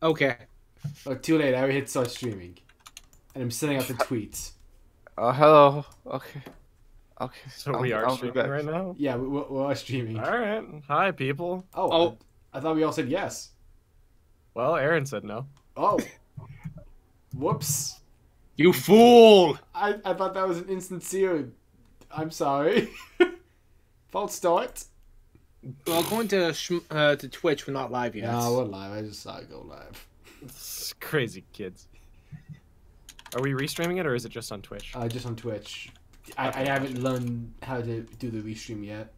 Okay. Oh, too late. I already hit start streaming. And I'm sending out the tweets. Hello. Okay. Okay. So we are I'll be streaming back. right now? Yeah, we're streaming. All right. Hi, people. Oh, Oh. I thought we all said yes. Well, Aaron said no. Oh. Whoops. You fool! I thought that was an insincere. I'm sorry. False start. Well, according to Twitch, we're not live yet. No, we're live. I just saw it go live. It's crazy kids. Are we restreaming it or is it just on Twitch? Just on Twitch. I haven't learned how to do the restream yet.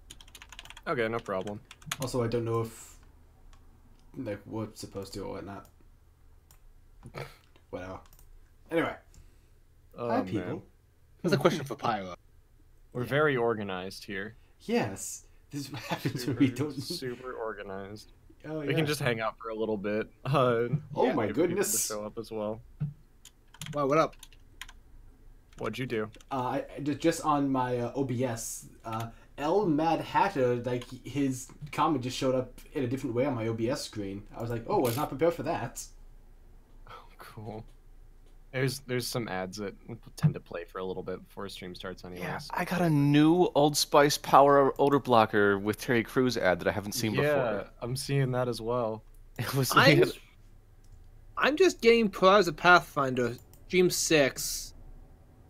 Okay, no problem. Also, I don't know if like we're supposed to or whatnot. Whatever. Anyway. Oh, Hi, man. people. That's a question for Pyro. We're very organized here. Yes. This is what happens when we don't. Super organized. Oh, yeah. We can just hang out for a little bit. Oh yeah, my give people goodness. to show up as well. Wow, what up? What'd you do? I just on my OBS. L Mad Hatter, like his comment just showed up in a different way on my OBS screen. I was like, oh, I was not prepared for that. Oh, cool. There's some ads that tend to play for a little bit before a stream starts anyways. Yeah, I got a new Old Spice Power Odor Blocker with Terry Crews ad that I haven't seen Yeah, before. I'm seeing that as well. It was. I'm just getting Pariahs of Pathfinder, Stream 6,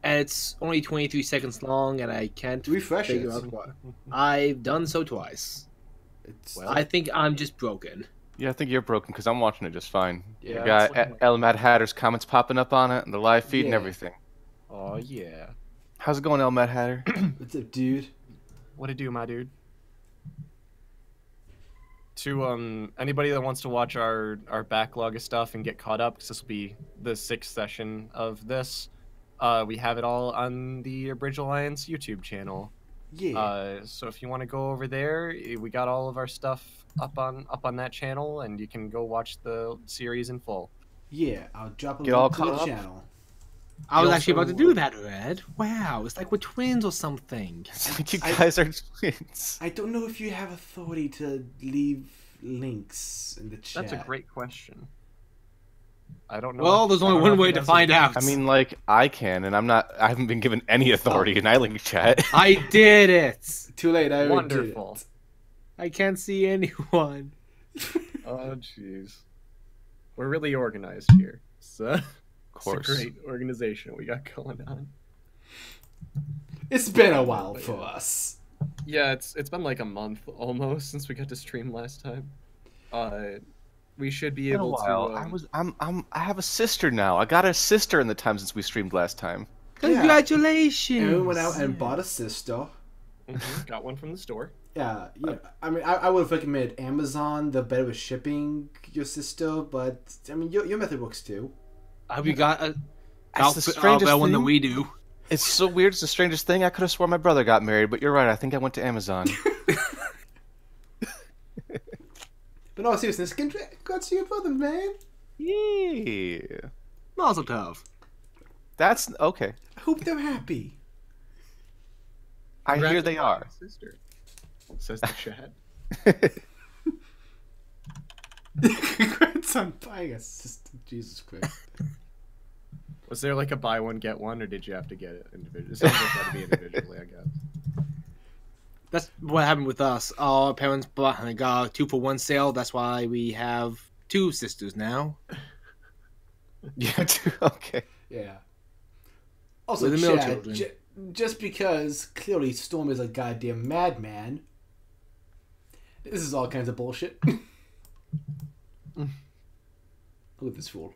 and it's only 23 seconds long, and I can't Refresh figure it. out why. I've done so twice. It's Well, I think I'm just broken. Yeah, I think you're broken because I'm watching it just fine. Yeah, You got it's looking like- El Mad Hatter's comments popping up on it, and the live feed and Yeah. everything. Oh yeah. How's it going, El Mad Hatter? what's up, dude? What it do, my dude? To anybody that wants to watch our backlog of stuff and get caught up, because this will be the 6th session of this, we have it all on the Bridge Alliance YouTube channel. Yeah. So if you want to go over there, we got all of our stuff up on that channel, and you can go watch the series in full. Yeah, I'll drop a Get all link to the caught up? channel. I was You actually about to also- do that, Red. Wow, it's like we're twins or something. It's like you I- guys are twins. I don't know if you have authority to leave links in the chat. That's a great question. I don't know. Well, if- there's I only don't know one if way he to does find it. out. I mean, like, I can, and I haven't been given any authority in iLink chat. I did it. Too late. I already Wonderful. did I can't see anyone. Oh, jeez. We're really organized here. So, Of it's course. a great organization we got going on. it. It's been a while for us. Yeah, it's been like a month almost since we got to stream last time. We should be Been a able while. to. I have a sister now. I got a sister in the time since we streamed last time. Congratulations. And we went out and bought a sister. Got one from the store. Yeah. I mean, I would have recommended Amazon, the better with shipping your sister, but I mean, your method works too. I hope you got a That's the outfit strangest one that thing. we do. It's so weird. It's the strangest thing. I could have sworn my brother got married, but you're right. I think I went to Amazon. But no, seriousness, congrats to your brother, man. Yeah. Mazel tov. That's okay. I hope they're happy. I hear they are. Sister. Says the chat. Congrats on buying a sister. Jesus Christ. Was there like a buy one get one, or did you have to get it individually? It sounds like that to be individually, I guess. That's what happened with us. Our parents got a 2-for-1 sale. That's why we have 2 sisters now. Yeah. Okay. Yeah. Also, We're the middle Chad, children. just because clearly Storm is a goddamn madman, this is all kinds of bullshit. Look at this fool.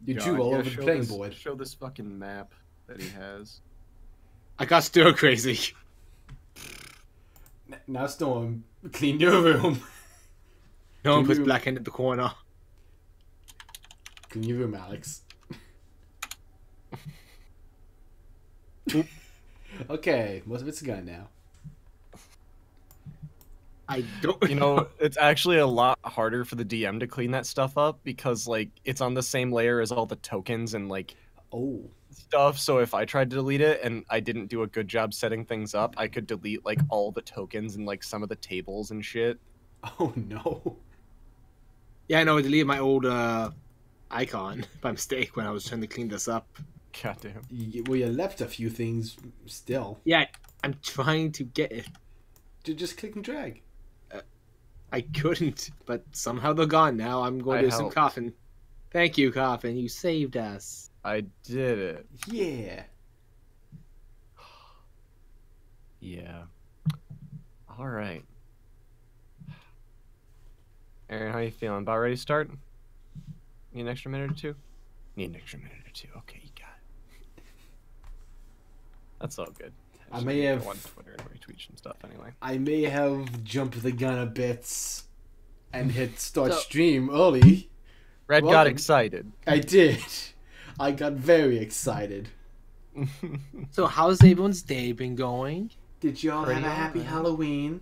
You God, drew all yeah, over the show playing this- board. Show this fucking map that he has. I got stir crazy. Now, Storm, clean your room. No one Do puts you- Blackhand in the corner. Clean your room, Alex. Okay, most of it's gone now. I don't. You know, it's actually a lot harder for the DM to clean that stuff up because, like, it's on the same layer as all the tokens and, like, Oh. stuff. So if I tried to delete it and I didn't do a good job setting things up, I could delete, like, all the tokens and, like, some of the tables and shit. Oh no. Yeah, I know. I deleted my old icon by mistake when I was trying to clean this up. Goddamn. Well, you left a few things still. Yeah, I'm trying to get it. Just click and drag. I couldn't, but somehow they're gone now. I'm going I to do some helped. Coffin. Thank you, Coffin. You saved us. I did it. Yeah. Yeah. All right. Aaron, how you feeling? About ready to start? Need an extra minute or two? Need an extra minute or two. Okay, you got it. That's all good. I may have- go on Twitter and retweet some stuff anyway. I may have jumped the gun a bit and hit start So- stream early. Red got Welcome. excited. I did. I got very excited. So, how's everyone's day been going? Did y'all have Pretty a happy alright. Halloween?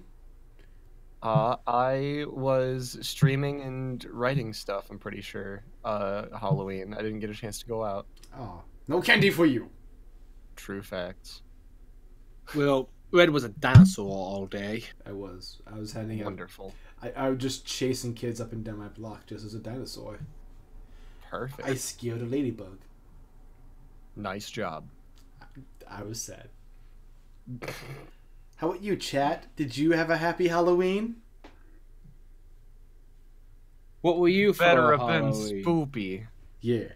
I was streaming and writing stuff, I'm pretty sure, Halloween. I didn't get a chance to go out. Oh, no candy for you. True facts. Well, Red was a dinosaur all day. I was having Wonderful. I was just chasing kids up and down my block just as a dinosaur. Perfect. I scared a ladybug. Nice job. I was sad. How about you, chat? Did you have a happy Halloween? What were you for Better have been Halloween? spoopy. Yeah.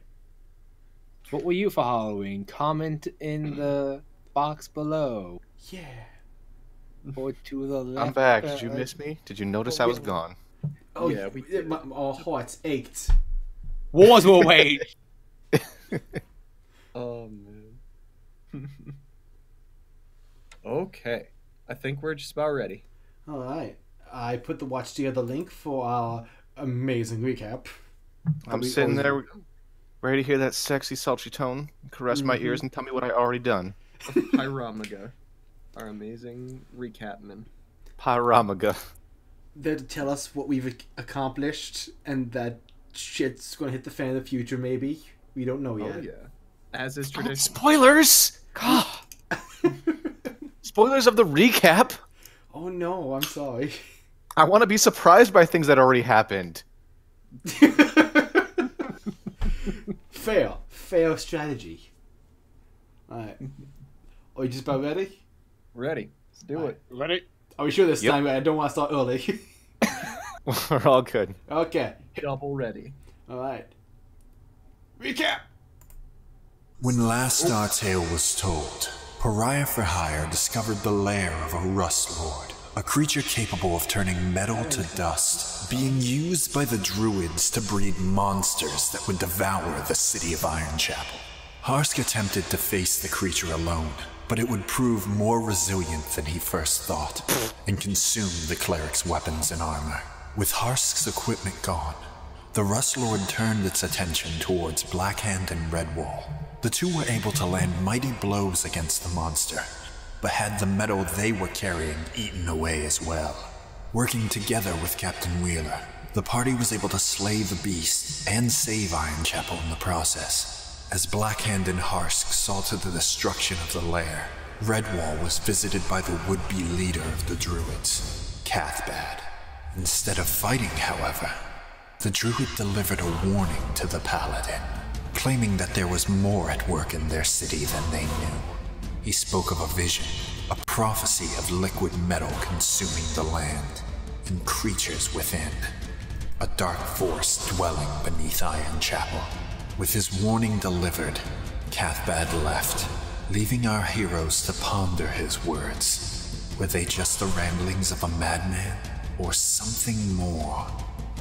What were you for Halloween? Comment in the box below. Yeah. Or to the left. I'm back. Did you miss me? Did you notice I was gone? Oh Yeah, we did. our hearts ached. Wars will wage. Oh man. Okay. I think we're just about ready. All right. I put the watch together link for our amazing recap. I'm We sitting always- there ready to hear that sexy, sultry tone, caress my ears, and tell me what I already done. Pyramaga, our amazing recapman. Paramaga. There to tell us what we've accomplished and that shit's gonna hit the fan in the future. Maybe we don't know yet. Oh yeah. As is tradition. Spoilers! God. Spoilers of the recap? Oh no, I'm sorry. I want to be surprised by things that already happened. Fair strategy. Alright. Are you just about ready? Ready. Let's do it. Ready? Are we sure this Yep. time? I don't want to start early. We're all good. Okay. Double ready. Alright. Recap! When last our tale was told, Pariah for Hire discovered the lair of a Rust Lord, a creature capable of turning metal to dust, being used by the Druids to breed monsters that would devour the city of Ironchapel. Harsk attempted to face the creature alone, but it would prove more resilient than he first thought, and consume the cleric's weapons and armor. With Harsk's equipment gone, the Rust Lord turned its attention towards Blackhand and Redwall. The two were able to land mighty blows against the monster, but had the metal they were carrying eaten away as well. Working together with Captain Wheeler, the party was able to slay the beast and save Ironchapel in the process. As Blackhand and Harsk saw to the destruction of the lair, Redwall was visited by the would-be leader of the Druids, Cathbad. Instead of fighting, however, the Druid delivered a warning to the Paladin, claiming that there was more at work in their city than they knew. He spoke of a vision, a prophecy of liquid metal consuming the land, and creatures within. A dark force dwelling beneath Ironchapel. With his warning delivered, Cathbad left, leaving our heroes to ponder his words. Were they just the ramblings of a madman, or something more?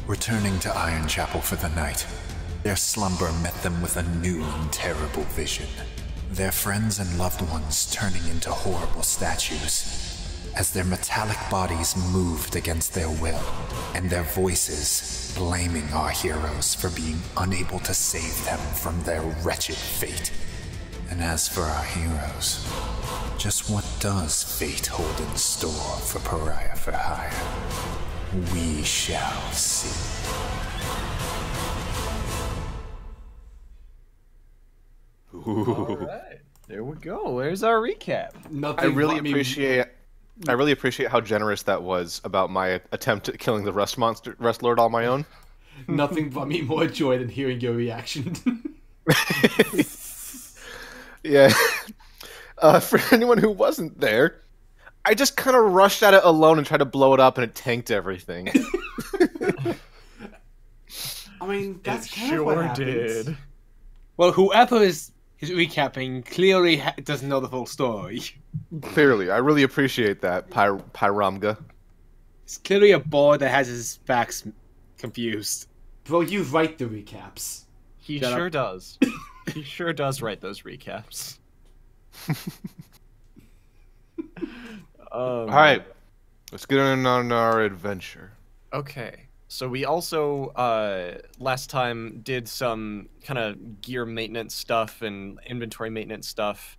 Returning to Ironchapel for the night, their slumber met them with a new and terrible vision. Their friends and loved ones turning into horrible statues, as their metallic bodies moved against their will, and their voices blaming our heroes for being unable to save them from their wretched fate. And as for our heroes, just what does fate hold in store for Pariah for Hire? We shall see. All right. There we go. There's our recap. Nothing I really but me- appreciate how generous that was about my attempt at killing the Rust Lord on my own. Nothing brought me more joy than hearing your reaction. Yeah. For anyone who wasn't there, I just kind of rushed at it alone and tried to blow it up, and it tanked everything. I mean, that's It kind of what sure happens. did. Well, whoever is recapping clearly doesn't know the full story. Clearly, I really appreciate that, Pyramga. It's clearly a board that has his facts confused. Bro, you write the recaps. He Shut sure up. does. He sure does write those recaps. All right, let's get on our adventure. Okay. So we also last time did some kind of gear maintenance stuff and inventory maintenance stuff.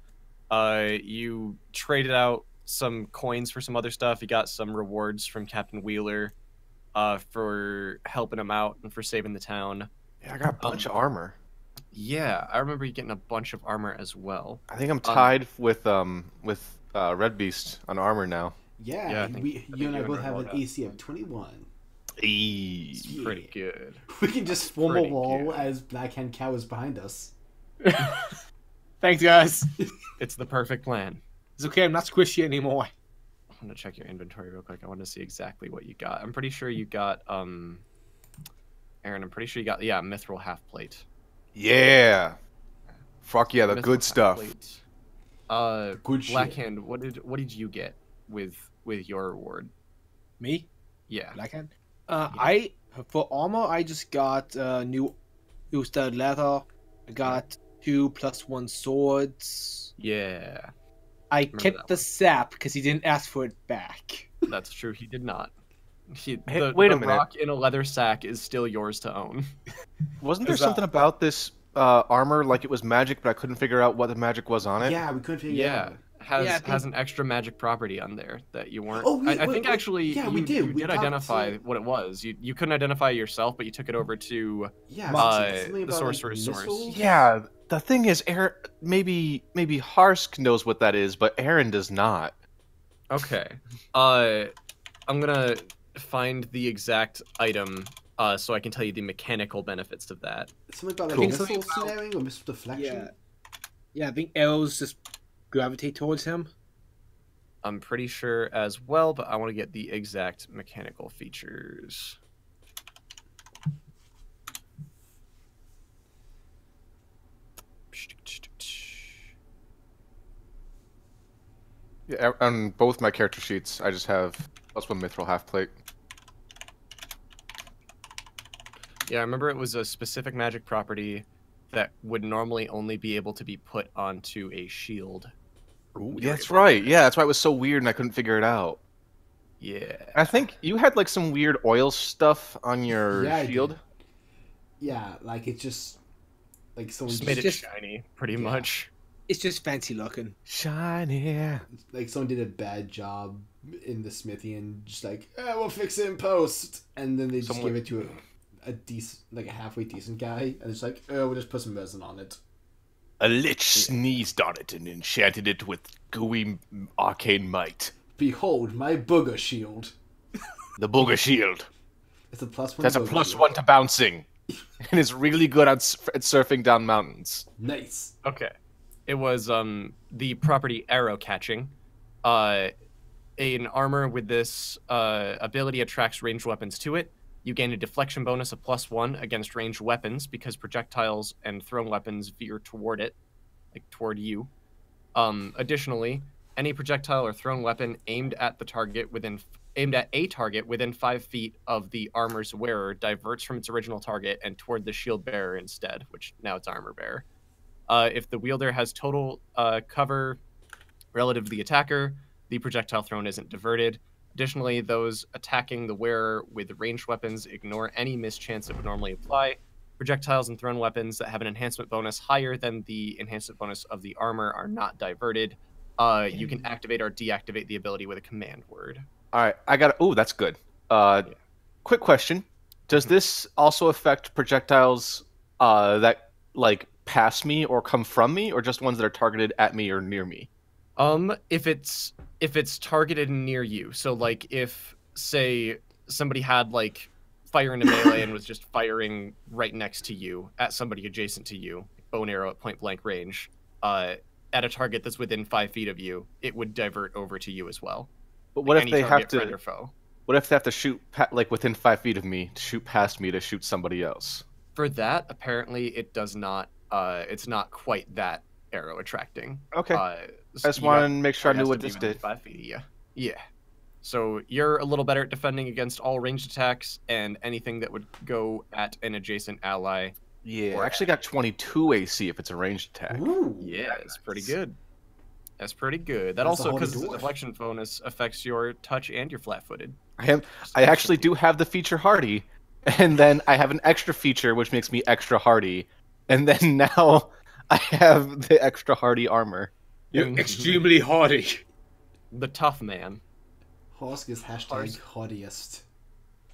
You traded out some coins for some other stuff. You got some rewards from Captain Wheeler for helping him out and for saving the town. Yeah, I got a bunch of armor. Yeah, I remember you getting a bunch of armor as well. I think I'm tied with Red Beast on armor now. Yeah, I think you and I you both and have Redwall an got- AC of 21. Eee. Pretty good. We can just form a Pretty wall good. as Blackhand Cow is behind us. Thanks, guys. It's the perfect plan. It's okay, I'm not squishy anymore. I'm gonna check your inventory real quick. I want to see exactly what you got. I'm pretty sure you got Aaron, I'm pretty sure you got mithril half plate. Yeah. Fuck yeah, the Mithril good half stuff. plate. Good shit. Blackhand, what did you get with your reward? Me? Yeah. Blackhand? I for armor I just got new studded leather. I got 2+1 swords. Yeah. I Remember kept that the one. sap because he didn't ask for it back. That's true. He did not. Hey, The wait a minute. rock in a leather sack is still yours to own. Wasn't there Is that- something about this armor like it was magic, but I couldn't figure out what the magic was on it? Yeah, we couldn't figure it Yeah. out. Has Yeah, I think- has an extra magic property on there that you weren't. Oh, wait, I wait, think wait. actually Yeah, you, we did. you We did talked identify to- what it was. You couldn't identify it yourself, but you took it over to Yeah, the something about, sorcerer's like, source. missiles? Yeah, the thing is, maybe Harsk knows what that is, but Aaron does not. Okay. I'm gonna find the exact item so I can tell you the mechanical benefits of that. Something about like Cool. missile Something about- snaring or missile deflection? Yeah, I think arrows just gravitate towards him. I'm pretty sure as well, but I want to get the exact mechanical features. Yeah, on both my character sheets, I just have +1 mithril half plate. Yeah, I remember it was a specific magic property that would normally only be able to be put onto a shield. Ooh, yeah, that's right. Yeah, that's why it was so weird and I couldn't figure it out. Yeah. I think you had like some weird oil stuff on your Yeah, I shield. did. Yeah, like it's just like someone Just made it Just- shiny, pretty Yeah. much. It's just fancy looking. Shiny. like someone did a bad job in the smithy and just like, we'll fix it in post, and then they just Someone- give it to a decent, like a halfway decent guy, and it's like, we'll just put some resin on it. A lich sneezed on it and enchanted it with gooey arcane might. Behold my booger shield. The booger shield. It's a +1. That's a booger +1 shield. to bouncing. And is really good at surfing down mountains. Nice. Okay. It was the property arrow catching. An armor with this ability attracts ranged weapons to it. You gain a deflection bonus of +1 against ranged weapons because projectiles and thrown weapons veer toward it, like toward you. Additionally, any projectile or thrown weapon aimed at a target within 5 feet of the armor's wearer diverts from its original target and toward the shield bearer instead, which now it's armor bearer. If the wielder has total cover relative to the attacker, the projectile thrown isn't diverted. Additionally, those attacking the wearer with ranged weapons ignore any mischance that would normally apply. Projectiles and thrown weapons that have an enhancement bonus higher than the enhancement bonus of the armor are not diverted. You can activate or deactivate the ability with a command word. All right, I got. Oh, that's good. Quick question: does this also affect projectiles that like pass me or come from me, or just ones that are targeted at me or near me? If it's targeted near you, so like if say somebody had like fire into melee and was just firing right next to you at somebody adjacent to you, bow and arrow at point blank range, at a target that's within 5 feet of you, it would divert over to you as well. But what if Any they have target, to? friend or foe. What if they have to shoot like within 5 feet of me to shoot past me to shoot somebody else? For that, apparently, it does not. It's not quite that arrow attracting. Okay. I just wanted to make sure I knew what this did. 5 feet of you. Yeah. So you're a little better at defending against all ranged attacks and anything that would go at an adjacent ally. Yeah, I actually got 22 AC if it's a ranged attack. Ooh, Yeah, that's pretty good. That's pretty good. That That's also, a because holy the dwarf. deflection bonus affects your touch and your flat-footed. I actually do have the feature hardy, and then I have an extra feature which makes me extra hardy, and then now I have the extra hardy armor. You're extremely hardy. The tough man. Harsk is hashtag haughtiest.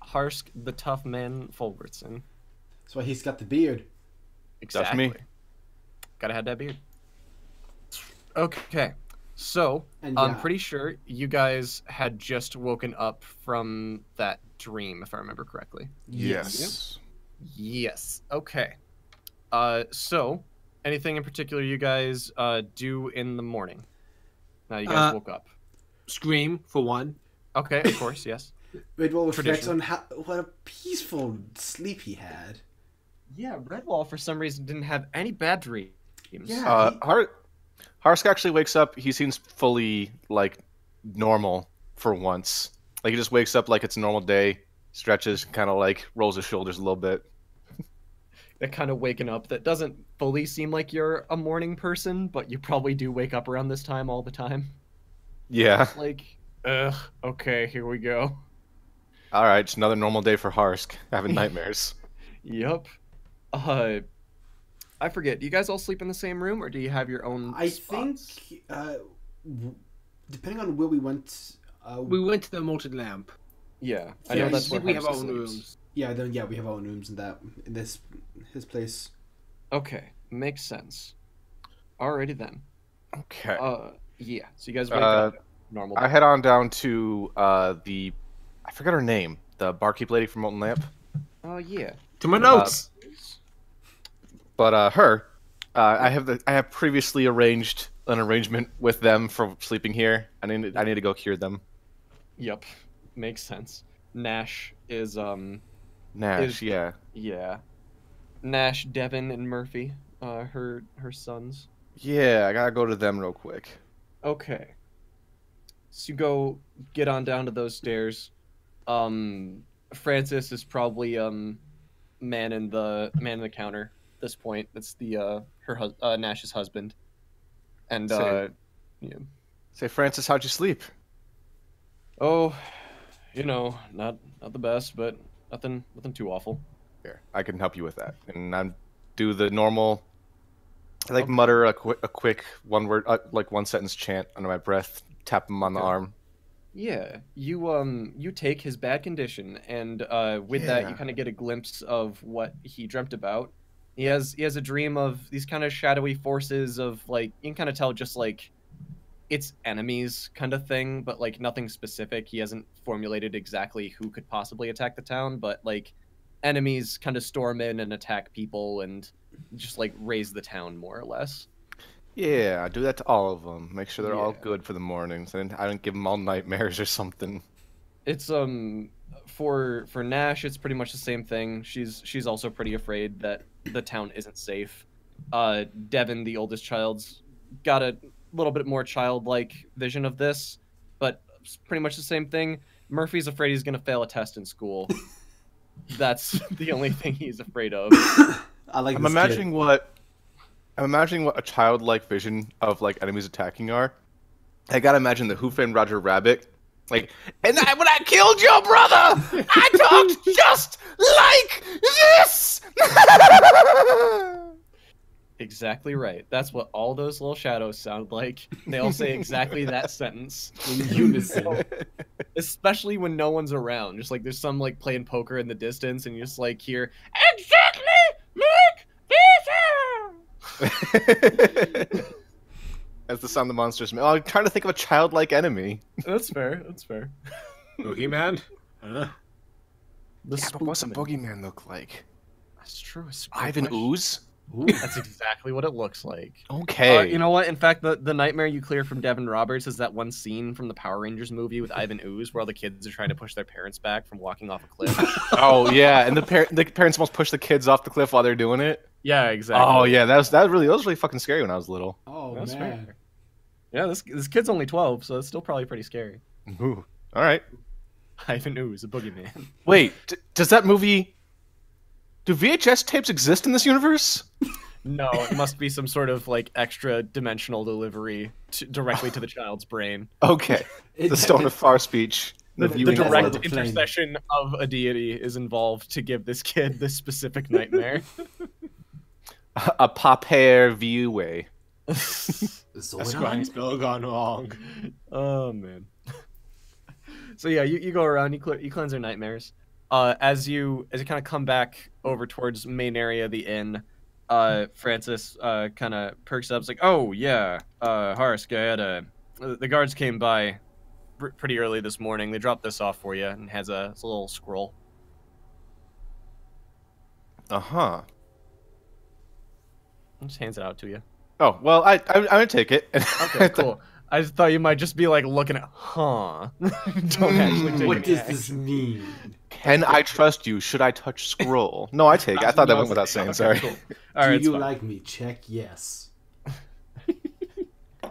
Harsk, the tough man Fulbertson. That's why he's got the beard. Exactly. me. Gotta have that beard. Okay. So, And I'm yeah. pretty sure you guys had just woken up from that dream, if I remember correctly. Yes. Yes. Okay. So, anything in particular you guys do in the morning? Now you guys woke up. Scream, for one. Okay, of course, yes. Redwall reflects Tradition. on what a peaceful sleep he had. Yeah, Redwall for some reason didn't have any bad dreams. Yeah. Harsk actually wakes up. He seems fully like normal for once. Like he just wakes up like it's a normal day, stretches, kind of like rolls his shoulders a little bit. That kind of waking up that doesn't fully seem like you're a morning person, but you probably do wake up around this time all the time. Yeah. Like, ugh, okay, here we go. All right, it's another normal day for Harsk, having nightmares. Yep. I forget. Do you guys all sleep in the same room, or do you have your own I spots? think, depending on where we went, We went to the molten lamp. Yeah, I Yeah, know I that's think where we have Harsk our own sleeps. rooms. yeah, we have our own rooms in his place. Okay, makes sense. Alrighty then. Okay. Yeah. So you guys wake up normal. I head on down to I forgot her name, the barkeep lady from Molten Lamp. Oh yeah. To my notes. But I have previously arranged an arrangement with them for sleeping here. I need to go cure them. Yep. Makes sense. Nash is Nash, yeah. yeah. Nash, Devin, and Murphy, her sons. Yeah, I gotta go to them real quick. Okay. So you go get on down to those stairs. Francis is probably man in the counter at this point. That's the Nash's husband. And yeah. Say, Francis, how'd you sleep? Oh, not the best, but nothing too awful. Here, I can help you with that. And I do the normal, I mutter a quick one word, like one sentence chant under my breath, tap him on the arm. Yeah, you take his bad condition, and with that, you kind of get a glimpse of what he dreamt about. He has a dream of these kind of shadowy forces of like you can kind of tell just like it's enemies kind of thing, but like nothing specific. He hasn't formulated exactly who could possibly attack the town, but like enemies kind of storm in and attack people and just like raise the town more or less. Yeah, I do that to all of them. Make sure they're all Yeah. good for the mornings. I don't give them all nightmares or something. It's for Nash, it's pretty much the same thing. She's also pretty afraid that the town isn't safe. Devin, the oldest child's got a little bit more childlike vision of this, but it's pretty much the same thing. Murphy's afraid he's gonna fail a test in school. That's the only thing he's afraid of. I like. I'm this imagining what a childlike vision of like enemies attacking are. I gotta imagine the Who Framed Roger Rabbit. Like, and when I killed your brother, I talked just like this. Exactly right. That's what all those little shadows sound like. They all say exactly that sentence. In unison. Especially when no one's around. Just like there's some like playing poker in the distance and you just like hear exactly like this. That's the sound the monsters make. Oh, I'm trying to think of a childlike enemy. That's fair. That's fair. Boogeyman? Yeah, but what's a boogeyman look like? That's true. Ivan Ooze? Ooh. That's exactly what it looks like. Okay. You know what? In fact, the nightmare you clear from Devin Roberts is that one scene from the Power Rangers movie with Ivan Ooze where all the kids are trying to push their parents back from walking off a cliff. Oh yeah, and the parents almost push the kids off the cliff while they're doing it. Yeah, exactly. Oh yeah, that was really fucking scary when I was little. Oh, That's man. fair. Yeah, this kid's only 12, so it's still probably pretty scary. Ooh. All right. Ivan Ooze, a boogeyman. Wait, does that movie? Do VHS tapes exist in this universe? No, it must be some sort of like extra dimensional delivery directly to the child's brain. Okay. The Stone of Far Speech. The viewing direct orb. intercession of a deity is involved to give this kid this specific nightmare. A papair view way. Scrying spell gone wrong. Oh man. So yeah, you go around, you cleanse their nightmares. As you kind of come back over towards main area of the inn, Francis kind of perks up. It's like, oh yeah, Harsk, the guards came by pretty early this morning. They dropped this off for you and has a little scroll. Uh-huh. Just hands it out to you. Oh, well, I'm gonna take it. Okay, cool. I just thought you might just be like looking at, Don't actually take What any does action. this mean? Can I trust you? Should I touch scroll? No, I take it. I thought that went without saying. Sorry. Cool. All right, Do it's you fine. like me? Check yes.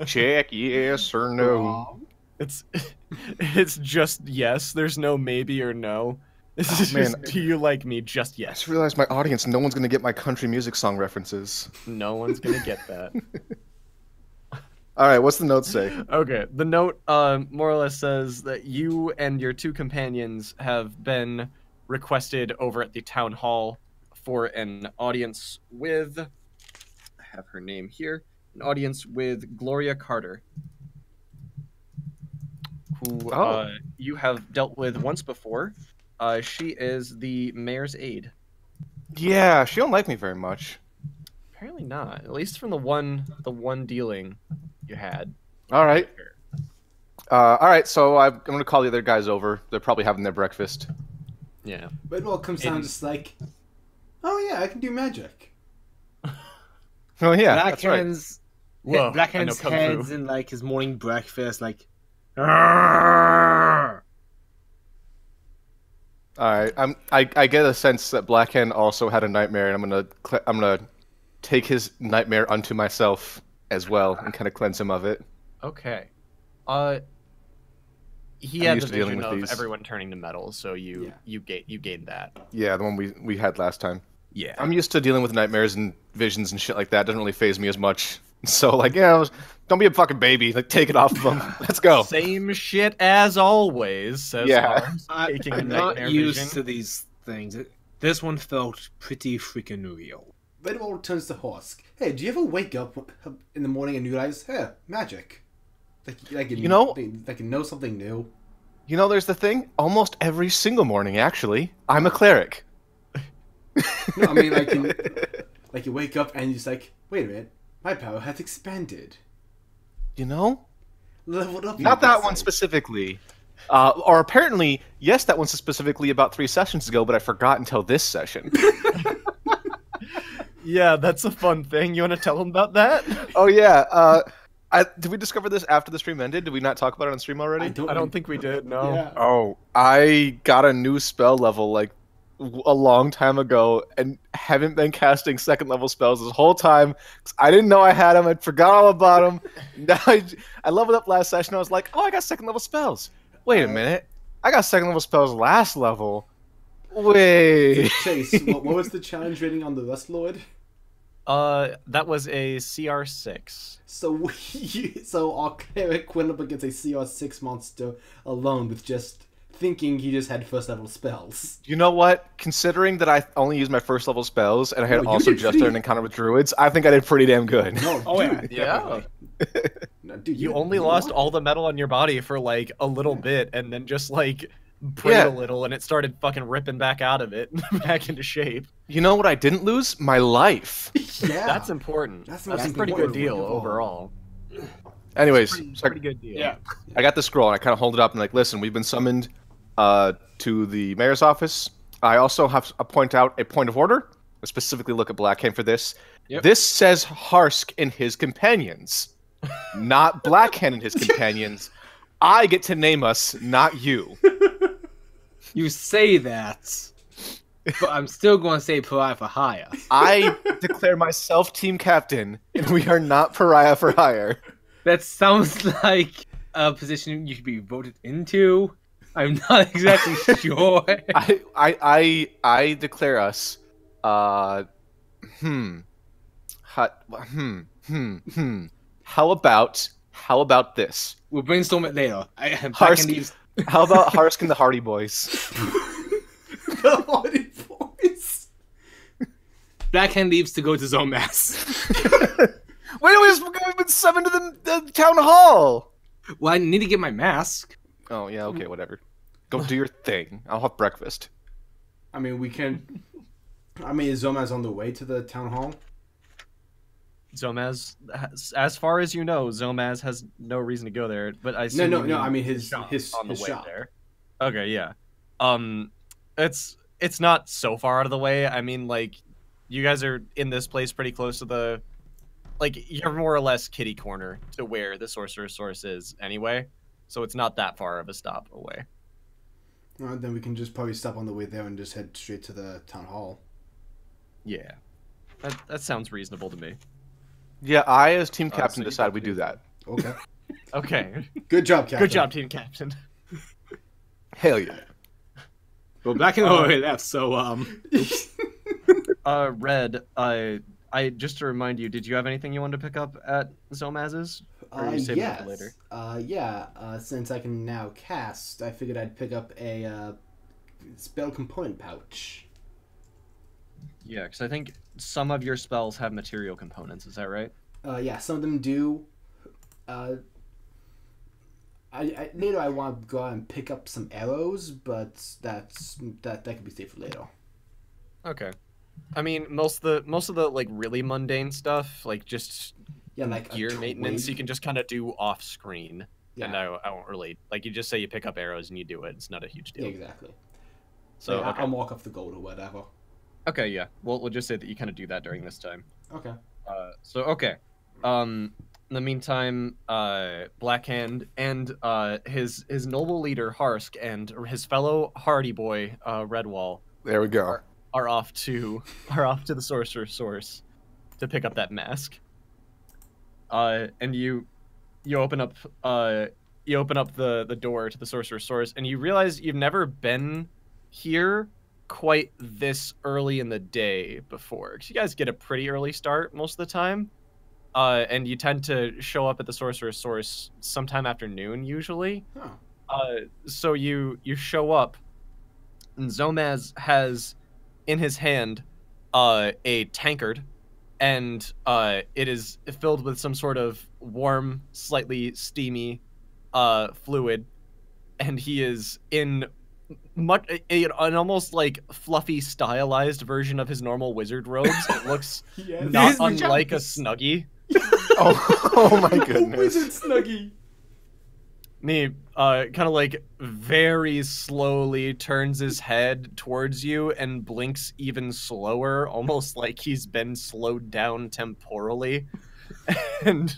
Check yes or no. It's just yes. There's no maybe or no. This is man. just, do you like me? Just I yes. just realized my audience, no one's gonna get my country music song references. No one's gonna get that. All right, what's the note say? Okay, the note more or less says that you and your two companions have been requested over at the town hall for an audience with, I have her name here, an audience with Gloria Carter, who you have dealt with once before. She is the mayor's aide. Yeah, she don't like me very much. Apparently not, at least from the one dealing you had. All right. All right, so I'm gonna call the other guys over. They're probably having their breakfast. Yeah. But it all comes down just like, oh yeah, I can do magic. Oh yeah, that's right. Blackhand's Whoa, Blackhand's I know Kung Fu. heads in like his morning breakfast, like. "Arrgh." All right, I get a sense that Blackhand also had a nightmare, and I'm gonna take his nightmare unto myself as well, and kind of cleanse him of it. Okay. He I'm had used the to dealing vision with of these. everyone turning to metal, so you gained that. Yeah, the one we had last time. Yeah. I'm used to dealing with nightmares and visions and shit like that. It doesn't really faze me as much. So like, yeah, don't be a fucking baby. Like, take it off of him. Let's go. Same shit as always, says Yeah. Harms, taking a I'm not nightmare used vision. to these things. This one felt pretty freaking real. Redwall turns to Harsk. Hey, do you ever wake up in the morning and realize, hey, magic? Like You know- like you know something new. You know, there's the thing. Almost every single morning, actually, I'm a cleric. No, I mean like you wake up and you're just like, wait a minute, my power has expanded, You know, leveled up. not you that could one say. specifically. Or apparently, yes, that one's specifically about 3 sessions ago, but I forgot until this session. Yeah, that's a fun thing. You want to tell him about that? Oh yeah. Did we discover this after the stream ended? Did we not talk about it on stream already? I don't think we did, no. Yeah. Oh, I got a new spell level like a long time ago and haven't been casting second level spells this whole time 'cause I didn't know I had them. I forgot all about them. Now I leveled up last session. I was like, oh, I got second level spells. Wait a minute. I got second level spells last level. Wait. Chase, what was the challenge rating on the Rust Lord? That was a CR6. So our cleric went up against a CR6 monster alone with just thinking he just had first level spells. You know what? Considering that I only used my first level spells and I had No, you also did just pretty- done an encounter with druids, I think I did pretty damn good. No, Oh dude, yeah, Yeah. no, dude, You only lost all the metal on your body for like a little bit and then just like prayed Yeah. a little and it started fucking ripping back out of it, back into shape. You know what I didn't lose? My life. Yeah, That's important. That's That's, the most a pretty good important deal one of all. overall. Anyways, Pretty good deal. yeah. I got the scroll and I kind of hold it up and like, listen, we've been summoned to the mayor's office. I also have to point out a point of order. I specifically look at Blackhand for this. Yep. This says Harsk and his companions, not Blackhand and his companions. I get to name us, not you. You say that, but I'm still going to say Pariah for Hire. I declare myself team captain, and we are not Pariah for Hire. That sounds like a position you should be voted into. I'm not exactly sure. I declare us. How about this? We'll brainstorm it later. Harsk, how about Harsk and the Hardy Boys? The Hardy Boys. Blackhand leaves to go to Zomas. We've been summoned to the town hall. Well, I need to get my mask. Oh yeah, okay, whatever. Go do your thing. I'll have breakfast. I mean, we can. I mean, is Zomas on the way to the town hall? Zomaz, as far as you know, Zomaz has no reason to go there. But I assume No. I mean, his on the way shop. there. Okay, yeah. It's not so far out of the way. I mean, like, you guys are in this place pretty close to the, like, you're more or less kitty corner to where the Sorcerer's Source is anyway. So it's not that far of a stop away. Then we can just probably stop on the way there and just head straight to the town hall. Yeah, that sounds reasonable to me. Yeah, I as team captain so you decide got we to do do that. Okay. Okay. Good job, Captain. Good job, team captain. Hell yeah. Well, Blackhand already left, so Red, I just to remind you, did you have anything you wanted to pick up at Zomaz's? Or are you saving it for later? Since I can now cast, I figured I'd pick up a spell component pouch. Yeah, because I think some of your spells have material components. Is that right? Yeah, some of them do. Later I want to go out and pick up some arrows, but that could be saved for later. Okay. I mean, most of the like really mundane stuff, like just like gear maintenance, you can just kind of do off screen. Yeah. And I won't really like you just say you pick up arrows and you do it. It's not a huge deal. Yeah, exactly. So yeah, okay. I'll walk off the gold or whatever. Okay, yeah. We'll just say that you kind of do that during this time. Okay. Okay. In the meantime, Blackhand and his noble leader Harsk and his fellow hardy boy Redwall There we go. are off to the Sorcerer's Source to pick up that mask. And you open up the door to the Sorcerer's Source, and you realize you've never been here quite this early in the day before. 'Cause you guys get a pretty early start most of the time. And you tend to show up at the Sorcerer's Source sometime after noon usually. Huh. So you show up, and Zomaz has in his hand a tankard, and it is filled with some sort of warm, slightly steamy fluid, and he is in an almost like fluffy, stylized version of his normal wizard robes. It looks Yes. not His unlike a pajamas. Snuggie. Oh my goodness. Wizard Snuggie. And he kind of like very slowly turns his head towards you and blinks even slower, almost like he's been slowed down temporally, and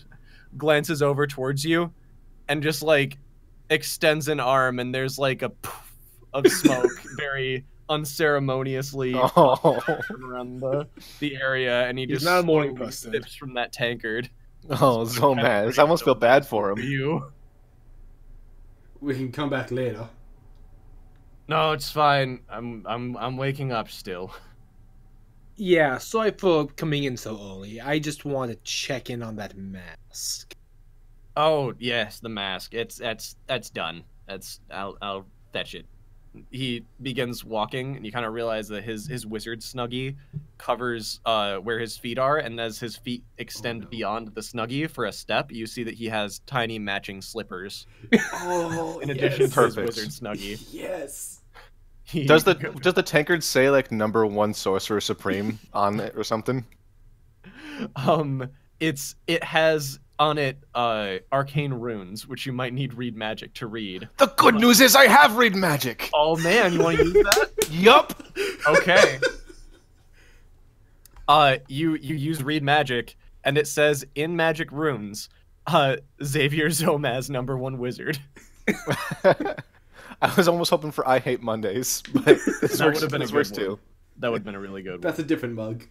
glances over towards you and just like extends an arm, and there's like a poof of smoke very unceremoniously around the area, and he He's just not a morning slowly person. sips from that tankard. Oh, Zomaz. I almost feel bad for him. You? We can come back later. No, it's fine. I'm waking up still. yeah. Sorry for coming in so early. I just want to check in on that mask. Oh yes, the mask. That's done. I'll fetch it. He begins walking, and you kind of realize that his wizard snuggie covers where his feet are, and as his feet extend beyond the snuggie for a step, you see that he has tiny matching slippers Oh, in addition to his Perfect. wizard snuggie. Yes. Does the tankard say like #1 Sorcerer Supreme on it or something? It has on it arcane runes, which you might need read magic to read. The good news is I have read magic. Oh man, you want to use that? Yup. Okay. You use read magic, and it says in magic runes, Xavier Zomaz, #1 wizard. I was almost hoping for I Hate Mondays, but this That works, would have been a this good works one. too. That would have been a really good one. That's a different mug.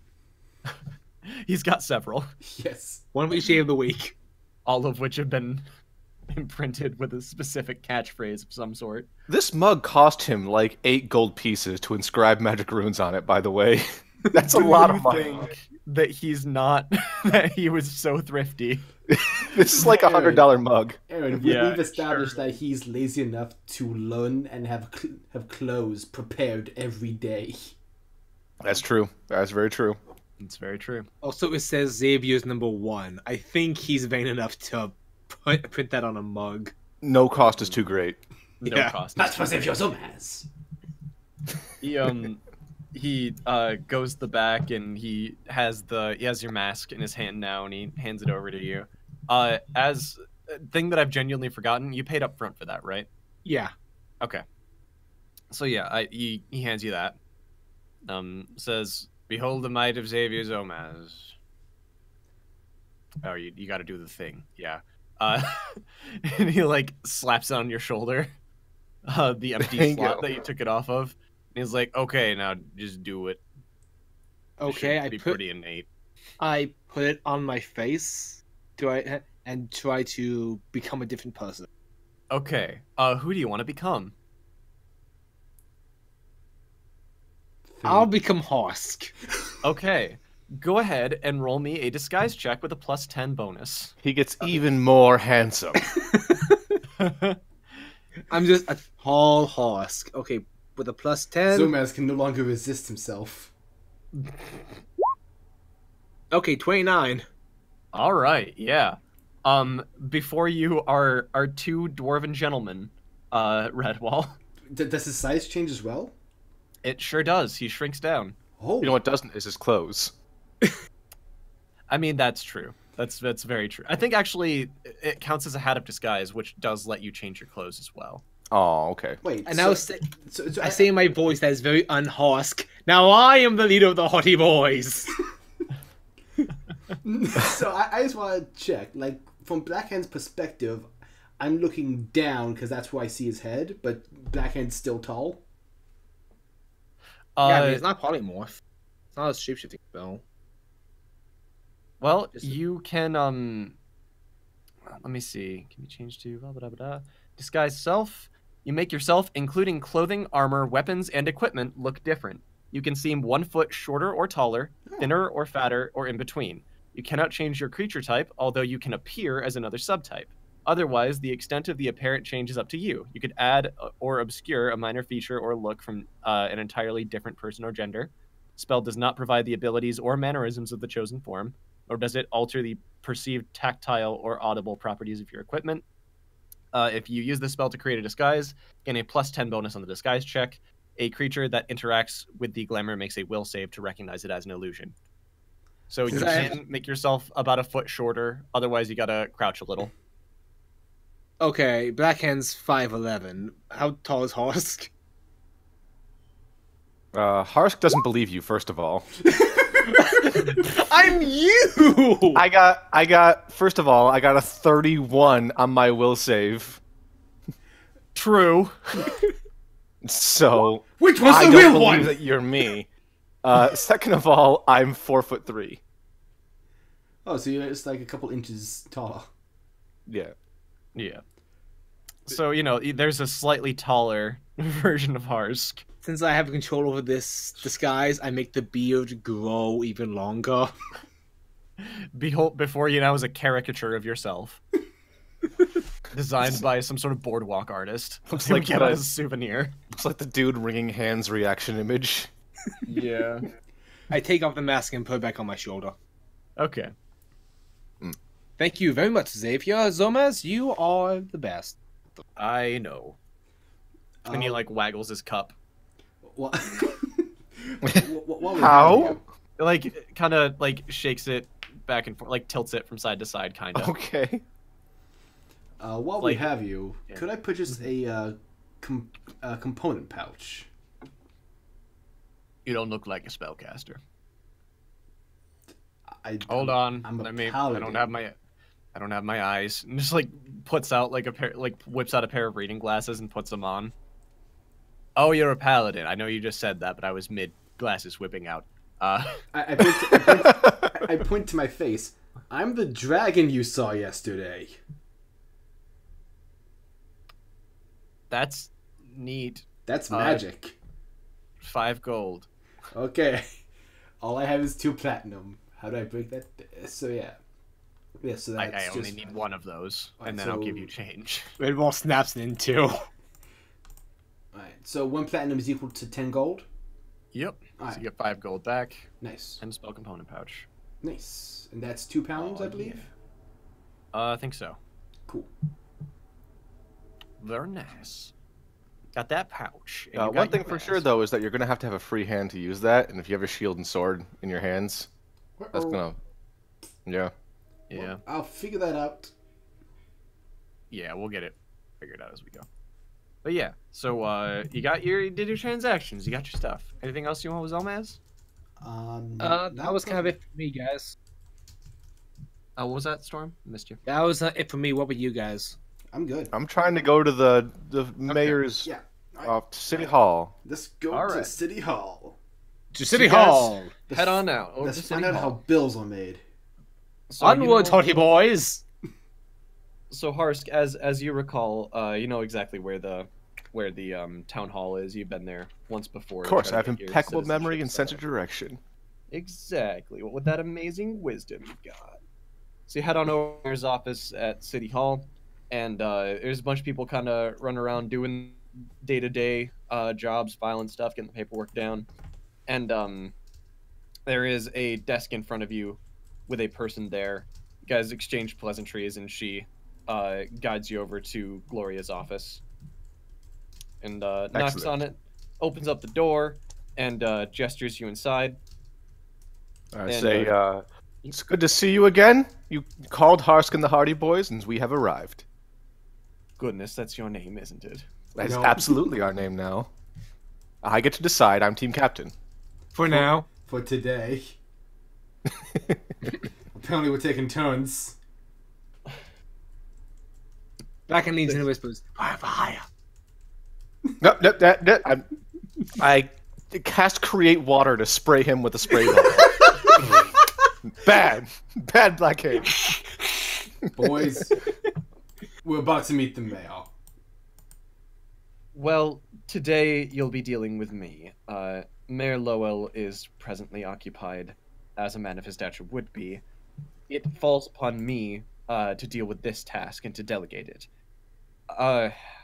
He's got several, Yes. One of each day of the week. all of which have been imprinted with a specific catchphrase of some sort. This mug cost him like 8 gold pieces to inscribe magic runes on it, by the way. That's a lot of money. Think that he's not, that he was so thrifty. This is like a $100 mug. Aaron, Yeah, we've established that he's lazy enough to learn and have clothes prepared every day. That's true. That's very true. It's very true. Also, it says Xavier's #1. I think he's vain enough to print that on a mug. No cost is too great. No Yeah. cost. That's for Xavier Zomaz. He goes to the back and he has your mask in his hand now and he hands it over to you. As thing that I've genuinely forgotten, you paid up front for that, right? Yeah. Okay. So yeah, he hands you that. Says, "Behold the might of Xavier Zomaz." Oh, you got to do the thing, yeah. And he like slaps it on your shoulder, the empty There you slot go. that you took it off of. And he's like, "Okay, now just do it." It Okay, should I be put pretty innate. it on my face. And try to become a different person. Okay, who do you want to become? I'll become Harsk. Okay, go ahead and roll me a disguise check with a +10 bonus. He gets even more handsome. I'm just a tall Harsk. Okay, with a +10. Zomaz can no longer resist himself. Okay, 29. All right, yeah. Before you are two dwarven gentlemen, Redwall. Does his size change as well? It sure does. He shrinks down. Oh, You know what doesn't is his clothes. I mean, that's true. That's very true. I think actually it counts as a hat of disguise, which does let you change your clothes as well. Oh, okay. wait. And so, now so I say in my voice that is very unharsk. Now I am the leader of the Hottie Boys. So I just want to check, like, from Blackhand's perspective, I'm looking down because that's where I see his head, but Blackhand's still tall. Yeah, I mean, it's not polymorph. It's not a shapeshifting spell. Well, Just- you can let me see. Can you change to blah, blah, blah, blah. Disguise self? You make yourself, including clothing, armor, weapons, and equipment, look different. You can seem 1 foot shorter or taller, thinner or fatter, or in between. You cannot change your creature type, although you can appear as another subtype. Otherwise, the extent of the apparent change is up to you. You could add or obscure a minor feature or look from an entirely different person or gender. Spell does not provide the abilities or mannerisms of the chosen form, nor does it alter the perceived tactile or audible properties of your equipment. If you use the spell to create a disguise, gain a +10 bonus on the disguise check. A creature that interacts with the glamour makes a will save to recognize it as an illusion. So you can make yourself about a foot shorter, otherwise you gotta crouch a little. Okay, Blackhand's 5'11". How tall is Harsk? Harsk doesn't believe you, first of all. I'm you! I got first of all, I got a 31 on my will save. True. So Which was I the don't real believe one? that you're me. Second of all, I'm 4'3". Oh, so you're just like a couple inches taller. Yeah. Yeah. So, there's a slightly taller version of Harsk. Since I have control over this disguise, I make the beard grow even longer. Behold, before you now is a caricature of yourself. Designed by some sort of boardwalk artist. Looks To like get that. as a souvenir. Looks like the dude wringing hands reaction image. Yeah. I take off the mask and put it back on my shoulder. Okay. Thank you very much, Xavier. Zomaz, you are the best. I know. And he, waggles his cup. What? How? Kind of, shakes it back and forth, tilts it from side to side, kind of. Okay. While we Like- have you, yeah. could I purchase a component pouch? You don't look like a spellcaster. I'm a I paladin. don't have my eyes. And just like puts out like whips out a pair of reading glasses and puts them on. Oh, you're a paladin. I know you just said that, but I was mid glasses whipping out. I point to my face. I'm the dragon you saw yesterday. That's neat. That's magic. 5 gold. Okay. All I have is 2 platinum. How do I break that? So yeah. Yeah, so that's I only need 1 of those, and then I'll give you change. Redwall snaps it in 2. Alright, so 1 platinum is equal to 10 gold? Yep. Alright. So you get 5 gold back. Nice. And a spell component pouch. Nice. And that's 2 pounds, I believe? I think so. Cool. Very nice. Got that pouch. One thing for sure, though, is that you're going to have a free hand to use that, and if you have a shield and sword in your hands, that's going to... Yeah. Yeah. Well, I'll figure that out. Yeah, we'll get it figured out as we go. But yeah, so you did your transactions, you got your stuff. Anything else you want with Zelmaz? That was kind of it for me, guys. What was that, Storm? Missed you. That was it for me. What about you guys? I'm good. I'm trying to go to the mayor's City Hall. Let's go to City Hall. To City Hall. Head on out. Let's find out how bills are made. So, onward, haughty boys. So Harsk, as you recall, you know exactly where the town hall is. You've been there once before. Of course, I have impeccable memory and sense of direction. Exactly. With that amazing wisdom you've got. So you head on over to his office at City Hall, and there's a bunch of people kind of running around doing day-to-day jobs, filing stuff, getting the paperwork down. And there is a desk in front of you with a person there. You guys exchange pleasantries, and she guides you over to Gloria's office. And knocks on it, opens up the door, and gestures you inside. I say, it's good to see you again. You called Harsk and the Hardy Boys, and we have arrived. Goodness, that's your name, isn't it? That's absolutely our name now. I get to decide. I'm team captain. For now. For today. Apparently we're taking turns. Blackhand leans in and whispers, "Fire for hire." No, I cast create water to spray him with a spray bottle. Bad Blackhand. Boys, we're about to meet the mayor. Well, today you'll be dealing with me. Mayor Lowell is presently occupied, as a man of his stature would be. It falls upon me to deal with this task and to delegate it.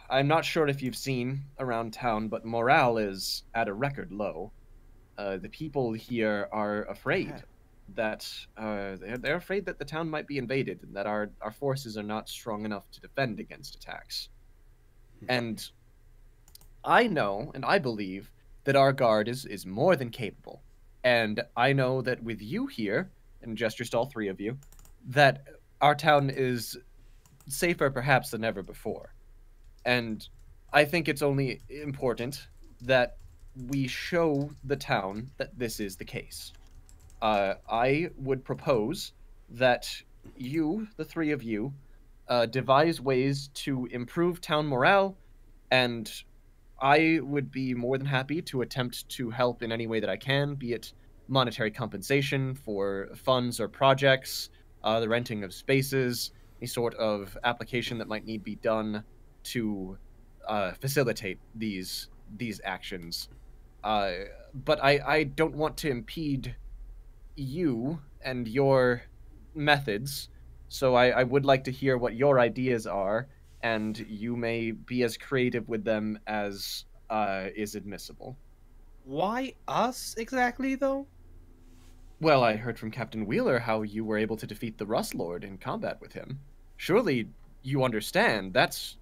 I'm not sure if you've seen around town, but morale is at a record low. The people here are afraid that they're afraid that the town might be invaded and that our forces are not strong enough to defend against attacks. And I know and I believe that our guard is more than capable. And I know that with you here, and gestures to all 3 of you, that our town is safer perhaps than ever before. And I think it's only important that we show the town that this is the case. I would propose that you, the 3 of you, devise ways to improve town morale, and I would be more than happy to attempt to help in any way that I can, be it monetary compensation for funds or projects, the renting of spaces, any sort of application that might need be done to facilitate these actions. But I don't want to impede you and your methods, so I would like to hear what your ideas are, and you may be as creative with them as is admissible. Why us exactly, though? Well, I heard from Captain Wheeler how you were able to defeat the Rust Lord in combat with him. Surely you understand that's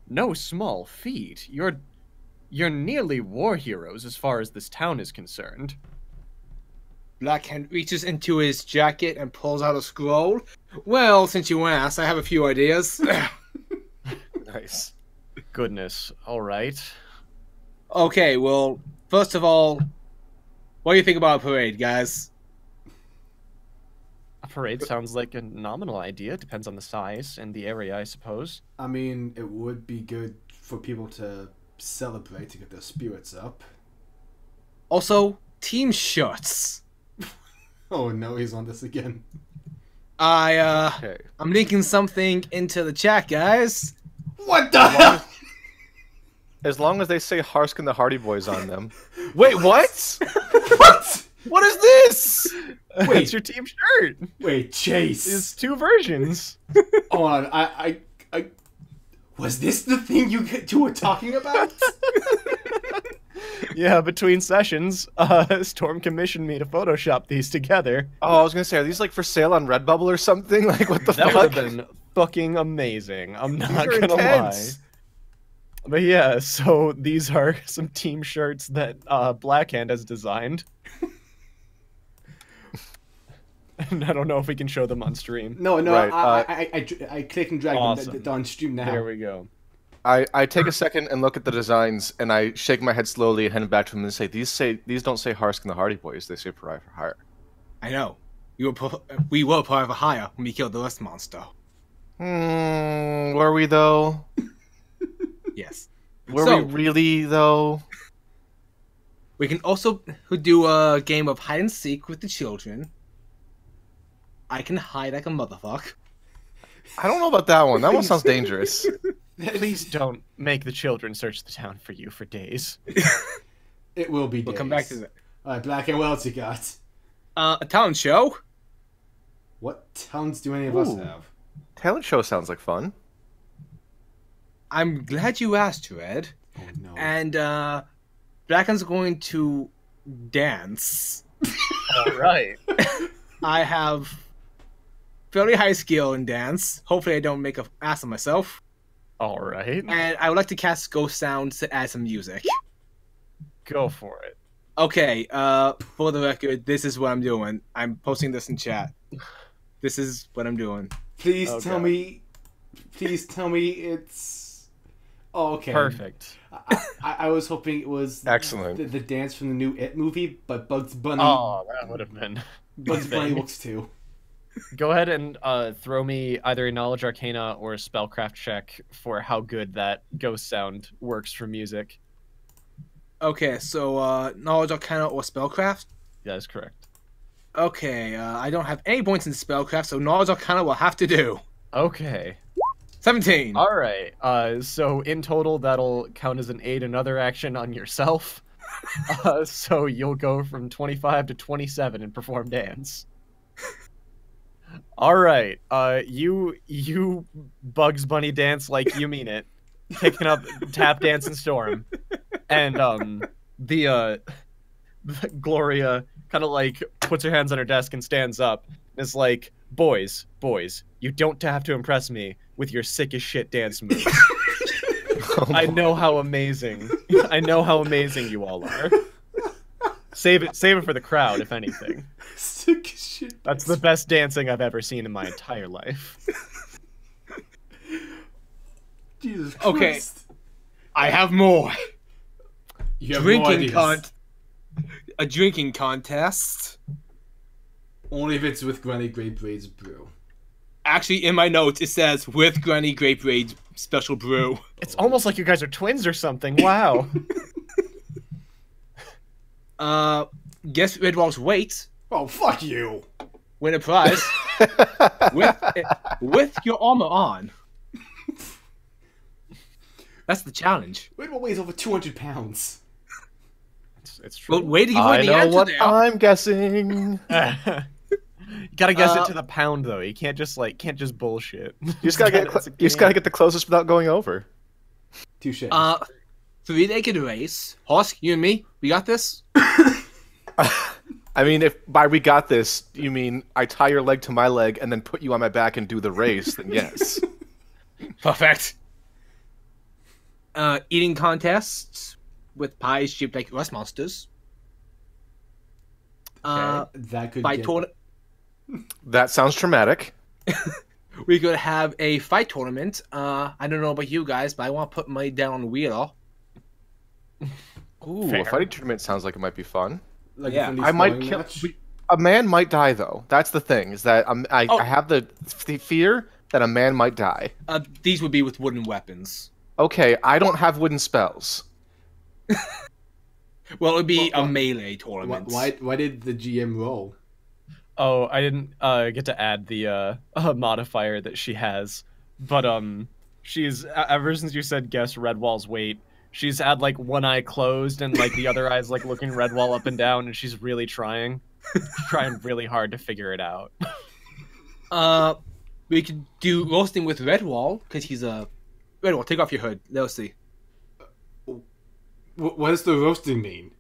no small feat. You're nearly war heroes as far as this town is concerned. Blackhand reaches into his jacket and pulls out a scroll. Well, since you asked, I have a few ideas. Nice. Goodness. All right. Okay, well, first of all, What do you think about a parade, guys? A parade sounds like a nominal idea. Depends on the size and the area, I suppose. I mean, it would be good for people to celebrate to get their spirits up. Also, team shirts. Oh no, he's on this again. Okay. I'm linking something into the chat, guys. What the hell? As long as they say Harsk and the Hardy Boys on them. Wait, what? What? What is this? Wait. It's your team shirt. Wait, Chase. It's 2 versions. Hold on, I was this the thing you two were talking about? Yeah, between sessions, Storm commissioned me to Photoshop these together. Oh, I was gonna say, are these like for sale on Redbubble or something? Like, what the That fuck? would have been fucking amazing. I'm not These are gonna lie. intense. But yeah, so these are some team shirts that Blackhand has designed. And I don't know if we can show them on stream. No, Right, I click and drag Awesome. them on stream now. Here we go. I take a second and look at the designs, and I shake my head slowly and hand it back to him and say, these don't say Harsk and the Hardy Boys, they say Pariah for Hire. I know. We were part of a hire when we killed the last monster. Were we though? Yes. Were So- we really though? We can also do a game of hide and seek with the children. I can hide like a motherfucker. I don't know about that one. That one sounds dangerous. Please don't make the children search the town for you for days. It will be days. We'll come back to that. Alright, Black, and what else you got? A talent show. What talents do any of us Ooh. have? Talent show sounds like fun. I'm glad you asked, Red. Oh no. And Blacken's going to dance. All right. I have fairly high skill in dance. Hopefully I don't make an ass of myself. All right. And I would like to cast ghost sounds to add some music. Go for it. Okay, for the record, this is what I'm doing. I'm posting this in chat. This is what I'm doing. Please Oh, tell God. me. Please tell me it's. Oh, okay. Perfect. I was hoping it was Excellent. the dance from the new It movie, but Bugs Bunny. Oh, that would have been. Bugs Bunny looks too. Go ahead and throw me either a Knowledge Arcana or a Spellcraft check for how good that ghost sound works for music. Okay, so knowledge arcana or spellcraft. That is correct. Okay, I don't have any points in spellcraft, so knowledge arcana will have to do. Okay. 17. All right. So in total, that'll count as an aid another action on yourself. So you'll go from 25 to 27 and perform dance. All right. You Bugs Bunny dance like you mean it, picking up tap dance and storm, and the Gloria kind of like puts her hands on her desk and stands up and is like, boys, you don't have to impress me with your sick as shit dance moves. I know how amazing you all are. Save it for the crowd, if anything. Sick as shit. That's the best dancing I've ever seen in my entire life. Jesus Christ. Okay. I have more. You have no ideas. A drinking contest. Only if it's with Granny Grape Braids brew. Actually, in my notes, it says with Granny Grape Raid special brew. It's almost like you guys are twins or something. Wow. Guess Redwall's weight. Oh, fuck you. Win a prize. with your armor on. That's the challenge. Redwall weighs over 200 pounds. It's true. But way to give I away the know answer what there. I'm guessing. You gotta guess it to the pound though. You can't just bullshit. You just gotta get the closest without going over. Touche. Three-legged race. Harsk, you and me, we got this? I mean, if by we got this, you mean I tie your leg to my leg and then put you on my back and do the race, then yes. Perfect. Eating contests with pies shaped like rust monsters. that could Fight get... tournament. That sounds traumatic. We could have a fight tournament. I don't know about you guys, but I want to put money down on Wheeler. Ooh, Fair. a fighting tournament sounds like it might be fun. Like Yeah, a friendly I might sparring kill. match? A man might die, though. That's the thing. Is that I have the fear that a man might die. These would be with wooden weapons. Okay, I don't have wooden spells. Well, it would be a What- melee tournament. Why did the GM roll? Oh, I didn't get to add the modifier that she has, but she's ever since you said guess Redwall's weight, she's had like one eye closed and like the other eye's like looking Redwall up and down, and she's really trying really hard to figure it out. We could do roasting with Redwall because he's a Redwall. Take off your hood. Let's see. What does the roasting mean?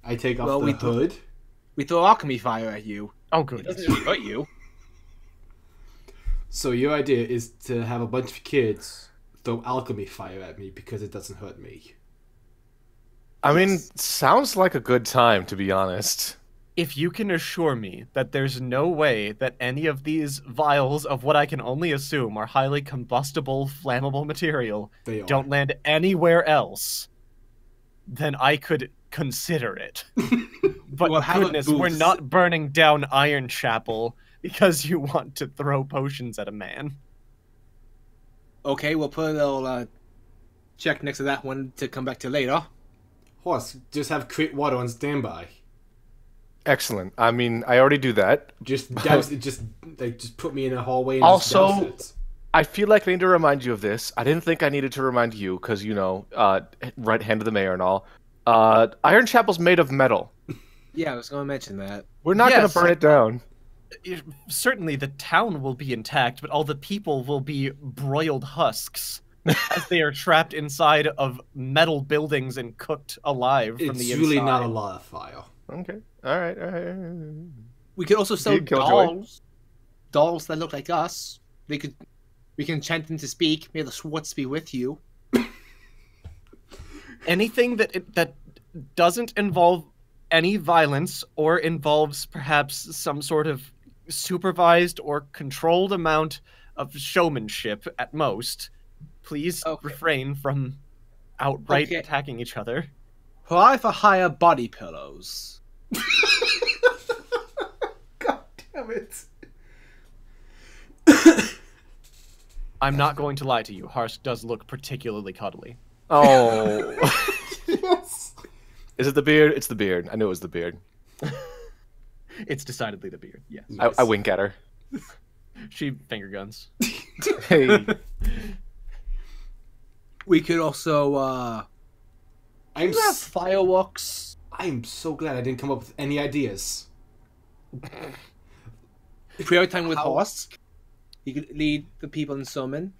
I take off the hood? We throw alchemy fire at you. Oh, It good. doesn't really hurt you. So your idea is to have a bunch of kids throw alchemy fire at me because it doesn't hurt me. I mean, sounds like a good time, to be honest. If you can assure me that there's no way that any of these vials of what I can only assume are highly combustible, flammable material They are. don't land anywhere else, then I could consider it. But We'll have a goodness, we're booth. not burning down Iron Chapel because you want to throw potions at a man. Okay, we'll put a little check next to that one to come back to later. Horse, just have crate water on standby. Excellent. I mean, I already do that. Just douse it. Just put me in a hallway and just Also, douse it. I feel like I need to remind you of this. I didn't think I needed to remind you because, you know, right hand of the mayor and all. Iron Chapel's made of metal. Yeah, I was going to mention that. We're not going Yes. to burn it down. Certainly the town will be intact, but all the people will be broiled husks as they are trapped inside of metal buildings and cooked alive from It's the inside. really not a lot of fire. Okay. All right. All right. We could also sell Dude, Killjoy. dolls that look like us. We can enchant them to speak. May the Swartz be with you. Anything that doesn't involve any violence or involves perhaps some sort of supervised or controlled amount of showmanship at most, please refrain from outright attacking each other. Pariah for hire body pillows. God damn it. I'm not going to lie to you. Harsk does look particularly cuddly. Oh. Yes. Is it the beard? It's the beard. I knew it was the beard. It's decidedly the beard, yes. I wink at her. She finger guns. Hey. We could also I'm have fireworks. I'm so glad I didn't come up with any ideas. Prayer time with Harsk. He could lead the people in summon.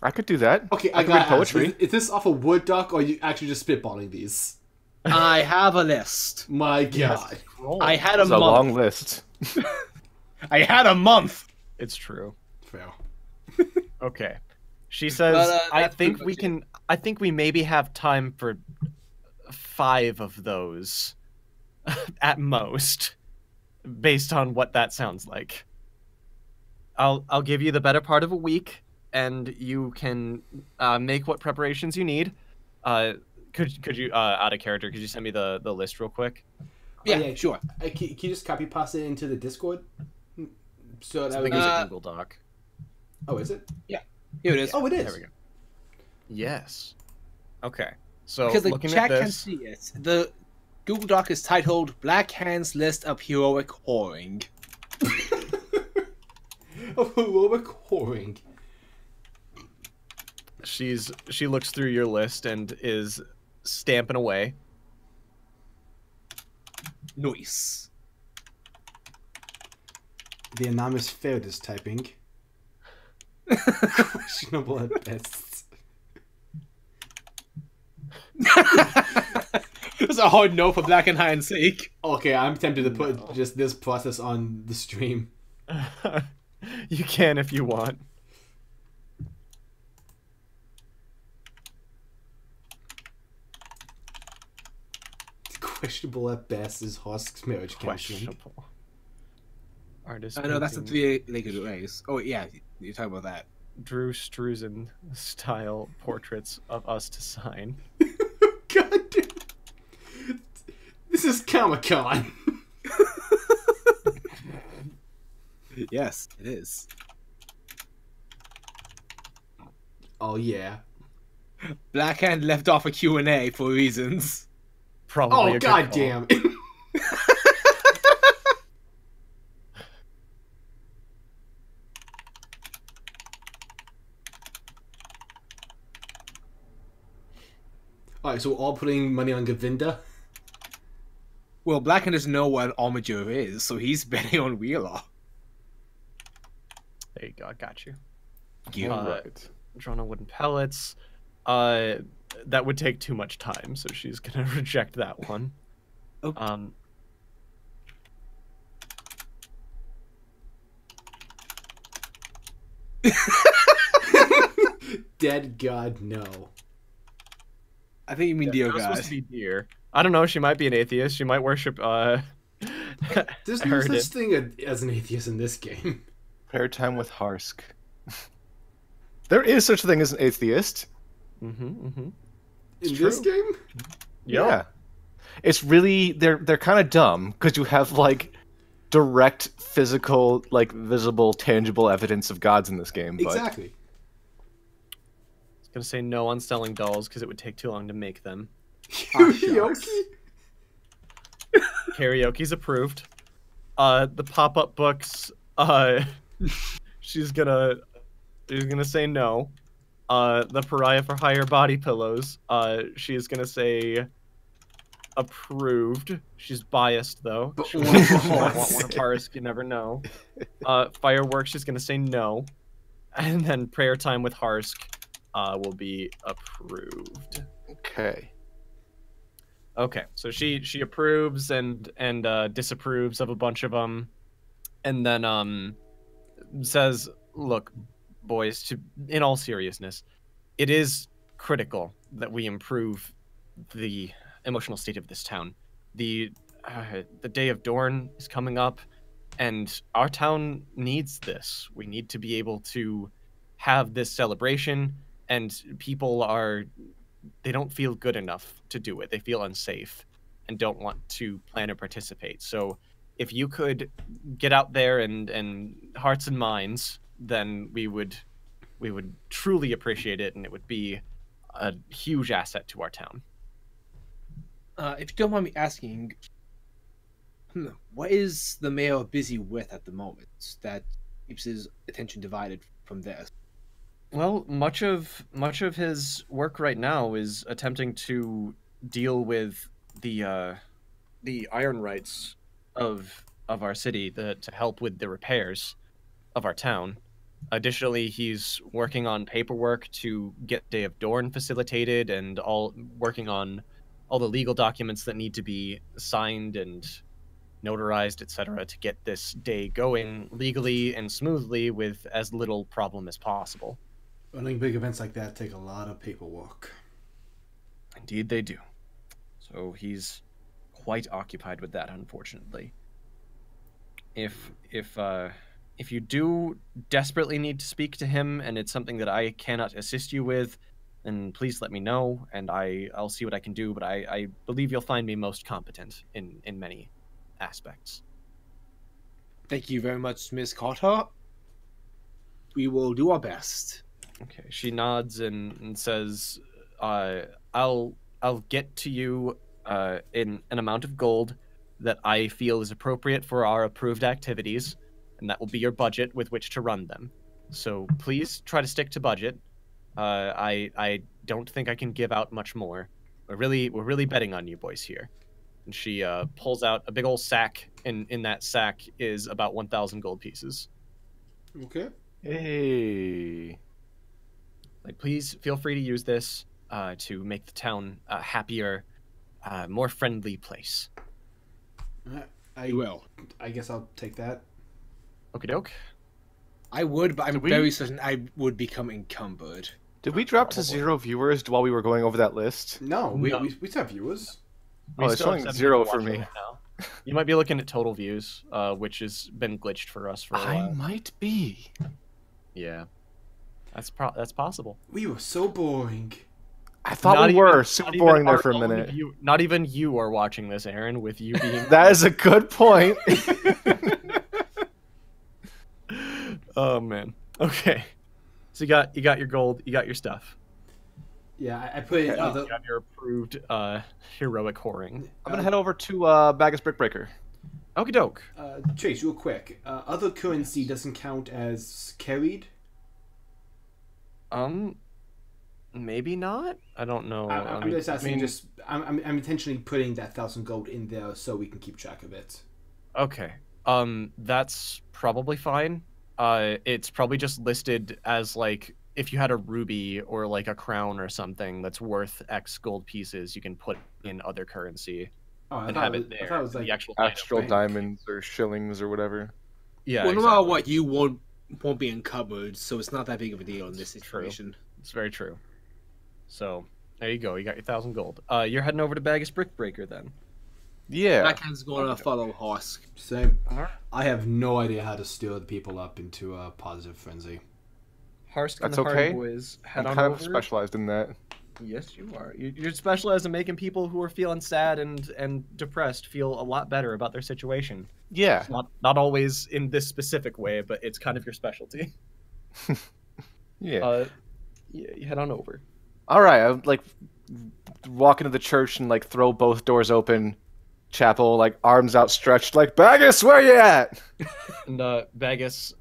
I could do that. Okay, I I can read got poetry. Is this off a Word doc or are you actually just spitballing these? I have a list. My God. I had a It's a month. long list. I had a month. It's true. Fail. Okay. She says, But, I that's think pretty we much can, I think we maybe have time for 5 of those at most, based on what that sounds like. I'll give you the better part of a week, and you can make what preparations you need. Could you out of character? Could you send me the list real quick? Yeah, sure. Can you just copy paste it into the Discord? So I that think would it was a Google Doc. Oh, is it? Here it is. Oh, it is. There we go. Yes. Okay. So Because the looking chat at can this, see it. The Google Doc is titled Blackhand's List of Heroic Whoring. Oh, heroic whoring. she looks through your list and is stamping away. Nice. The anonymous failed is typing. Questionable at best. It's a hard no for Black and Hind's sake. Okay, I'm tempted to put just this process on the stream. You can if you want. Questionable at best is Harsk's marriage counseling. Questionable. Artist. I know that's the painting, three-legged race. Oh yeah, you're talking about that. Drew Struzan style portraits of us to sign. God damn. This This is Comic-Con. Yes, it is. Oh, yeah. Blackhand left off a Q&A for reasons. Probably. Oh, a good god call. damn. Alright, so we're all putting money on Govinda? Well, Blackhand doesn't know what an armature is, so he's betting on Wheeler. There you go. I got you. Right. Drawn on wooden pellets. That would take too much time, so she's gonna reject that one. Okay. Dead god, no. I think you mean Dear It was God. supposed to be deer. I don't know. She might be an atheist. She might worship. There's no such thing as an atheist in this game. Prayer time with Harsk. There is such a thing as an atheist. In this game? Yeah. It's really they're kind of dumb because you have like direct physical, like visible, tangible evidence of gods in this game. But... Exactly. I was gonna say no on selling dolls because it would take too long to make them. Karaoke? Karaoke's approved. The pop-up books. She's gonna say no. The Pariah for Hire body pillows. She's gonna say approved. She's biased though. But She might want one of Harsk, you never know. Fireworks, she's gonna say no. And then prayer time with Harsk will be approved. Okay. Okay, so she approves and disapproves of a bunch of them, and then says, "Look, boys, in all seriousness, it is critical that we improve the emotional state of this town. The Day of Dawn is coming up, and our town needs this. We need to be able to have this celebration, and they don't feel good enough to do it. They feel unsafe and don't want to plan or participate. So if you could get out there and hearts and minds, then we would truly appreciate it, and it would be a huge asset to our town." If you don't mind me asking, what is the mayor busy with at the moment that keeps his attention divided from this? Well, much of his work right now is attempting to deal with the iron rights of our city to help with the repairs of our town. Additionally, he's working on paperwork to get Day of Dawn facilitated and working on all the legal documents that need to be signed and notarized, etc., to get this day going legally and smoothly with as little problem as possible. Running big events like that take a lot of paperwork. Indeed they do. So he's quite occupied with that, unfortunately. If you do desperately need to speak to him and it's something that I cannot assist you with, then please let me know and I'll see what I can do, but I believe you'll find me most competent in many aspects. Thank you very much, Ms. Carter. We will do our best. Okay, she nods and says, I'll get to you in an amount of gold that I feel is appropriate for our approved activities, and that will be your budget with which to run them. So please try to stick to budget. I don't think I can give out much more. We're really betting on you boys here. And she pulls out a big old sack, and in that sack is about 1,000 gold pieces. Okay. Hey. Like, please feel free to use this to make the town a happier, more friendly place. I will. I guess I'll take that. Okie doke. I would, but I'm Did we- very certain I would become encumbered. Did we drop to Probably. 0 viewers while we were going over that list? No, No. we still have viewers. Oh, it's still have showing 7 0 people for watching me. right now. You might be looking at total views, which has been glitched for us for a I while. might be. Yeah, that's possible. We were so boring. I thought we were super boring there for a minute. Not even you are watching this, Aaron, with you being... That is a good point. Oh, man. Okay. So you got your gold, you got your stuff. Yeah, I put it... You got your approved heroic whoring. I'm going to head over to Bagus Brickbreaker. Okie doke. Chase, real quick. Other currency doesn't count as carried? Maybe not. I don't know. I'm just asking. I'm intentionally putting that 1,000 gold in there so we can keep track of it. Okay. That's probably fine. It's probably just listed as like if you had a ruby or like a crown or something that's worth X gold pieces, you can put in other currency and have it there. I thought it was like the actual diamonds or shillings or whatever. Yeah. Well, no matter what, you won't be encumbered, so it's not that big of a deal in this situation. True. It's very true. So there you go. You got your 1,000 gold. You're heading over to Bagus Brickbreaker then. Yeah. Blackhand's going to follow Harsk. Same. I have no idea how to stir the people up into a positive frenzy. Harsk and That's the okay. Hardy Boys head I'm on kind over. of specialized in that. Yes, you are. You're specialized in making people who are feeling sad and depressed feel a lot better about their situation. Yeah. Not always in this specific way, but it's kind of your specialty. Yeah. Yeah, you head on over. All right, I like walk into the church and like throw both doors open. Chapel, like arms outstretched, like Bagus, where you at? And Bagus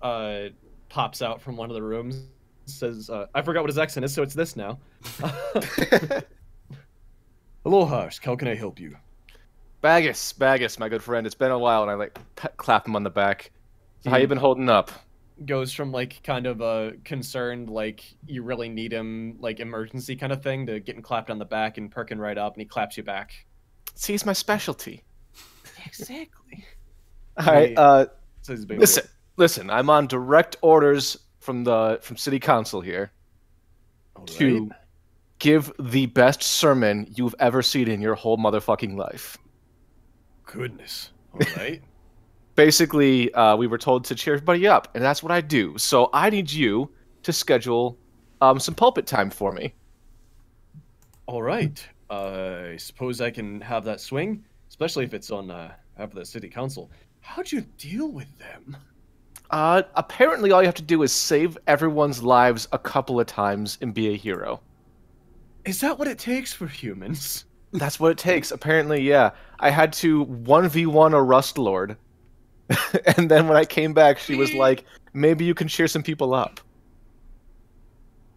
pops out from one of the rooms. Says, "I forgot what his accent is, so it's this now." Hello, Harsk. How can I help you? Bagus, my good friend. It's been a while, and I like clap him on the back. So how you been holding up? Goes from like kind of a concerned, like you really need him, like emergency kind of thing, to getting clapped on the back and perking right up, and he claps you back. See, it's my specialty. Exactly. All right. Listen. I'm on direct orders from City Council here to give the best sermon you've ever seen in your whole motherfucking life. Goodness. All right. Basically, we were told to cheer everybody up, and that's what I do. So I need you to schedule some pulpit time for me. All right. I suppose I can have that swing, especially if it's on after the city council. How'd you deal with them? Apparently, all you have to do is save everyone's lives a couple of times and be a hero. Is that what it takes for humans? That's what it takes. Apparently, yeah. I had to 1v1 a Rust Lord. And then when I came back, she was like, maybe you can cheer some people up.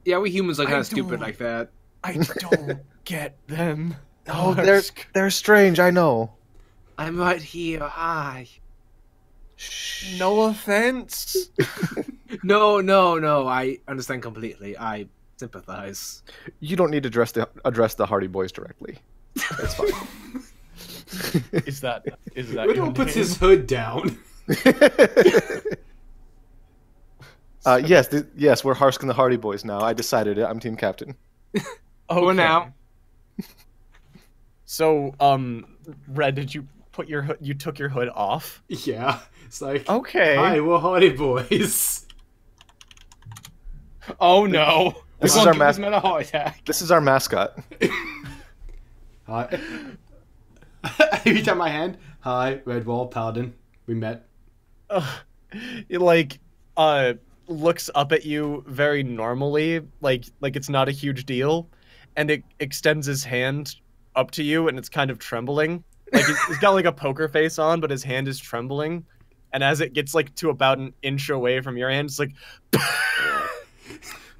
Yeah, we humans are kind of stupid like that. I don't get them. Oh, they're strange, I know. I'm right here, hi. Shh. No offense. No, I understand completely. I sympathize. You don't need to address the Hardy Boys directly. That's fine. Is that Redwall puts his hood down. Yes, we're Harsk and the Hardy Boys now. I decided it. I'm team captain. For now. So, Red, did you put your hood? You took your hood off? Yeah. It's like, okay. Hi, we're Hardy Boys. Oh no! This is our a heart attack. This is our mascot. Hi. Every time my hand. Hi, Redwall, Paladin. We met. He looks up at you very normally, like it's not a huge deal, and it extends his hand up to you, and it's kind of trembling. Like he's got like a poker face on, but his hand is trembling, and as it gets like to about an inch away from your hand, it's like,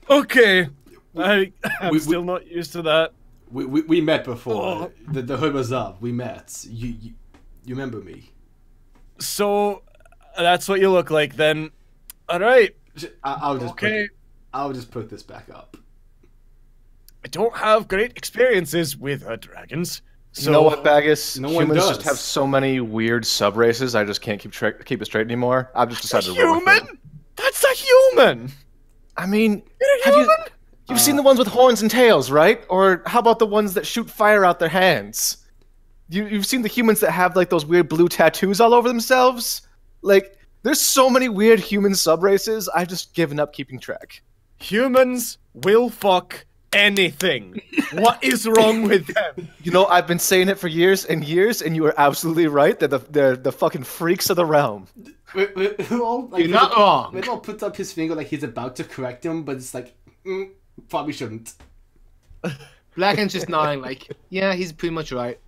okay, I'm still not used to that. We met before. The hood was up. We met. You remember me? So that's what you look like then. All right. I'll just put this back up. I don't have great experiences with dragons. So you know what, Bagus? No one Humans does. just have so many weird sub races. I just can't keep it straight anymore. I've just decided to roll with it. Human? That's a human. I mean, You're a you've seen the ones with horns and tails, right? Or how about the ones that shoot fire out their hands? You've seen the humans that have like those weird blue tattoos all over themselves? Like, there's so many weird human sub races. I've just given up keeping track. Humans will fuck anything. What is wrong with them? You know, I've been saying it for years and years, and you are absolutely right. They're the fucking redwall of the realm. You're not wrong. Redwall puts up his finger like he's about to correct him, but it's like, probably shouldn't. Blackhand's just nodding like, yeah, he's pretty much right.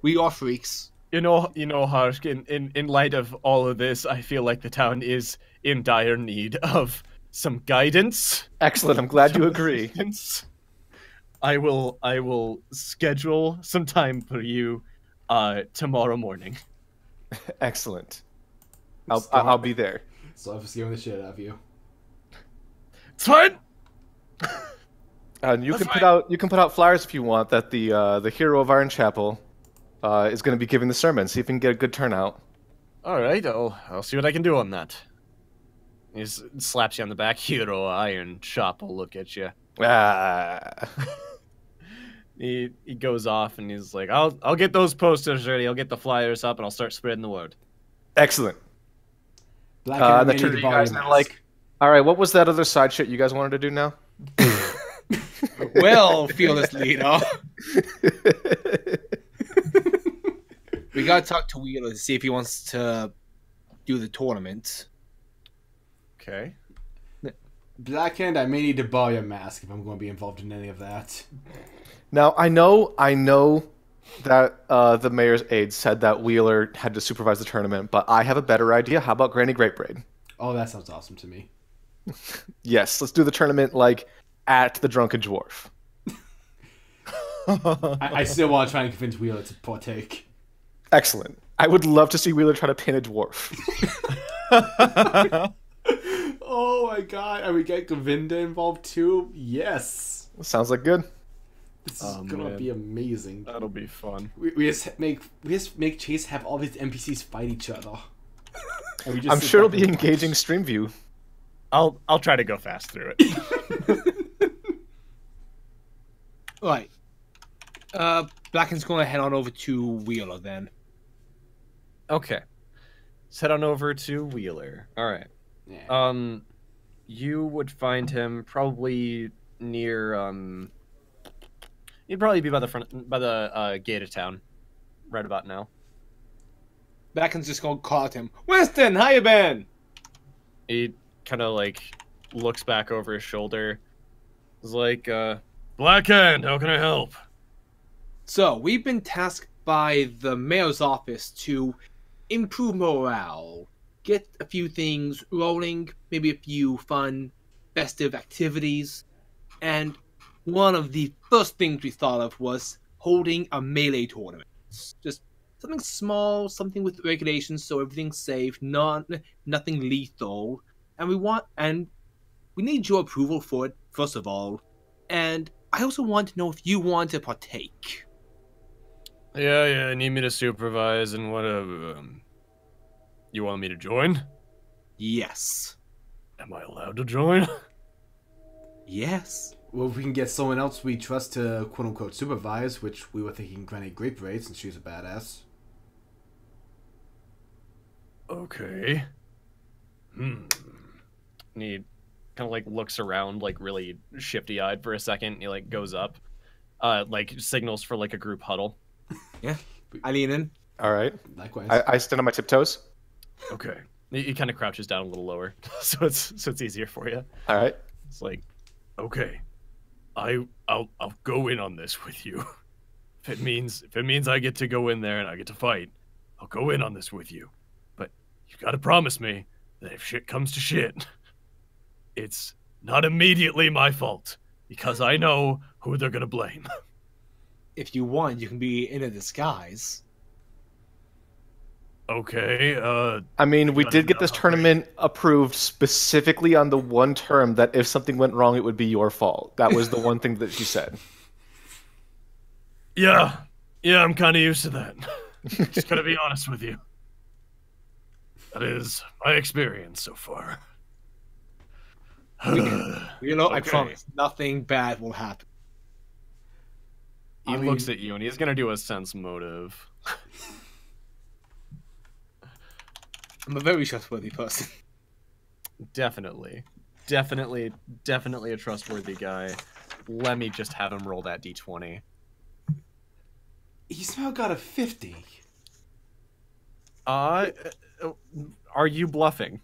We are freaks. You know, Harsk, in light of all of this, I feel like the town is in dire need of some guidance. Excellent. I'm glad you agree. I will schedule some time for you tomorrow morning. Excellent. I'll be there. So I'm scaring the shit out of you. It's fine. And you can put out flyers if you want that the hero of Iron Chapel is going to be giving the sermon. See if you can get a good turnout. All right, I'll see what I can do on that. He just slaps you on the back. Hero Iron Chapel, look at you. Ah. He goes off and he's like, I'll get those posters ready. I'll get the flyers up and I'll start spreading the word. Excellent. Blackhand Then turn to you guys and they're like, all right, what was that other side shit you guys wanted to do now? Well, fearless leader. We gotta talk to Wheeler to see if he wants to do the tournament. Okay. Blackhand, I may need to borrow your mask if I'm going to be involved in any of that. Now, I know that the mayor's aide said that Wheeler had to supervise the tournament, but I have a better idea. How about Granny Greatbraid? Oh, that sounds awesome to me. Yes, let's do the tournament, like, at the Drunken Dwarf. I still want to try and convince Wheeler to partake. Excellent. I would love to see Wheeler try to pin a dwarf. Oh my god, and we get Govinda involved too? Yes! Sounds like good. This is gonna be amazing. That'll be fun. We just make Chase have all these NPCs fight each other. I'm sure it'll be engaging stream view. I'll try to go fast through it. Right. Blackhand's going to head on over to Wheeler then. Okay. Let's head on over to Wheeler. All right. Yeah. You would find him probably near he'd probably be by the gate of town, right about now. Blackhand's just going to call to him. Winston, how you been? He kind of like looks back over his shoulder. He's like, Blackhand, how can I help? So, we've been tasked by the mayor's office to improve morale, get a few things rolling, maybe a few fun, festive activities, and one of the first things we thought of was holding a melee tournament. Just something small, something with regulations so everything's safe, nothing lethal, and we need your approval for it, first of all, and I also want to know if you want to partake. Yeah, need me to supervise and whatever. You want me to join? Yes. Am I allowed to join? Yes. Well, if we can get someone else we trust to quote-unquote supervise, which we were thinking Granny Greatbraid since she's a badass. Okay. And he kind of like looks around like really shifty-eyed for a second. He like goes up, like signals for like a group huddle. Yeah. I lean in. All right. Likewise. I stand on my tiptoes. Okay. He kind of crouches down a little lower, so it's easier for you. All right. It's like, okay, I'll go in on this with you. If it means I get to go in there and I get to fight, I'll go in on this with you. But you gotta promise me that if shit comes to shit, it's not immediately my fault, because I know who they're gonna blame. If you want, you can be in a disguise. Okay, I mean, we did get this tournament approved specifically on the one term that if something went wrong, it would be your fault. That was the one thing that she said. Yeah, I'm kind of used to that. Just gotta be honest with you. That is my experience so far. You know, I promise, nothing bad will happen. He looks at you and he's gonna do a sense motive. I'm a very trustworthy person. Definitely a trustworthy guy. Let me just have him roll that d20. He somehow got a 50. Are you bluffing?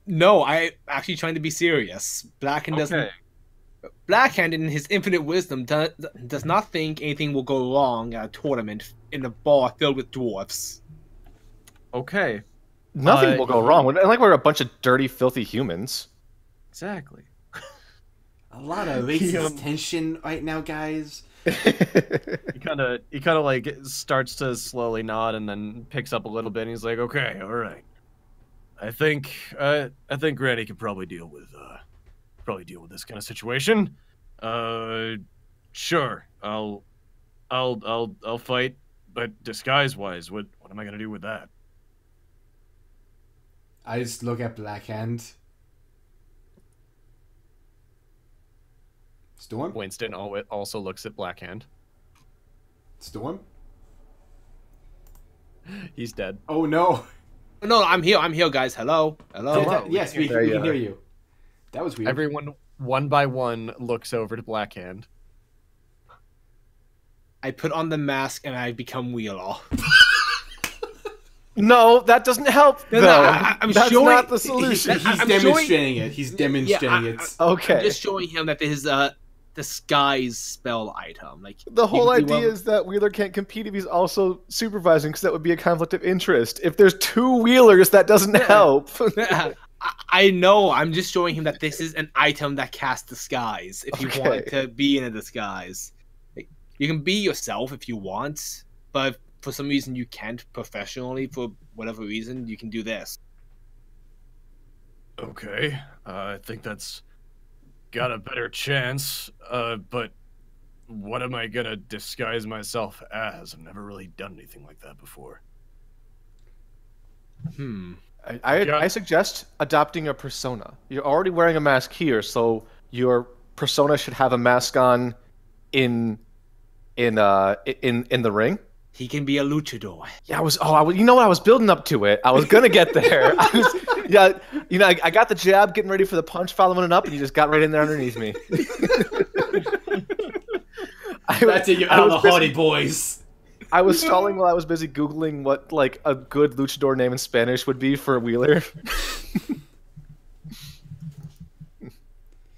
No, I actually trying to be serious. Blackhand doesn't. Okay. Blackhand, in his infinite wisdom, does not think anything will go wrong at a tournament in a bar filled with dwarfs. Okay. Nothing will go wrong. Like we're a bunch of dirty, filthy humans. Exactly. A lot of racist tension right now, guys. He kind of like starts to slowly nod and then picks up a little bit. And he's like, "Okay, all right. I think Granny could probably deal with this kind of situation. Sure, I'll fight, but disguise wise, what am I gonna do with that?" I just look at Blackhand. Storm? Winston also looks at Blackhand. Storm? He's dead. Oh no. No, I'm here, guys. Hello. Yes, we can hear you. That was weird. Everyone, one by one, looks over to Blackhand. I put on the mask and I become Wheeler. No, that doesn't help. No, though. I'm That's showing- not the solution. He's I'm demonstrating it. He's demonstrating it. Okay. I'm just showing him that his disguise spell item. Like The whole he idea is that Wheeler can't compete if he's also supervising, because that would be a conflict of interest. If there's two Wheelers, that doesn't help. I know. I'm just showing him that this is an item that casts disguise. If you Okay. want to be in a disguise, like, you can be yourself if you want, but for some reason you can't professionally. For whatever reason, you can do this. Okay, I think that's got a better chance. But what am I gonna disguise myself as? I've never really done anything like that before. I suggest adopting a persona. You're already wearing a mask here, so your persona should have a mask on in the ring. He can be a luchador. Yeah, you know what? I was building up to it. I was gonna get there. I got the jab, getting ready for the punch, following it up, and you just got right in there underneath me. That's it. You're out of the Hardy Boys. I was stalling while I was busy Googling what like a good luchador name in Spanish would be for Wheeler.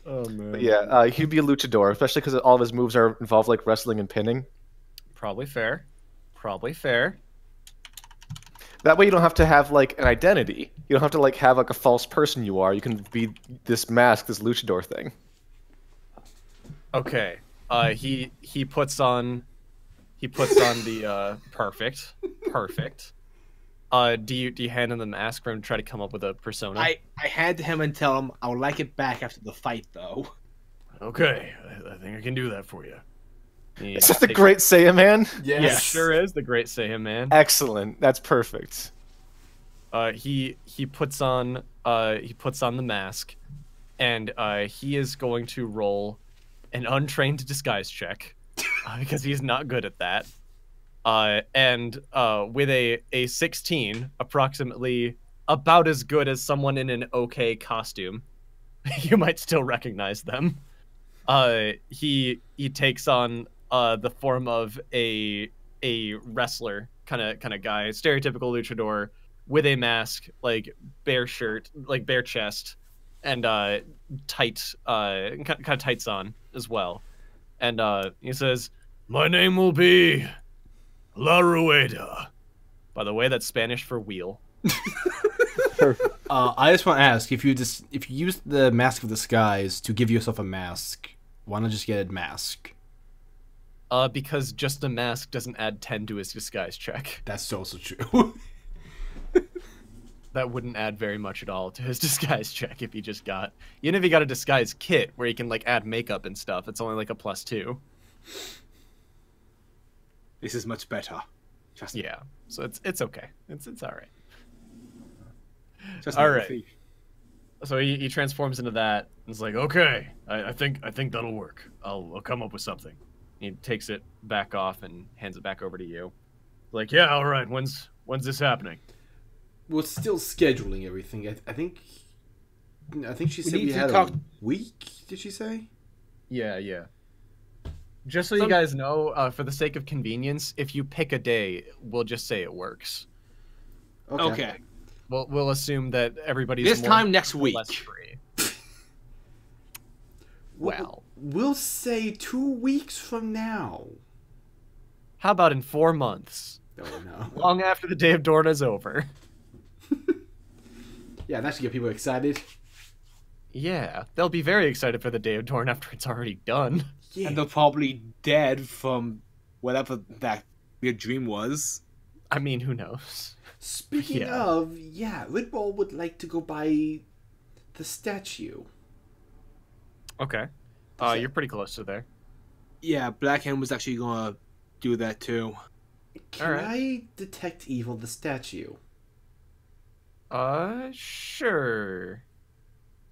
Oh man. But yeah, he'd be a luchador, especially because all of his moves are involved like wrestling and pinning. Probably fair. Probably fair. That way you don't have to have like an identity. You don't have to like have like a false person you are. You can be this mask, this luchador thing. Okay. He puts on the perfect. Do you hand him the mask for him to try to come up with a persona? I hand to him and tell him I would like it back after the fight, though. Okay, I think I can do that for you. Is that the Great Saiyaman? Yes. Yeah, sure is the Great Saiyaman. Excellent. That's perfect. He puts on the mask, and he is going to roll an untrained disguise check because he's not good at that. And with a 16, approximately about as good as someone in an okay costume, you might still recognize them. He takes on the form of a wrestler kind of guy, stereotypical luchador with a mask, like bare shirt, like bare chest, and tight kind of tights on as well. And he says, "My name will be La Rueda." By the way, that's Spanish for wheel. I just want to ask, if you use the Mask of Disguise to give yourself a mask, why not just get a mask? Because just a mask doesn't add 10 to his disguise check. That's also true. That wouldn't add very much at all to his disguise check if he just got... Even if he got a disguise kit where he can, like, add makeup and stuff, it's only, like, a +2. This is much better. Trust me. Yeah, so it's okay. It's all right. Trust All me, right. thief. So he transforms into that and is like, okay, I think that'll work. I'll come up with something. He takes it back off and hands it back over to you. Like, yeah, all right. When's this happening? We're still scheduling everything. I think she said need we to had talk- a week. Did she say? Yeah. Just so you guys know, for the sake of convenience, if you pick a day, we'll just say it works. Okay. We'll assume that everybody's This more time next or week. less free. Well, we'll say 2 weeks from now. how about in 4 months? Oh no. Long after the Day of Dorn is over. Yeah, that should get people excited. Yeah, they'll be very excited for the Day of Dorn after it's already done. Yeah. And they're probably dead from whatever that weird dream was. I mean, who knows? Speaking of, Redwall would like to go by the statue. Okay. You're pretty close to there. Yeah, Blackhand was actually gonna do that too. Can I detect evil the statue? Sure.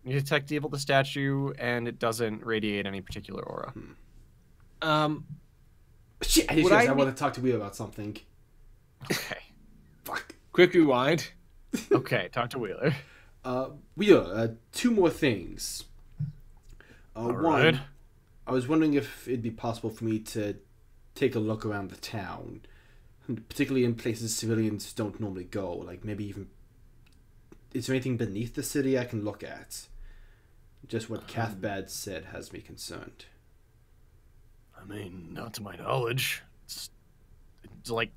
You detect evil the statue, and it doesn't radiate any particular aura. Shit, I want to talk to Wheel about something. Okay. Fuck. Quick rewind. Okay, talk to Wheeler. Wheeler, 2 more things. One, right. I was wondering if it'd be possible for me to take a look around the town, particularly in places civilians don't normally go. Like maybe even, is there anything beneath the city I can look at? Just what Cathbad said has me concerned. I mean, not to my knowledge. It's like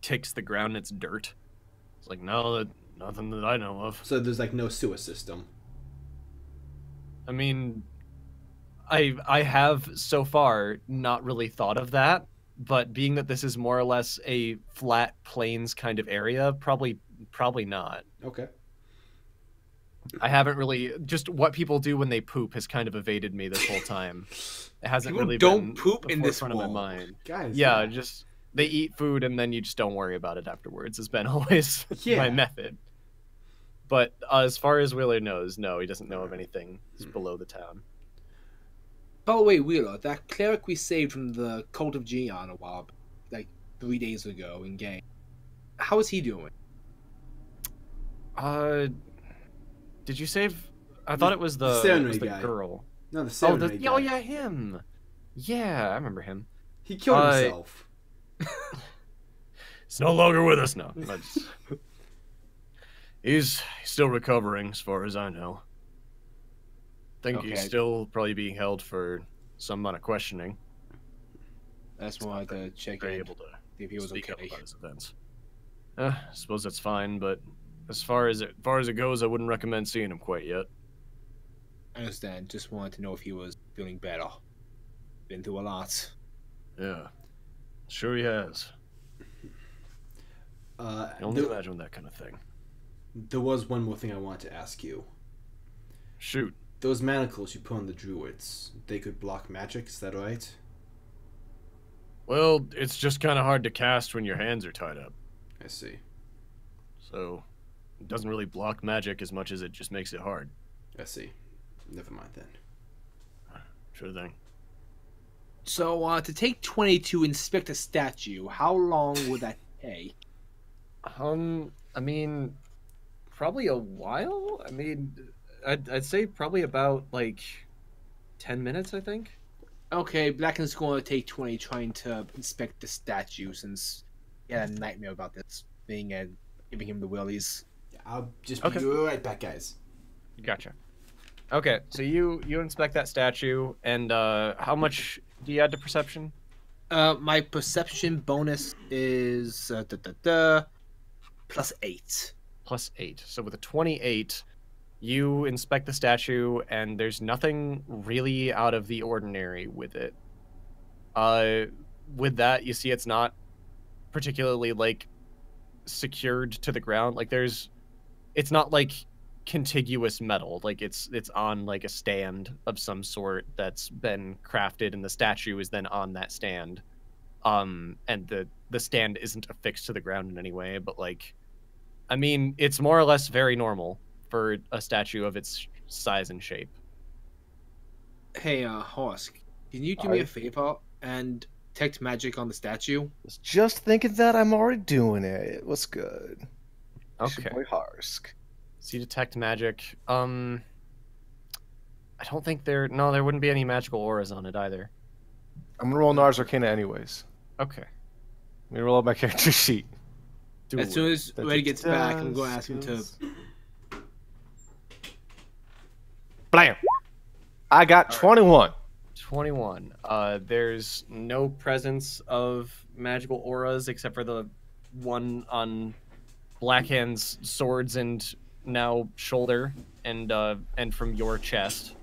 ticks the ground and it's dirt. It's like, no, nothing that I know of. So there's like no sewer system. I mean, I have so far not really thought of that, but being that this is more or less a flat plains kind of area, probably not. Okay. I haven't really, just what people do when they poop has kind of evaded me this whole time. It hasn't People really don't been poop the in this forefront of my world. mind. Guys. Yeah, just they eat food and then you just don't worry about it afterwards. Has been always my method. But as far as Wheeler knows, no, he doesn't know of anything below the town. By the way, Wheeler, that cleric we saved from the Cult of Geon a while, like 3 days ago in game, how is he doing? Did you save? I thought it was the guy. girl. No, the Serenade guy. Oh yeah, him. Yeah, I remember him. He killed himself. He's no longer with us now. He's still recovering, as far as I know. Think he's still probably being held for some amount of questioning. That's why I had to check in able to if he was speak okay. up about his events. I suppose that's fine, but as far as it goes, I wouldn't recommend seeing him quite yet. I understand. Just wanted to know if he was feeling better. Been through a lot. Yeah, sure he has. I only imagine that kind of thing. There was one more thing I wanted to ask you. Shoot. Those manacles you put on the druids, they could block magic, is that right? Well, it's just kind of hard to cast when your hands are tied up. I see. So, it doesn't really block magic as much as it just makes it hard. I see. Never mind then. Sure thing. So, to take 20 to inspect a statue, how long would that take? I mean, probably a while. I mean, I'd say probably about like 10 minutes, I think. Okay, Blacken's going to take 20 trying to inspect the statue since he had a nightmare about this thing and giving him the willies. Yeah, I'll just be right back, guys. Gotcha. Okay, so you inspect that statue, and how much do you add to perception? My perception bonus is +8. +8. So with a 28, you inspect the statue, and there's nothing really out of the ordinary with it. With that, you see it's not particularly like secured to the ground. Like it's not like contiguous metal. Like it's on like a stand of some sort that's been crafted, and the statue is then on that stand. And the stand isn't affixed to the ground in any way, but like, I mean, it's more or less very normal for a statue of its size and shape. Hey, Harsk, can you do me a favor and detect magic on the statue? Was just thinking that. I'm already doing it. What's good? Okay. Boy Harsk. So you detect magic. I don't think there wouldn't be any magical auras on it either. I'm gonna roll an Ars Arcana anyways. Okay. Let me roll up my character sheet. As soon as Red gets back, I'm going to ask him to. Blam! I got 21. 21. There's no presence of magical auras except for the one on Blackhand's swords and now shoulder and from your chest.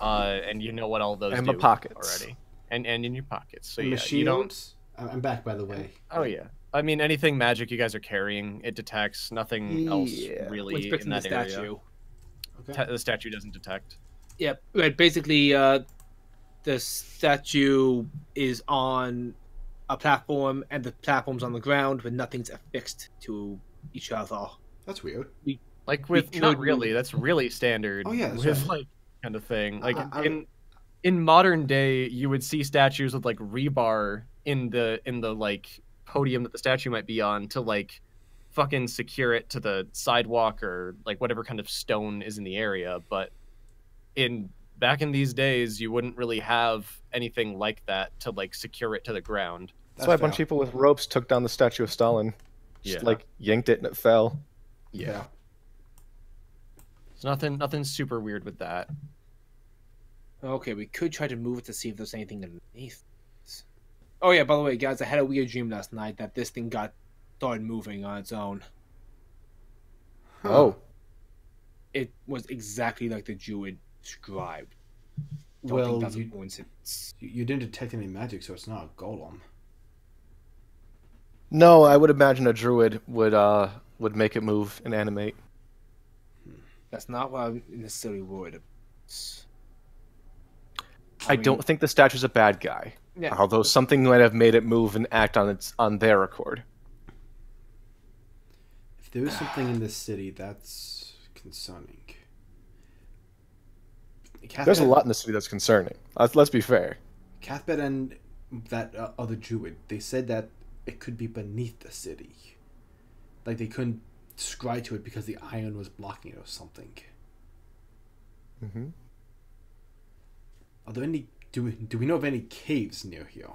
And you know what all those And do my pockets already. And in your pockets. So And yeah, the you don't. shields. I'm back, by the way. Oh yeah. I mean, anything magic you guys are carrying, it detects. Nothing else really What's in that the area. statue? Okay. The statue doesn't detect. Yep. Right. Basically, the statue is on a platform, and the platform's on the ground, but nothing's affixed to each other. That's weird. Like with not really, that's really standard. Oh, yeah, that's with right. like kind of thing. Like I- in modern day, you would see statues with like rebar in the like podium that the statue might be on to like fucking secure it to the sidewalk or like whatever kind of stone is in the area. But back in these days, you wouldn't really have anything like that to like secure it to the ground. That's why a bunch of people with ropes took down the statue of Stalin. Just like yanked it and it fell. Yeah. There's nothing super weird with that. Okay, we could try to move it to see if there's anything underneath. Oh yeah, by the way, guys, I had a weird dream last night that this thing started moving on its own. Oh. It was exactly like the Druid described. Well, that's a coincidence. You didn't detect any magic, so it's not a golem. No, I would imagine a druid would make it move and animate. That's not what I necessarily would. I don't think the statue's a bad guy. Yeah. Although something might have made it move and act on their accord. If there is something in this city, that's concerning. There's a lot in the city that's concerning. Let's be fair. Cathbed and that other druid, they said that it could be beneath the city. Like they couldn't scry to it because the iron was blocking it or something. Mm-hmm. Are there any? Do we know of any caves near here?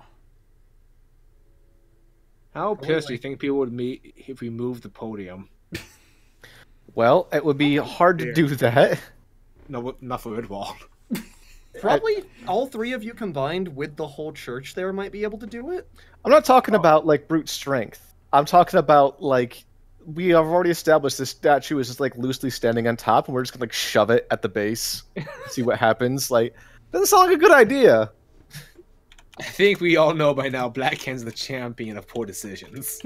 How pissed do you think people would be if we moved the podium? Well, it would be hard to do that. No, not for Redwall. Probably all three of you combined with the whole church there might be able to do it. I'm not talking about like brute strength. I'm talking about like we have already established this statue is just like loosely standing on top, and we're just gonna like shove it at the base, see what happens. Like doesn't sound like a good idea. I think we all know by now Blackhand's the champion of poor decisions.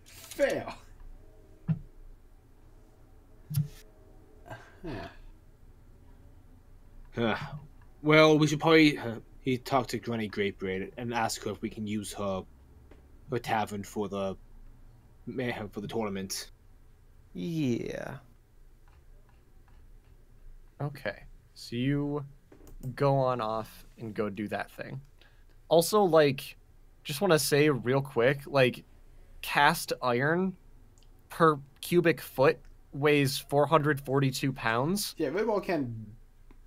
Fair. Well, we should probably talk to Granny Grapebraid and ask her if we can use her tavern for the tournament. Yeah. Okay. So you go on off and go do that thing. Also, like, just want to say real quick, like, cast iron per cubic foot weighs 442 pounds. Yeah, Redwall can't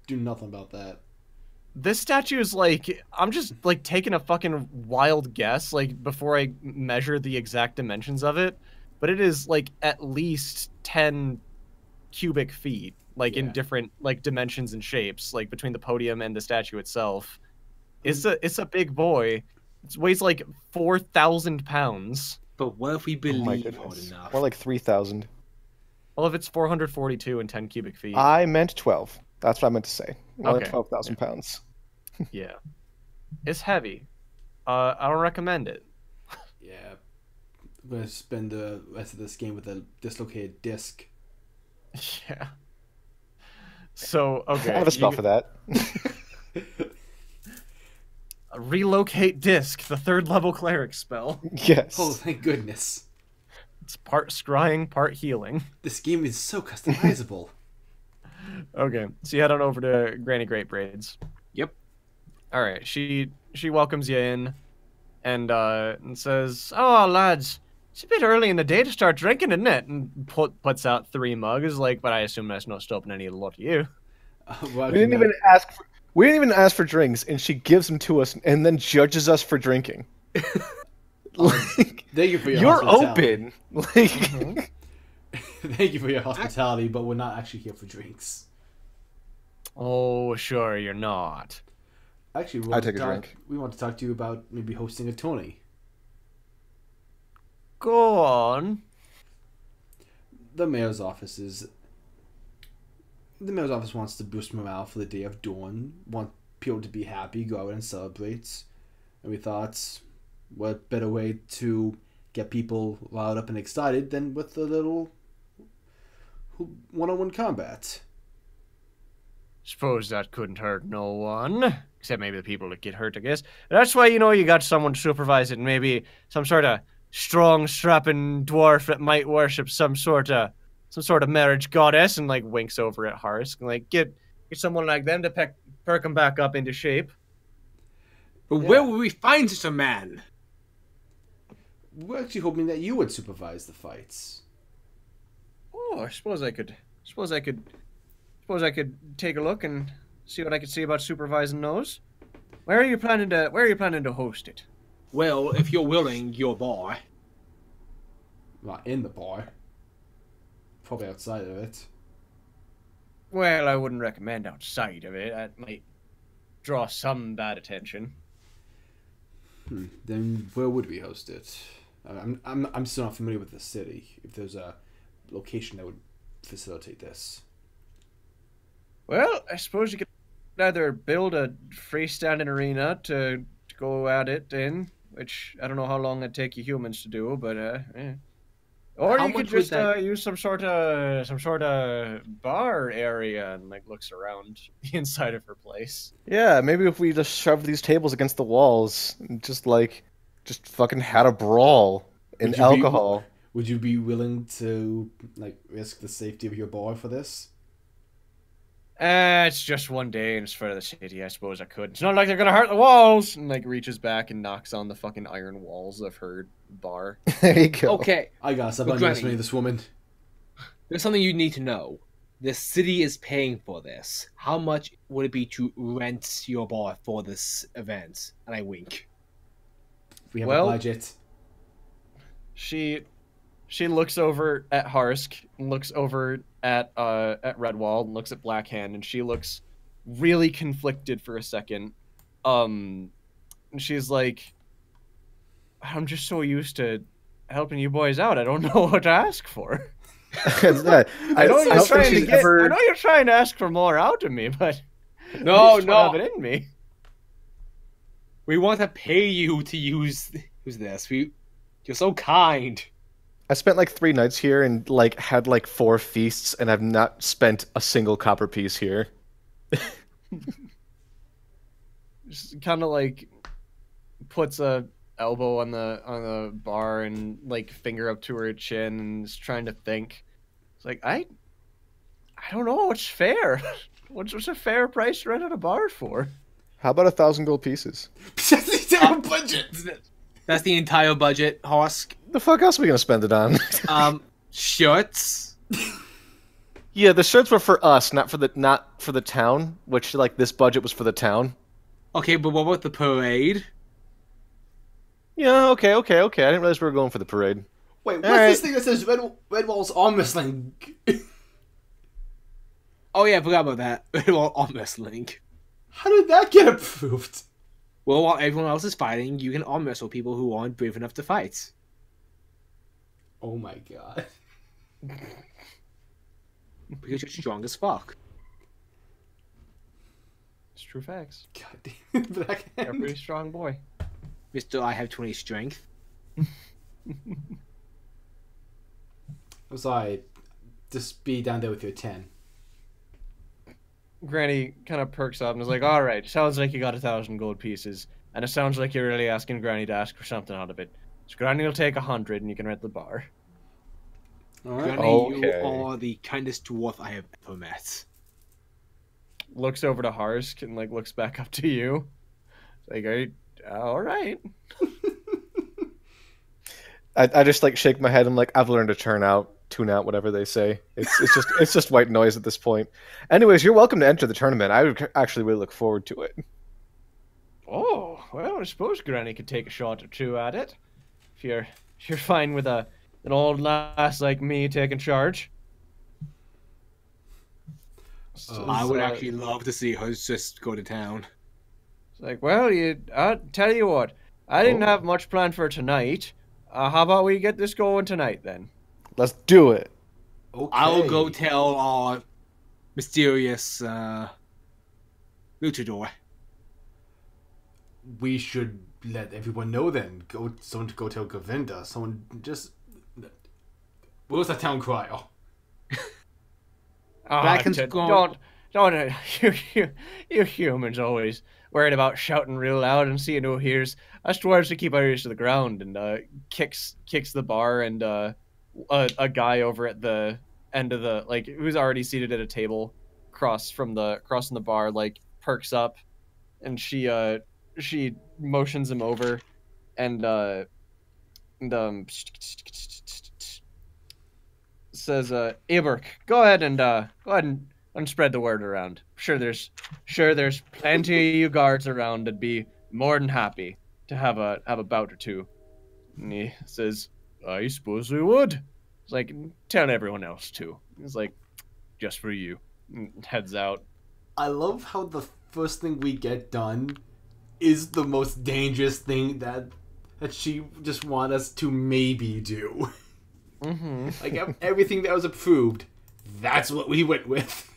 do nothing about that. This statue is like, I'm just like taking a fucking wild guess, like before I measure the exact dimensions of it, but it is like at least 10 cubic feet, like in different like dimensions and shapes, like between the podium and the statue itself. It's a big boy. It weighs like 4,000 pounds. But what if we believe hard goodness. enough? More like 3,000. Well, if it's 442 and 10 cubic feet. I meant 12. That's what I meant to say. More like Okay. 12,000 pounds. Yeah. It's heavy. I don't recommend it. Yeah. I'm going to spend the rest of this game with a dislocated disc. Yeah. So, okay. I have a spell for that. Relocate disc, the 3rd level cleric spell. Yes. Oh, thank goodness. It's part scrying, part healing. This game is so customizable. Okay, so you head on over to Granny Great Braids. Yep. All right, she welcomes you in, and says, "Oh, lads, it's a bit early in the day to start drinking, isn't it?" And puts out 3 mugs, like, but I assume that's not stopping any of the lot of you. We didn't even ask. We didn't even ask for drinks, and she gives them to us, and then judges us for drinking. Like, Thank you for your you're hospitality. open. Like, Thank you for your hospitality, but we're not actually here for drinks. Oh, sure you're not. Actually, we I want, take to a talk, drink. we want to talk to you about maybe hosting a tourney. Go on. The mayor's office wants to boost morale for the Day of Dawn, want people to be happy, go out and celebrate. And we thought, what better way to get people riled up and excited than with a little one-on-one combat. Suppose that couldn't hurt no one. Except maybe the people that get hurt, I guess. That's why, you got someone to supervise it, and maybe some sort of strong, strapping dwarf that might worship some sort of marriage goddess, and, like, winks over at Harsk, and, like, get someone like them to perk them back up into shape. But where will we find such a man? We're actually hoping that you would supervise the fights. Oh, I suppose I could take a look and see what I could see about supervising those. Where are you planning to host it? Well, if you're willing, your bar. Not in the bar. Probably outside of it. Well, I wouldn't recommend outside of it. That might draw some bad attention. Then where would we host it? I'm still not familiar with the city. If there's a location that would facilitate this. Well, I suppose you could either build a freestanding arena to go at it in, which I don't know how long it'd take you humans to do, but Or How you could much would just that- use some sort of bar area and, like, looks around the inside of her place. yeah, maybe if we just shoved these tables against the walls and just fucking had a brawl in Would you be- alcohol. Would you be willing to, like, risk the safety of your bar for this? It's just one day and it's for the city. I suppose I could. It's not like they're gonna hurt the walls. And, like, reaches back and knocks on the fucking iron walls of her bar. There you go. Okay, I gotta stop But underestimating Granny- this woman. there's something you need to know. The city is paying for this. How much would it be to rent your bar for this event? And I wink. We have Well- a budget. She looks over at Harsk, and looks over at Redwall, and looks at Blackhand, and she looks really conflicted for a second. And she's like, I'm just so used to helping you boys out. I don't know what to ask for. It's not- I know don't think she's ever- I know you're trying to ask for more out of me, but No, I just don't have no. it in me. We want to pay you to use this. You're so kind. I spent like 3 nights here and like had like 4 feasts, and I've not spent a single copper piece here. Just kind of like puts a elbow on the bar and like finger up to her chin and is trying to think. It's like I don't know what's fair. What's a fair price to rent out a bar for? How about 1,000 gold pieces? budget. That's the entire budget, Harsk. The fuck else are we gonna spend it on? Shirts. Yeah, the shirts were for us, not for the town. Which, like, this budget was for the town. Okay, but what about the parade? Yeah, okay. I didn't realize we were going for the parade. Wait, what's Alright. this thing that says Redwall's arm wrestling? Oh yeah, I forgot about that. Well, almost link. How did that get approved? Well, while everyone else is fighting, you can arm wrestle people who aren't brave enough to fight. Oh my god. Because you're strong as fuck. It's true facts. God damn. You're a Blackhand. pretty strong boy. Mr. I have 20 strength. I'm sorry. Just be down there with your 10. Granny kind of perks up and is like, all right, sounds like you got 1,000 gold pieces. And it sounds like you're really asking Granny to ask for something out of it. So Granny will take 100 and you can rent the bar. Alright. Granny, you Okay. are the kindest dwarf I have ever met. Looks over to Harsk and, like, looks back up to you. Like, are you, all right. I just like shake my head. I'm like, I've learned to turn out tune out whatever they say. It's just white noise at this point. Anyways, you're welcome to enter the tournament. I would actually really look forward to it. Oh, well, I suppose Granny could take a shot or two at it. If you're fine with an old lass like me taking charge. I would actually love to see her just go to town. It's like, well, I'll tell you what, I didn't have much planned for tonight. How about we get this going tonight, then? Let's do it. Okay. I'll go tell our mysterious luchador. We should let everyone know then. Someone to go tell Govinda. Someone just... What was that town cry? Oh. Don't you humans always worried about shouting real loud and seeing who hears. Us dwarves to keep our ears to the ground, and kicks the bar, and a guy over at the end of the, like, who's already seated at a table crossing the bar, like, perks up, and she motions him over, and says, Eberk, go ahead and spread the word around. Sure there's plenty of you guards around that'd be more than happy to have a bout or two. And he says, I suppose we would. It's like, tell everyone else too. He's like, just for you. And heads out. I love how the first thing we get done is the most dangerous thing that she just want us to maybe do. Mm-hmm. Like, everything that was approved, that's what we went with.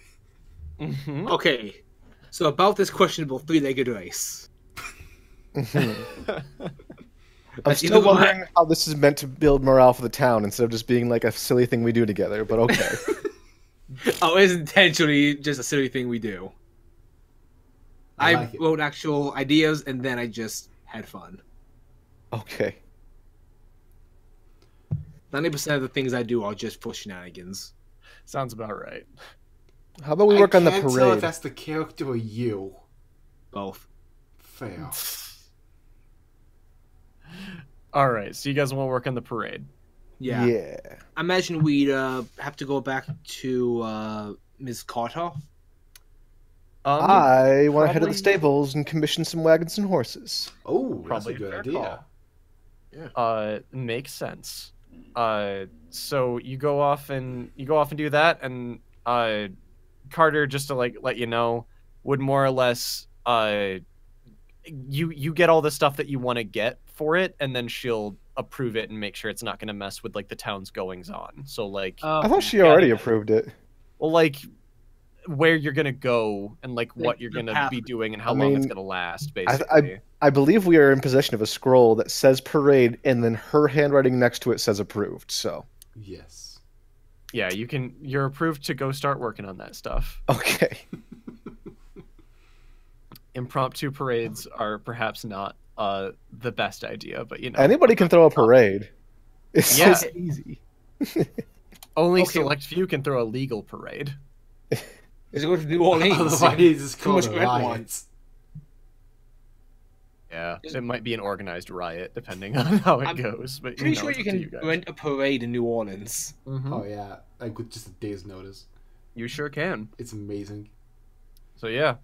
Mm-hmm. Okay, so about this questionable three-legged race. I'm still wondering how this is meant to build morale for the town instead of just being like a silly thing we do together, but okay. Oh, it's intentionally just a silly thing we do. I I like it. wrote actual ideas, and then I just had fun. Okay. 90% of the things I do are just for shenanigans. Sounds about right. How about we work on the I can't tell if parade? that's the character or you. Both. Fair. All right, so you guys want to work on the parade? Yeah. I imagine we'd have to go back to Ms. Carter. I want to head to the probably- stables and commission some wagons and horses. Oh, that's Probably a a good fair idea. Makes sense. So you go off and do that, and Carter, just to like let you know, would more or less you get all the stuff that you want to get for it, and then she'll approve it and make sure it's not going to mess with like the town's goings on. So like, I thought she already approved it. well, like where you're gonna go and like what you're the gonna path. be doing and how I long it's mean, gonna last, basically. I believe we are in possession of a scroll that says parade, and then her handwriting next to it says approved. So Yes. Yeah, you're approved to go start working on that stuff. okay. Impromptu parades are perhaps not the best idea, but you know, Anybody can throw a parade. It's Yeah. just easy. only Okay. select few can throw a legal parade. Is it going to New Orleans? Otherwise, it's Too called much a red riot. ones. Yeah, it might be an organized riot depending on how it I'm goes. But Pretty know, sure it's you up to can guys. rent a parade in New Orleans. Mhm. Oh yeah, like with just a day's notice. You sure can. It's amazing. So yeah,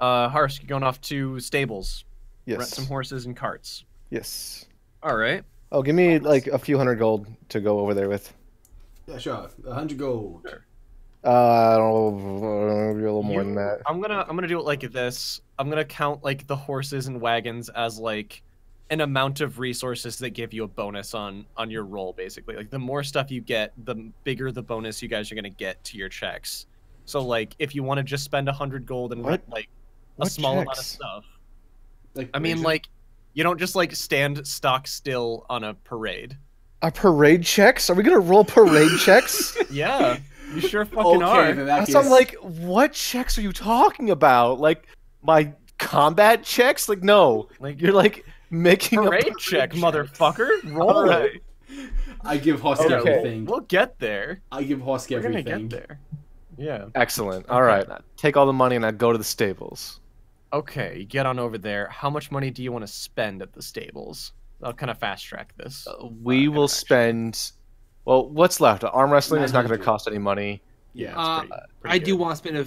Harsk, you're going off to stables, rent Yes. some horses and carts. Yes. All right. Oh, give me like a few hundred gold to go over there with. Yeah, sure. 100 gold. Sure. I don't know, a little more than that. I'm gonna do it like this. I'm gonna count like the horses and wagons as like an amount of resources that give you a bonus on your roll, basically. Like the more stuff you get, the bigger the bonus you guys are gonna get to your checks. So like if you want to just spend 100 gold and What? rent like a What small amount of checks? stuff. Like, I mean, wages? like you don't just like stand stock still on a parade. Our parade checks? Are we gonna roll parade checks? Yeah, you sure fucking okay, are. then that So I'm case- like, what checks are you talking about? Like my combat checks? Like no, Like you're like making a parade check, motherfucker. Roll All right. it. I give Harsk Okay. everything. We'll get there. I give Harsk We're gonna everything. get there. Yeah. Excellent. All right, take all the money and I go to the stables. Okay, you get on over there. How much money do you want to spend at the stables? I'll kind of fast track this. We will interaction. spend Well, what's left? Arm wrestling is not going to 900. cost any money. Yeah, it's pretty I good. do want to spend a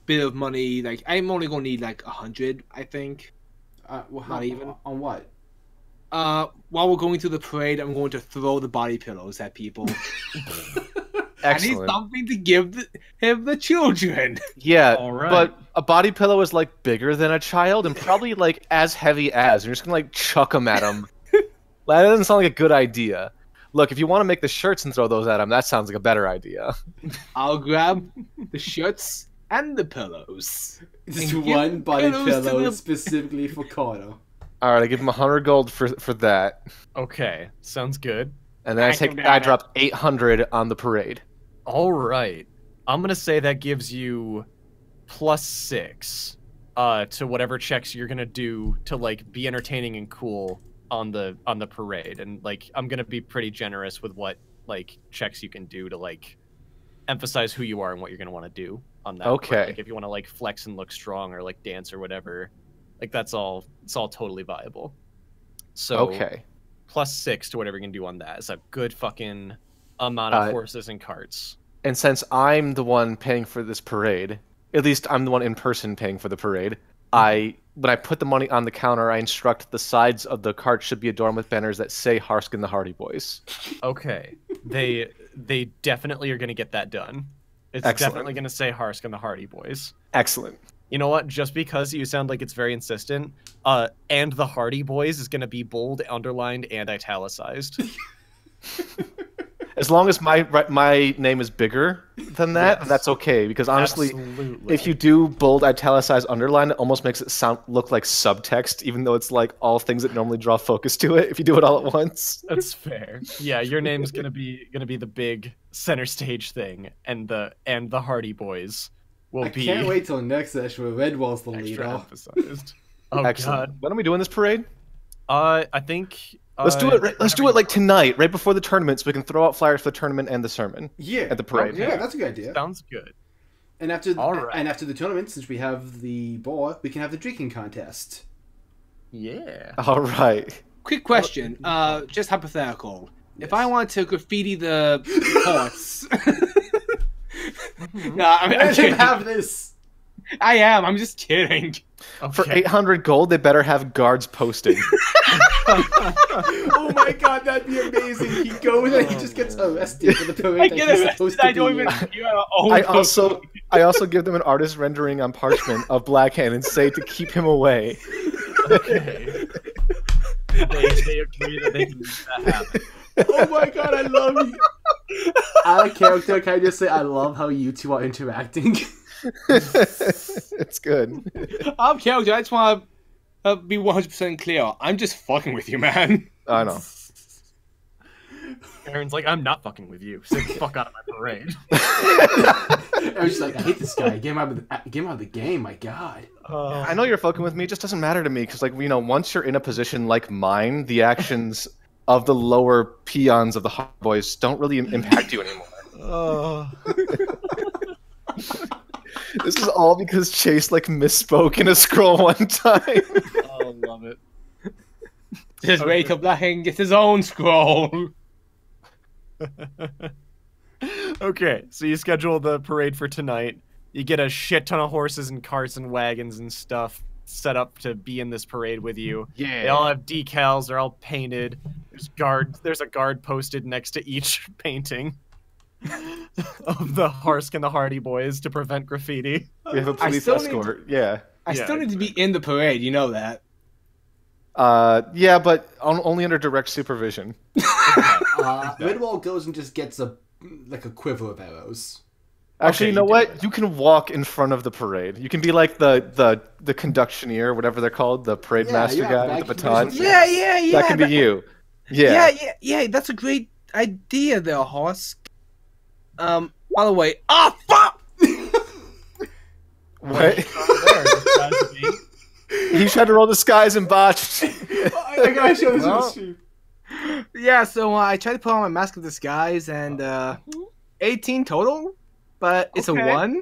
bit of money. Like I'm only gonna need like 100, I think. Well, Not even. On what? While we're going through the parade, I'm going to throw the body pillows at people. I need Excellent. something to give the children. Yeah, All right. but a body pillow is like bigger than a child and probably like as heavy as. You're just gonna like chuck them at them. That doesn't sound like a good idea. Look, if you want to make the shirts and throw those at them, that sounds like a better idea. I'll grab the shirts and the pillows. Just And give one body pillows to pillow the- specifically for Carter. All right, I give him 100 gold for that, Okay, sounds good. and then I drop 800 on the parade. All right. I'm gonna say that gives you +6 to whatever checks you're gonna do to like be entertaining and cool on the parade, and like I'm gonna be pretty generous with what like checks you can do to like emphasize who you are and what you're gonna want to do on that. Okay. parade. Like if you want to like flex and look strong or like dance or whatever, like it's all totally viable. So Okay. +6 to whatever you can do on that. It's a good fucking amount of horses and carts. And since I'm the one paying for this parade, at least I'm the one in person paying for the parade, when I put the money on the counter, I instruct the sides of the cart should be adorned with banners that say Harsk and the Hardy Boys. Okay, they definitely are going to get that done. It's Excellent. definitely going to say Harsk and the Hardy Boys. Excellent. You know what? Just because you sound like it's very insistent, and the Hardy Boys is going to be bold, underlined, and italicized. As long as my name is bigger than that, Yes. that's okay. Because honestly, Absolutely. if you do bold, italicized, underline, it almost makes it look like subtext, even though it's like all things that normally draw focus to it. If you do it all at once, That's fair. Yeah, your name's gonna be the big center stage thing, and the Hardy Boys will I be can't wait till next session where Redwall's the extra leader. emphasized. Oh excellent. god. When are we doing this parade? I think Let's do it. Let's do it like tonight, right before the tournament, so we can throw out flyers for the tournament and the sermon. Yeah. At the parade. Yeah, that's a good idea. sounds good. And after All right. and after the tournament, since we have the board, we can have the drinking contest. Yeah. All right. Quick question, just hypothetical. If I want to graffiti the horse, no, I'm Let him kidding. have this. I am. I'm just kidding. For Okay. 800 gold, they better have guards posted. Oh my god, that'd be amazing. He goes and he just gets arrested for the I parade that get he's arrested. supposed to I don't be even. in. You have an own I also give them an artist rendering on parchment of Blackhand and say to keep him away. Okay. they agree that they can make that happen. Oh my god, I love you. Out of character, can I just say I love how you two are interacting? It's good. I'm character. I just want to be 100% clear. I'm just fucking with you, man. I know. Aaron's like, I'm not fucking with you. Stay the fuck out of my parade. I was just like, I hate this guy. Get him out of the game. My god. I know you're fucking with me. It just doesn't matter to me because, like, you know, once you're in a position like mine, the actions of the lower peons of the hot boys don't really impact you anymore. This is all because Chase like misspoke in a scroll one time. Oh, love it. Just wait till Blackhand gets his own scroll. Okay, so you schedule the parade for tonight. You get a shit ton of horses and carts and wagons and stuff set up to be in this parade with you. Yeah. They all have decals. They're all painted. There's a guard posted next to each painting of the Harsk and the Hardy Boys to prevent graffiti. We have a police still need escort. Yeah. I Yeah, still need to be in the parade. You know that. Yeah, but only under direct supervision. Redwall goes and just gets a quiver of arrows. Actually, Okay, you know you do what? it. You can walk in front of the parade. You can be like the conductioneer, whatever they're called, the parade master guy with the baton. Yeah, yeah. That can be you. Yeah. Yeah. That's a great idea, there, Harsk. By the way, oh fuck! What? There, disguised me. He tried to roll disguise and botched. I gotta show this on the Well. stream. Yeah, so I tried to put on my mask of disguise, and 18 total, but it's a Okay. 1.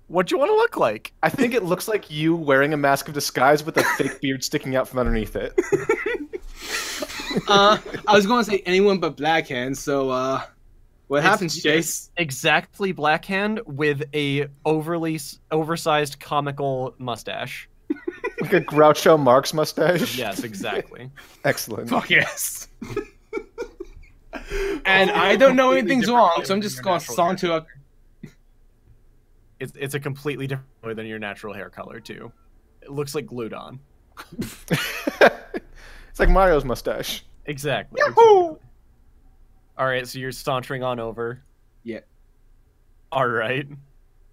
What do you want to look like? I think it looks like you wearing a mask of disguise with a fake beard sticking out from underneath it. I was going to say anyone but Blackhand. So, what happens, Chase? Exactly, Blackhand with a oversized comical mustache. Like a Groucho Marx mustache? Yes, exactly. Excellent. Fuck yes. And I don't know anything's wrong, so I'm just going to saunter up. It's a completely different color than your natural hair color too. It looks like glued on. It's like Mario's mustache. Exactly. Yahoo! All right, so you're sauntering on over. Yeah. All right.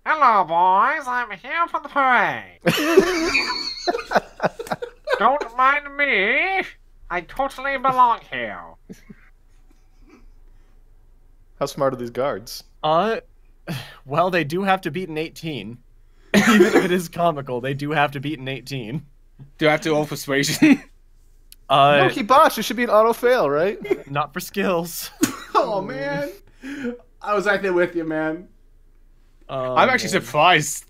Hello, boys. I'm here for the parade. Don't mind me. I totally belong here. How smart are these guards? Well, they do have to beat an 18. Even if it is comical, they do have to beat an 18. Do I have to roll persuasion? No, he botched. It should be an auto fail, right? Not for skills. Oh man, I was right there with you, man. I'm actually surprised.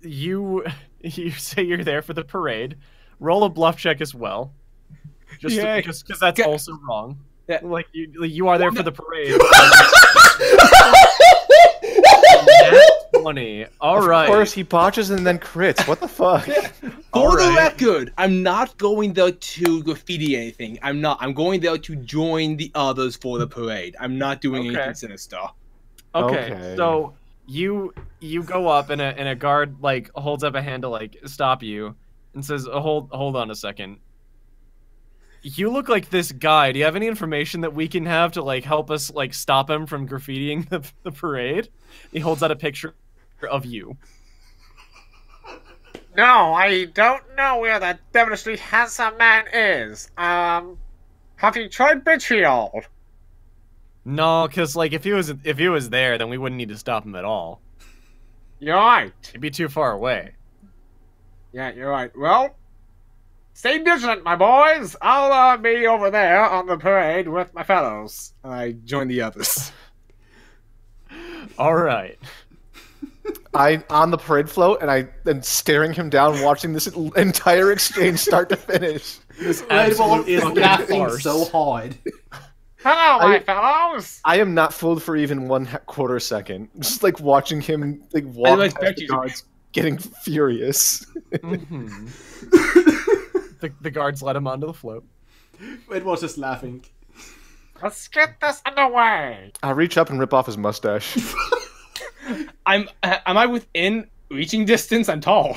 You say you're there for the parade. Roll a bluff check as well. Just Yay. because that's also wrong. Yeah. Like you are there for the parade. 20. All right. Of course, he botches and then crits. What the fuck? For the record, I'm not going there to graffiti anything. I'm not. I'm going there to join the others for the parade. I'm not doing anything sinister. Okay. So you go up and a guard like holds up a hand to like stop you and says, hold on a second. You look like this guy. Do you have any information that we can have to like help us like stop him from graffitiing the parade? He holds out a picture of you. No, I don't know where that devilishly handsome man is. Have you tried Bitchiol? No, because like if he was there, then we wouldn't need to stop him at all. You're right. He'd be too far away. Yeah, you're right. Well, stay vigilant, my boys. I'll be over there on the parade with my fellows. I join the others. All right. I on the parade float and I am staring him down, watching this entire exchange start to finish. This Redwall is laughing farce. so hard. Hello, my fellows. I am not fooled for even 1/4 second. Just like watching him like walk don't past expect the you to- guards, getting furious. The guards let him onto the float. Redwall's just laughing. Let's get this underway. I reach up and rip off his mustache. Am I within reaching distance? I'm tall.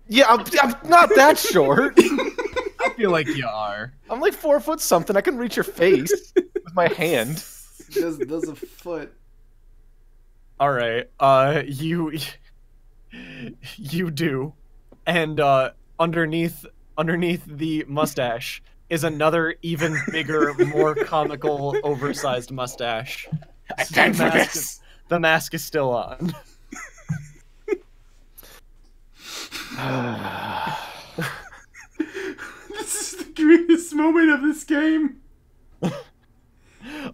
Yeah, I'm not that short. I feel like you are. I'm like 4 foot something. I can reach your face with my hand. There's a foot. All right. You do, and underneath the mustache is another even bigger, more comical, oversized mustache. I stand for this. The mask is still on. This is the greatest moment of this game.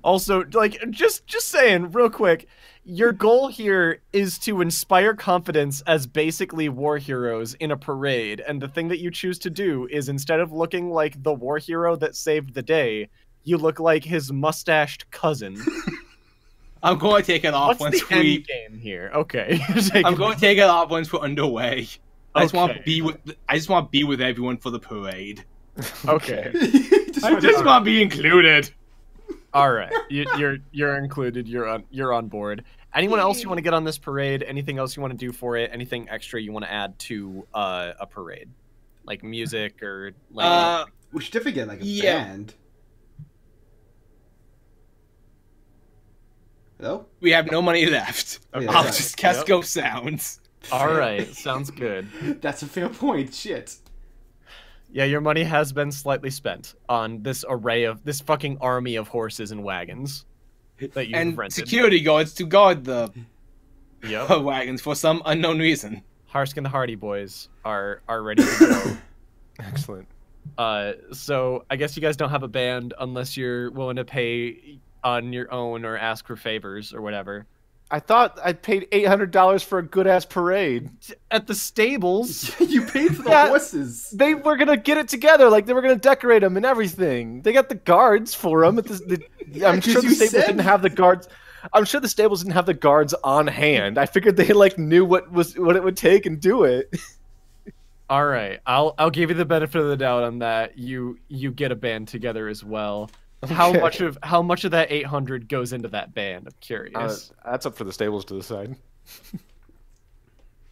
Also, like, just saying, real quick, your goal here is to inspire confidence as basically war heroes in a parade, and the thing that you choose to do is instead of looking like the war hero that saved the day, you look like his mustached cousin. I'm going to take it off What's once the end game here? Okay. I'm going to take it off once we're underway. I just want to Okay. be with. I just want to be with everyone for the parade. Okay. I just want to be included. All right. You're included. You're on board. Anyone else you want to get on this parade? Anything else you want to do for it? Anything extra you want to add to a parade, like music or like? We should definitely get like a Yeah. band. Hello? We have no money left. Okay, I'll right. just Casco sounds. All right. Sounds good. That's a fair point. Shit. Yeah, your money has been slightly spent on this array of this fucking army of horses and wagons that you've And rented. security guards to guard the Yep. wagons for some unknown reason. Harsk and the Hardy Boys are ready to go. Excellent. So I guess you guys don't have a band unless you're willing to pay on your own or ask for favors or whatever. I thought I paid $800 for a good ass parade. At the stables. You paid for the Yeah. horses. They were gonna get it together, like they were gonna decorate them and everything. They got the guards for them. I'm 'cause sure the you stables said- didn't have the guards. I'm sure the stables didn't have the guards on hand. I figured they like knew what it would take and do it. All right, I'll give you the benefit of the doubt on that. You get a band together as well. How Okay. much of that 800 goes into that band? I'm curious. That's up for the stables to decide.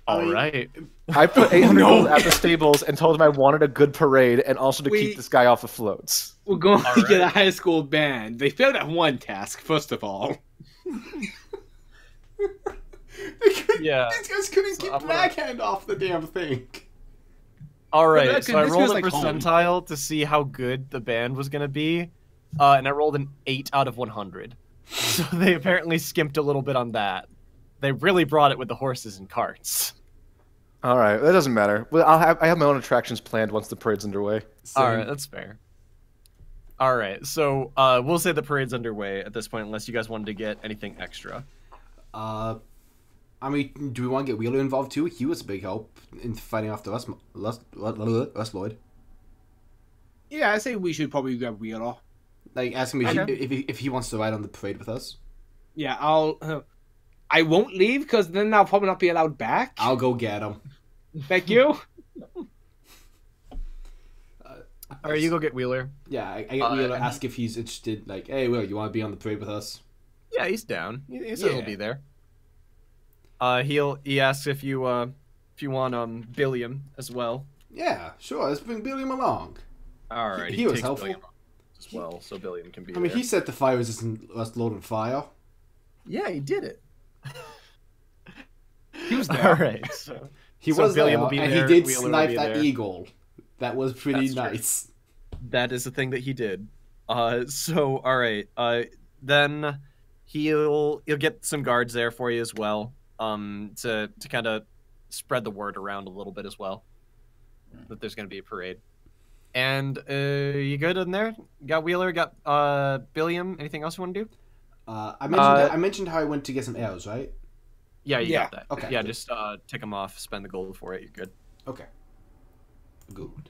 All I mean, right. I put 800 gold at the stables and told them I wanted a good parade and also to Wait. keep this guy off the floats. We're going to get a right. high school band. They failed at one task, first of all. Yeah. These guys couldn't So keep I'm gonna- Blackhand off the damn thing. All right. that So I this rolled feels a like home. percentile to see how good the band was gonna be, and I rolled an 8 out of 100. So they apparently skimped a little bit on that. They really brought it with the horses and carts. All right, that doesn't matter. Well, I have my own attractions planned once the parade's underway. So, All right, that's fair. All right, so we'll say the parade's underway at this point, unless you guys wanted to get anything extra. I mean, do we want to get Wheeler involved too? He was a big help in fighting off the Rust Lord. Yeah, I say we should probably grab Wheeler. Like, ask him Okay. if he wants to ride on the parade with us. Yeah, I won't leave because then I'll probably not be allowed back. I'll go get him. Thank you. All right, you go get Wheeler. Yeah, I get Wheeler, and- ask if he's interested. Like, hey, Wheeler, you want to be on the parade with us? Yeah, he's down. He says he'll Yeah. be there. He asks if you want Billiam as well. Yeah, sure. Let's bring Billiam along. All right, He was takes helpful. Billiam as well, so Billiam can be. I mean, there. he set the fire resistant Rust Lord on fire. Yeah, he did it. He was All there. right, so He So was Billiam there, will be and there, he did Wheeler will snipe be that there. eagle. That was pretty That's true. nice. that is the thing that he did. So all right, then he'll get some guards there for you as well. To kind of spread the word around a little bit as well that there's going to be a parade. And you good in there? Got Wheeler, got Billiam. Anything else you want to do? I mentioned how I went to get some arrows, right? Yeah, you got that. Okay, Yeah, good. just take them off, spend the gold for it. You're good. Okay. Good.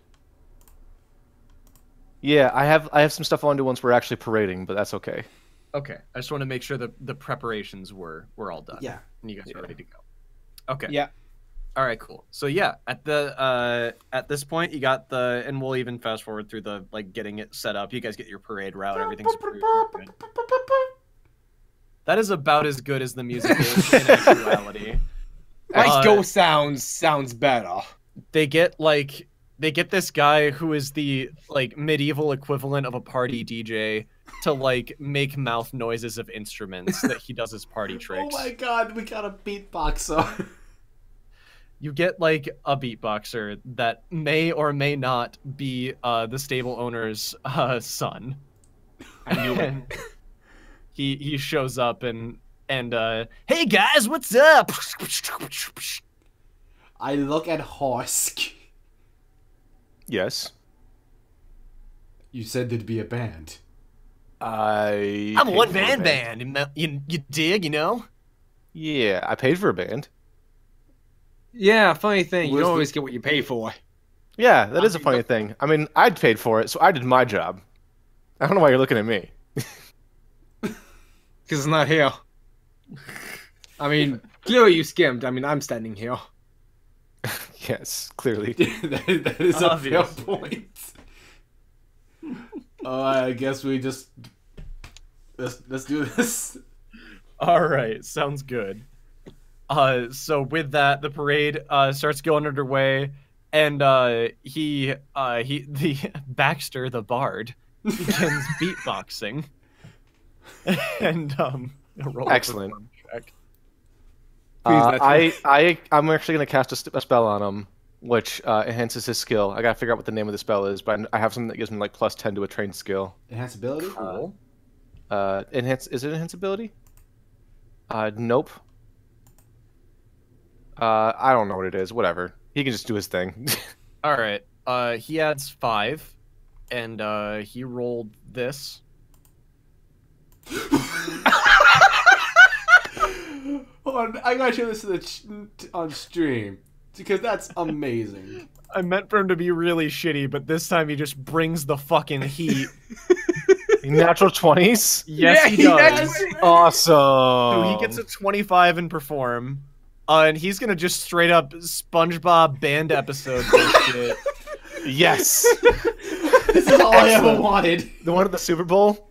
Yeah, I have some stuff I want to do once we're actually parading, but that's okay. Okay, I just want to make sure that the preparations were all done. Yeah. And you guys are ready to go. Okay. Yeah. All right, cool. So yeah, at this point, you got and we'll even fast forward through the like getting it set up. You guys get your parade route. Everything's pretty good. That is about as good as the music is in actuality. My ghost sounds better. They get this guy who is the like medieval equivalent of a party DJ to like make mouth noises of instruments that he does as party tricks. Oh my god, we got a beatboxer. You get like a beatboxer that may or may not be the stable owner's son. I knew it. And he shows up and hey guys, what's up? I look at Harsk. Yes. You said there'd be a band. I I'm a paid one for a man band. You dig, you know? Yeah, I paid for a band. Yeah, funny thing. You Where's don't the- always get what you pay for. Yeah, that is a funny thing. I mean, I'd paid for it, so I did my job. I don't know why you're looking at me. Because it's not here. I mean, clearly you skimmed. I mean, I'm standing here. Yes, clearly. that is a fair Obvious. point. I guess we just let's do this. All right, sounds good. So with that, the parade starts going underway, and the Baxter, the bard, begins beatboxing. And roll a Excellent. perform check. I'm actually going to cast a spell on him, which enhances his skill. I got to figure out what the name of the spell is, but I have something that gives me like +10 to a trained skill. Enhance ability? Cool. Is it enhance ability? Nope. I don't know what it is. Whatever. He can just do his thing. All right. He adds 5, and he rolled this. I gotta show this to on stream because that's amazing. I meant for him to be really shitty, but this time he just brings the fucking heat. Natural 20s? Yes, he does. Awesome. So he gets a 25 in perform, and he's gonna just straight up SpongeBob band episode this shit. Yes. This is all I ever wanted. The one at the Super Bowl?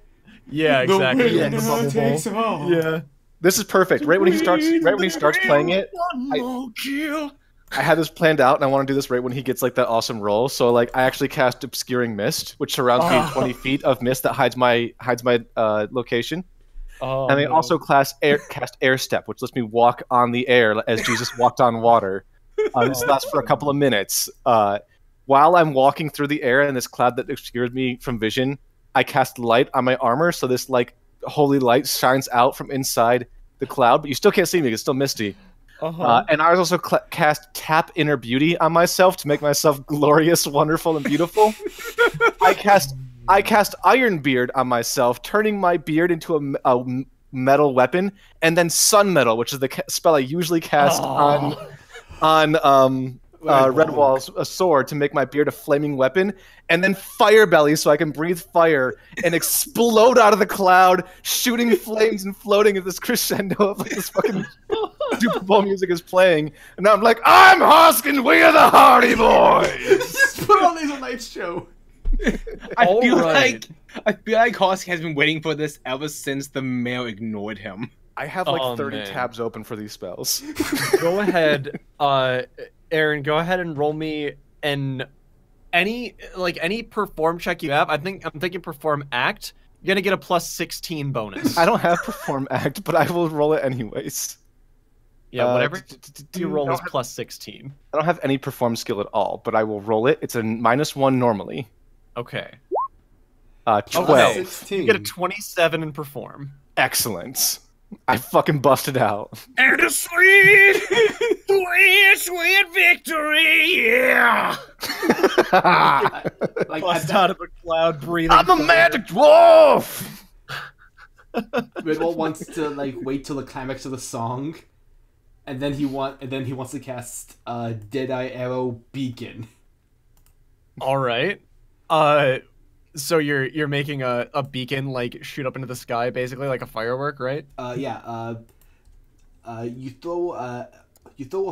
Yeah, exactly. The The Bubble takes Bowl. all. Yeah. This is perfect. Right when he starts playing it, I had this planned out, and I want to do this right when he gets like that awesome roll. So like, I actually cast Obscuring Mist, which surrounds me in 20 feet of mist that hides my location. Oh, And they no. also cast Air Step, which lets me walk on the air as Jesus walked on water. This lasts for a couple of minutes. While I'm walking through the air in this cloud that obscures me from vision, I cast light on my armor, so this like holy light shines out from inside the cloud, but you still can't see me. It's still misty. And I also cast Tap Inner Beauty on myself to make myself glorious, wonderful, and beautiful. I cast Iron Beard on myself, turning my beard into a metal weapon, and then Sun Metal, which is the spell I usually cast on Redwall's sword to make my beard a flaming weapon, and then Fire Belly so I can breathe fire and explode out of the cloud, shooting flames and floating at this crescendo of like this fucking Super Bowl music is playing, and now I'm like, I'm Harsk and we are the Hardy Boys. Just put on these night show. I feel Alright. like Harsk has been waiting for this ever since the mail ignored him. I have like Oh, 30 man. tabs open for these spells. Go ahead, Aaron. Go ahead and roll me any perform check you have. I'm thinking perform act. You're gonna get a plus 16 bonus. I don't have Perform Act, but I will roll it anyways. Yeah, whatever you roll I is don't have- plus 16. I don't have any Perform skill at all, but I will roll it. It's a -1 normally. Okay. 12. 16. You get a 27 in perform. Excellent. I fucking busted out. And a sweet, sweet victory, yeah! Like Bust out of a cloud, breathing. I'm a magic dwarf! Redwall wants to like wait till the climax of the song, and then he wants to cast Deadeye Arrow Beacon. All right. So you're making a beacon like shoot up into the sky, basically like a firework, right? You throw a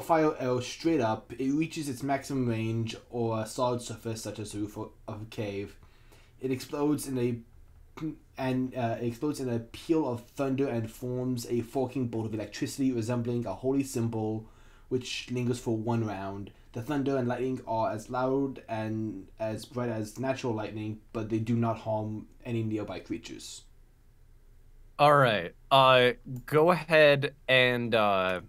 fire arrow straight up. It reaches its maximum range or a solid surface, such as the roof of a cave. It explodes in a peal of thunder and forms a forking bolt of electricity resembling a holy symbol, which lingers for 1 round. The thunder and lightning are as loud and as bright as natural lightning, but they do not harm any nearby creatures. All right. Go ahead and let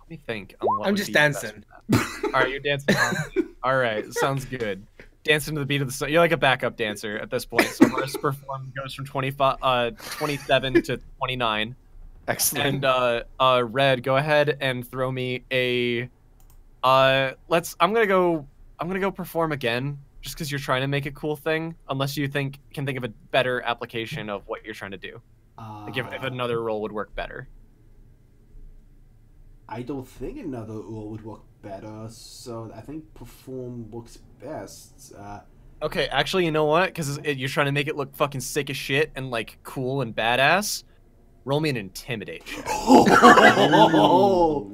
me think. On what I'm would just be best dancing. for that. All right, you're dancing. All right, sounds good. Dancing to the beat of the song. You're like a backup dancer at this point. So first perform goes from 27 to 29. Excellent. And Red, go ahead and throw me a I'm gonna go perform again, just because you're trying to make a cool thing, unless you can think of a better application of what you're trying to do. Like if another role would work better. I don't think another role would work better, so I think perform works best. Okay, actually, you know what? Because you're trying to make it look fucking sick as shit and like cool and badass. Roll me an intimidate check. Oh!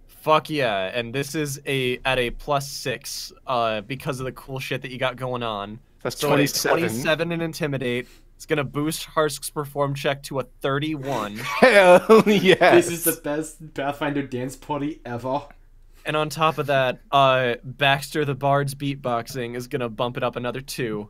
Fuck yeah! And this is at a +6, because of the cool shit that you got going on. That's So 27. 27 in intimidate. It's gonna boost Harsk's perform check to a 31. Hell yes. This is the best Pathfinder dance party ever. And on top of that, Baxter the Bard's beatboxing is gonna bump it up another 2.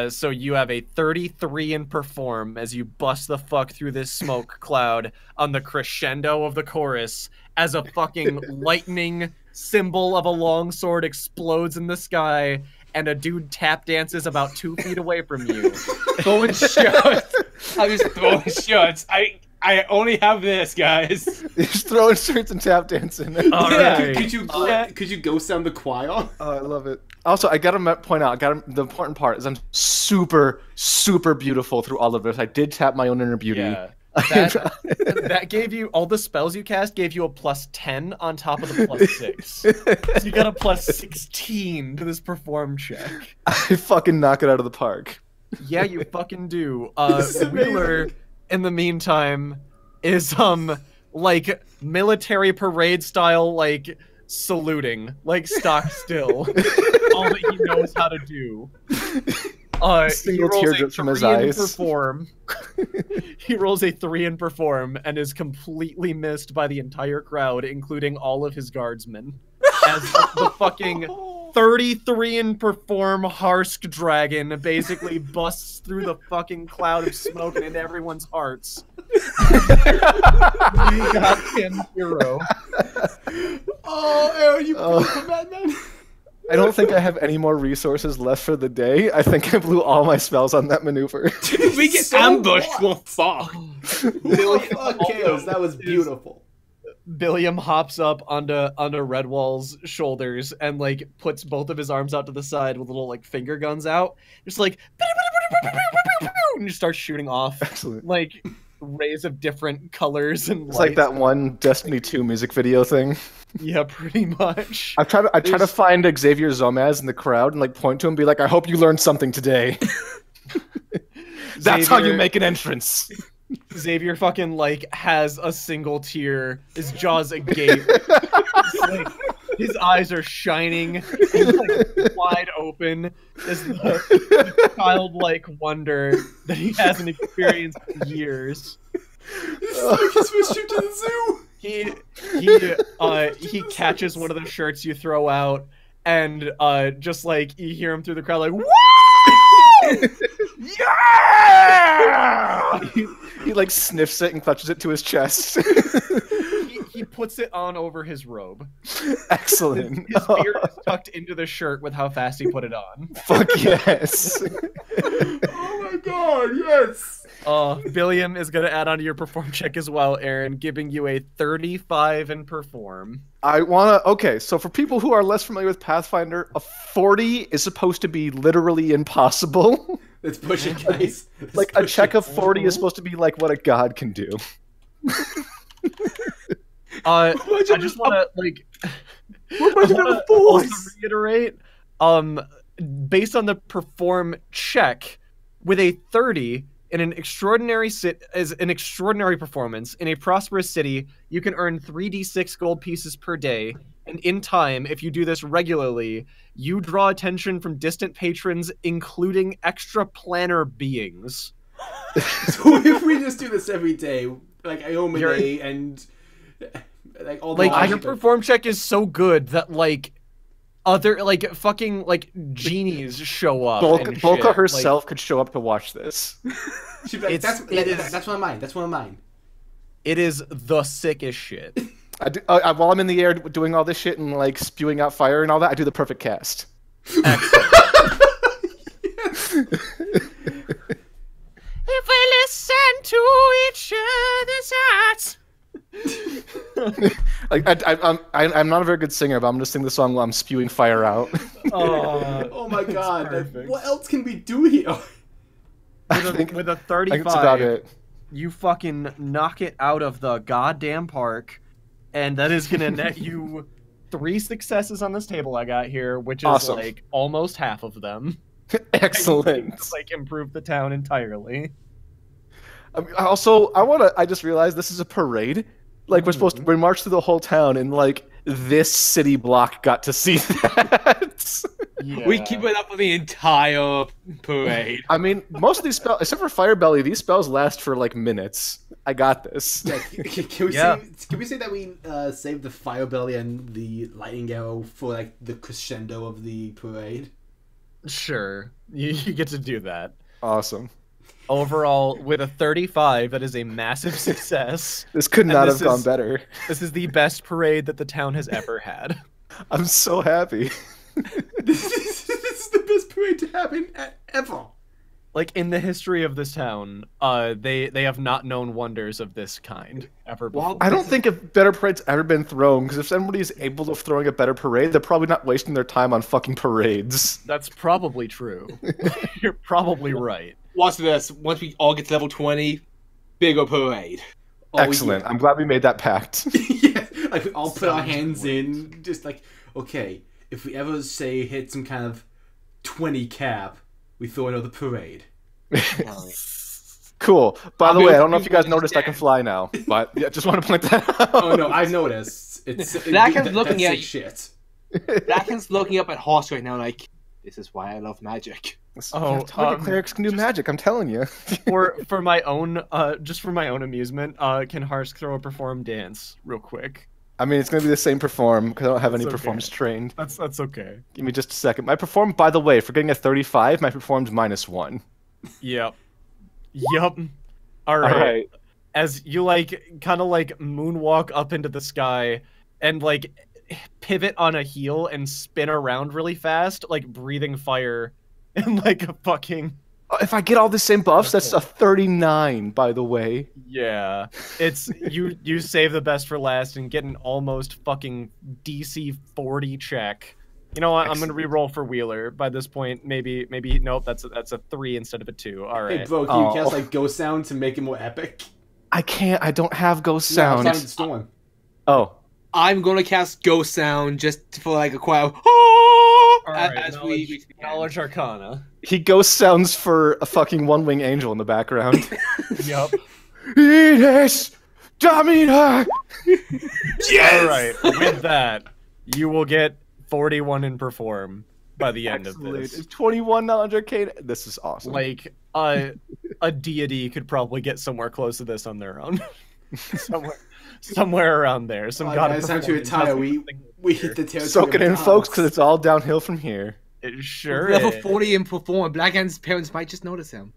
So you have a 33 in perform as you bust the fuck through this smoke cloud on the crescendo of the chorus as a fucking lightning symbol of a longsword explodes in the sky and a dude tap dances about 2 feet away from you. Throwing shots. I'm just throwing shots. I only have this, guys. Just throwing shirts and tap dancing. All Yeah, right. could you ghost sound the choir? Oh, I love it. Also, I gotta point out, the important part is I'm super, super beautiful through all of this. I did tap my own inner beauty. Yeah. That gave you, all the spells you cast gave you a +10 on top of the +6. So you got a +16 to this perform check. I fucking knock it out of the park. Yeah, you fucking do. Wheeler, in the meantime, is like military parade style, like saluting, like stock still. All that he knows how to do. Single teardrop from his eyes. Perform. He rolls a 3 in perform and is completely missed by the entire crowd, including all of his guardsmen. As the fucking 33 in perform Harsk dragon basically busts through the fucking cloud of smoke and into everyone's hearts. You goddamn hero. Oh, Aaron, you beautiful madman. I don't think I have any more resources left for the day. I think I blew all my spells on that maneuver. If we get ambushed, we'll fuck. Chaos, that was beautiful. Billiam hops up onto Redwall's shoulders and like puts both of his arms out to the side with little like finger guns out, just like and just starts shooting off. Excellent. Like rays of different colors and it's like that one Destiny 2 music video thing. Yeah, pretty much. I try to find Xavier Zomaz in the crowd and like point to him and be like, I hope you learned something today. That's how you make an entrance. Xavier fucking like has a single tear, his jaws agape. Like, his eyes are shining, like, wide open as the childlike wonder that he hasn't experienced in years. It's like his first trip to the zoo. He catches one of the shirts you throw out, and just like you hear him through the crowd like, "Woo! Yeah!" He like sniffs it and clutches it to his chest. He puts it on over his robe. Excellent. His beard is tucked into the shirt with how fast he put it on. Fuck yes. Oh my god, yes. Billiam is going to add on to your perform check as well, Aaron, giving you a 35 in perform. Okay, so for people who are less familiar with Pathfinder, a 40 is supposed to be literally impossible. Let's push it, guys. Like a check of 40 is supposed to be like what a god can do. I just want to like also reiterate, based on the perform check, with a 30 in an extraordinary performance in a prosperous city, you can earn 3d6 gold pieces per day. And in time, if you do this regularly, you draw attention from distant patrons, including extra-planar beings. So if we just do this every day, like Iomine and like all the your perform check is so good that like other like fucking like genies show up. Volka herself could show up to watch this. She'd be like, that's one of mine. That's one of mine. It is the sickest shit. While I'm in the air doing all this shit and like spewing out fire and all that, I do the perfect cast. Excellent. If we listen to each other's hearts. I'm not a very good singer, but I'm gonna sing the song while I'm spewing fire out. Oh my god! What else can we do here? With a 35, that's about it. You fucking knock it out of the goddamn park, and that is gonna net you 3 successes on this table I got here, which is awesome. Like almost half of them. Excellent. Like improve the town entirely. I just realized this is a parade. Like we marched through the whole town, and like this city block got to see that. Yeah. We keep it up for the entire parade. I mean, most of these spells, except for Fire Belly, these spells last for like minutes. I got this. Yeah, can we say that we saved the Fire Belly and the Lightning Arrow for like the crescendo of the parade? Sure, you get to do that. Awesome. Overall, with a 35, that is a massive success. This could not have gone better. This is the best parade that the town has ever had. I'm so happy. This is the best parade to happen ever. like in the history of this town, they have not known wonders of this kind ever before. Well, I don't think a better parade's ever been thrown, because if somebody's able of throwing a better parade, they're probably not wasting their time on fucking parades. That's probably true. You're probably right. Watch this. Once we all get to level 20, bigger parade. Oh, Excellent. I'm glad we made that pact. Yeah, like we all put our Sounds hands great. in, just like, okay, if we ever say hit some kind of 20 cap, we throw another parade. Cool. By I'll the be way, I able don't know to if you guys do noticed I can fly now, but yeah, just want to point that out. Oh no, I've noticed. Blackhand's looking that's at sick shit. Blackhand's looking up at Harsk right now like, this is why I love magic. Oh, Target clerics can do magic, I'm telling you. for my own just for my own amusement, can Harsk throw a perform dance real quick? I mean, it's going to be the same perform, because I don't have any It's okay. performs trained. That's okay. Give me just a second. My perform, by the way, for getting a 35, my perform's -1. Yep. All right. As you kind of moonwalk up into the sky and pivot on a heel and spin around really fast, breathing fire and a fucking If I get all the same buffs, that's a 39, by the way. yeah. It's you save the best for last and get an almost fucking DC 40 check. You know what? I'm gonna re-roll for Wheeler. By this point, maybe nope. That's a 3 instead of a 2. All right. Hey bro, can you cast ghost sound to make it more epic? I can't. I don't have ghost No, I'm sound. Silent Storm. Oh. I'm gonna cast Ghost Sound just for a quiet. All right. As we knowledge Arcana. He ghost sounds for a fucking one-wing angel in the background. Yep. Yes! Domina! Yes! All right. With that, you will get 41 in perform by the end of this. 21 knowledge arcane. This is awesome. A deity could probably get somewhere close to this on their own. somewhere around there. Some god of It's time to performance retire. has We something hit the territory. Soak it of in, folks, gods. because it's all downhill from here. It sure Level is. 40 and perform. Blackhand's parents might just notice him.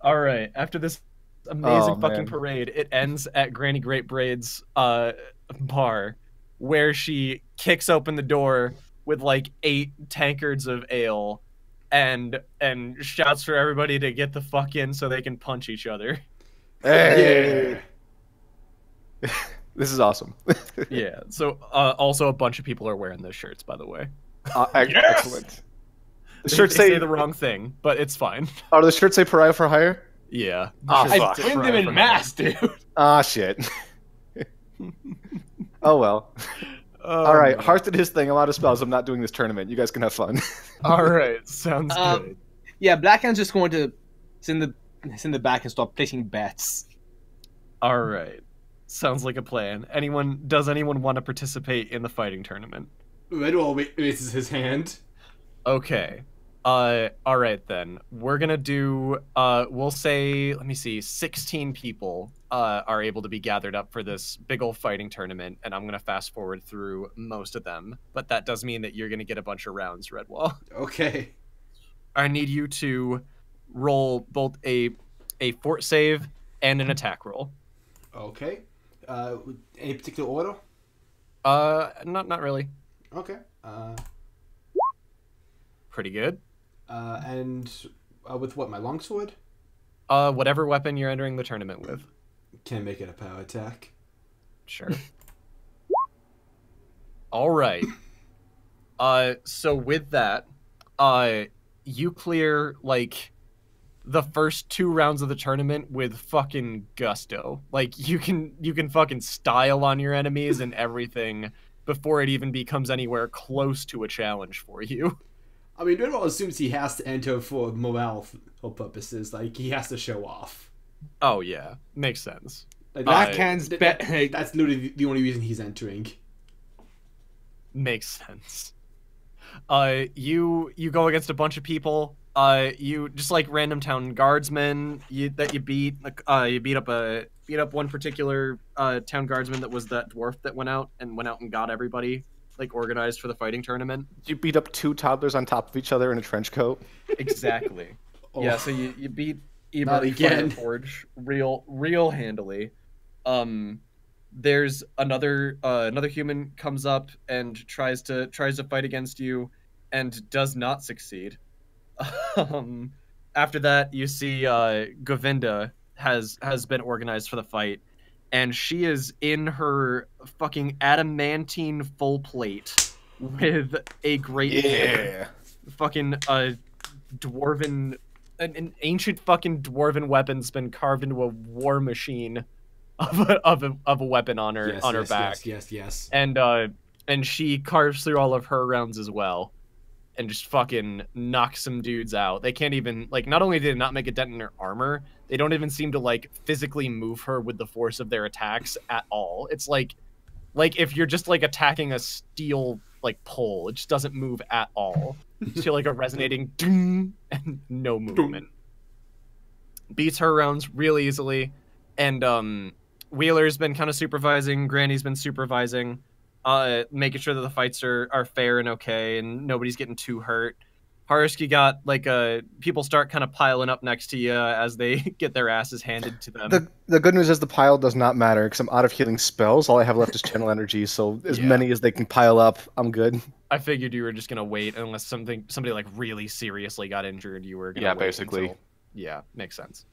All right. After this amazing Oh, fucking man. parade, it ends at Granny Great Braid's bar, where she kicks open the door with 8 tankards of ale, and shouts for everybody to get the fuck in so they can punch each other. Hey! This is awesome. Yeah. So also a bunch of people are wearing those shirts, by the way. Excellent. The They shirts say say the wrong thing, but it's fine. Oh, the shirts say Pariah for hire? Yeah. Oh, I fuck. pinned them in mass, dude. Ah, shit. Oh, well. All right, Harsk did his thing. I'm out of spells. I'm not doing this tournament. You guys can have fun. All right. Sounds good. Yeah, Blackhand's just going to sit in the back and start placing bets. All right. Sounds like a plan. Does anyone want to participate in the fighting tournament? Redwall raises his hand. Okay. All right then. We're gonna do. We'll say. Let me see. 16 people are able to be gathered up for this big old fighting tournament, and I'm gonna fast forward through most of them. But that does mean that you're gonna get a bunch of rounds, Redwall. Okay. I need you to roll both a fort save and an attack roll. Okay. Any particular order? Not really. Okay. Pretty good. And with what? My longsword? Whatever weapon you're entering the tournament with. Can I make it a power attack? Sure. All right. So with that, you clear the first 2 rounds of the tournament with fucking gusto. You can fucking style on your enemies and everything before it even becomes anywhere close to a challenge for you. I mean, Redwall assumes he has to enter for morale purposes. He has to show off. Oh yeah, makes sense. Blackhand's bet. That's literally the only reason he's entering. Makes sense. You go against a bunch of people. You just random town guardsmen that you beat. You beat up one particular town guardsman that was that dwarf that went out and got everybody organized for the fighting tournament. You beat up 2 toddlers on top of each other in a trench coat. Exactly. Oh. Yeah. So you beat Not Eber again. Forge real handily. There's another human comes up and tries to fight against you, and does not succeed. After that, you see Govinda has been organized for the fight, and she is in her fucking adamantine full plate with a great hammer. Fucking dwarven, an ancient fucking dwarven weapon's been carved into a war machine of a weapon on her back. Yes. And she carves through all of her rounds as well, and just fucking knocks some dudes out. They can't even, like, not only did it not make a dent in her armor, they don't even seem to like physically move her with the force of their attacks at all. It's like if you're just like attacking a steel like pole, it just doesn't move at all. Just feel like a resonating ding and no movement. Beats her rounds real easily, and Wheeler's been kind of supervising, Granny's been supervising, making sure that the fights are fair and okay, and nobody's getting too hurt. Harsk, you got like people start kind of piling up next to you as they get their asses handed to them. The good news is the pile does not matter because I'm out of healing spells. All I have left is channel energy, so as many as they can pile up, I'm good. I figured you were just gonna wait unless somebody like really seriously got injured. You were gonna wait basically. Until... Yeah, makes sense.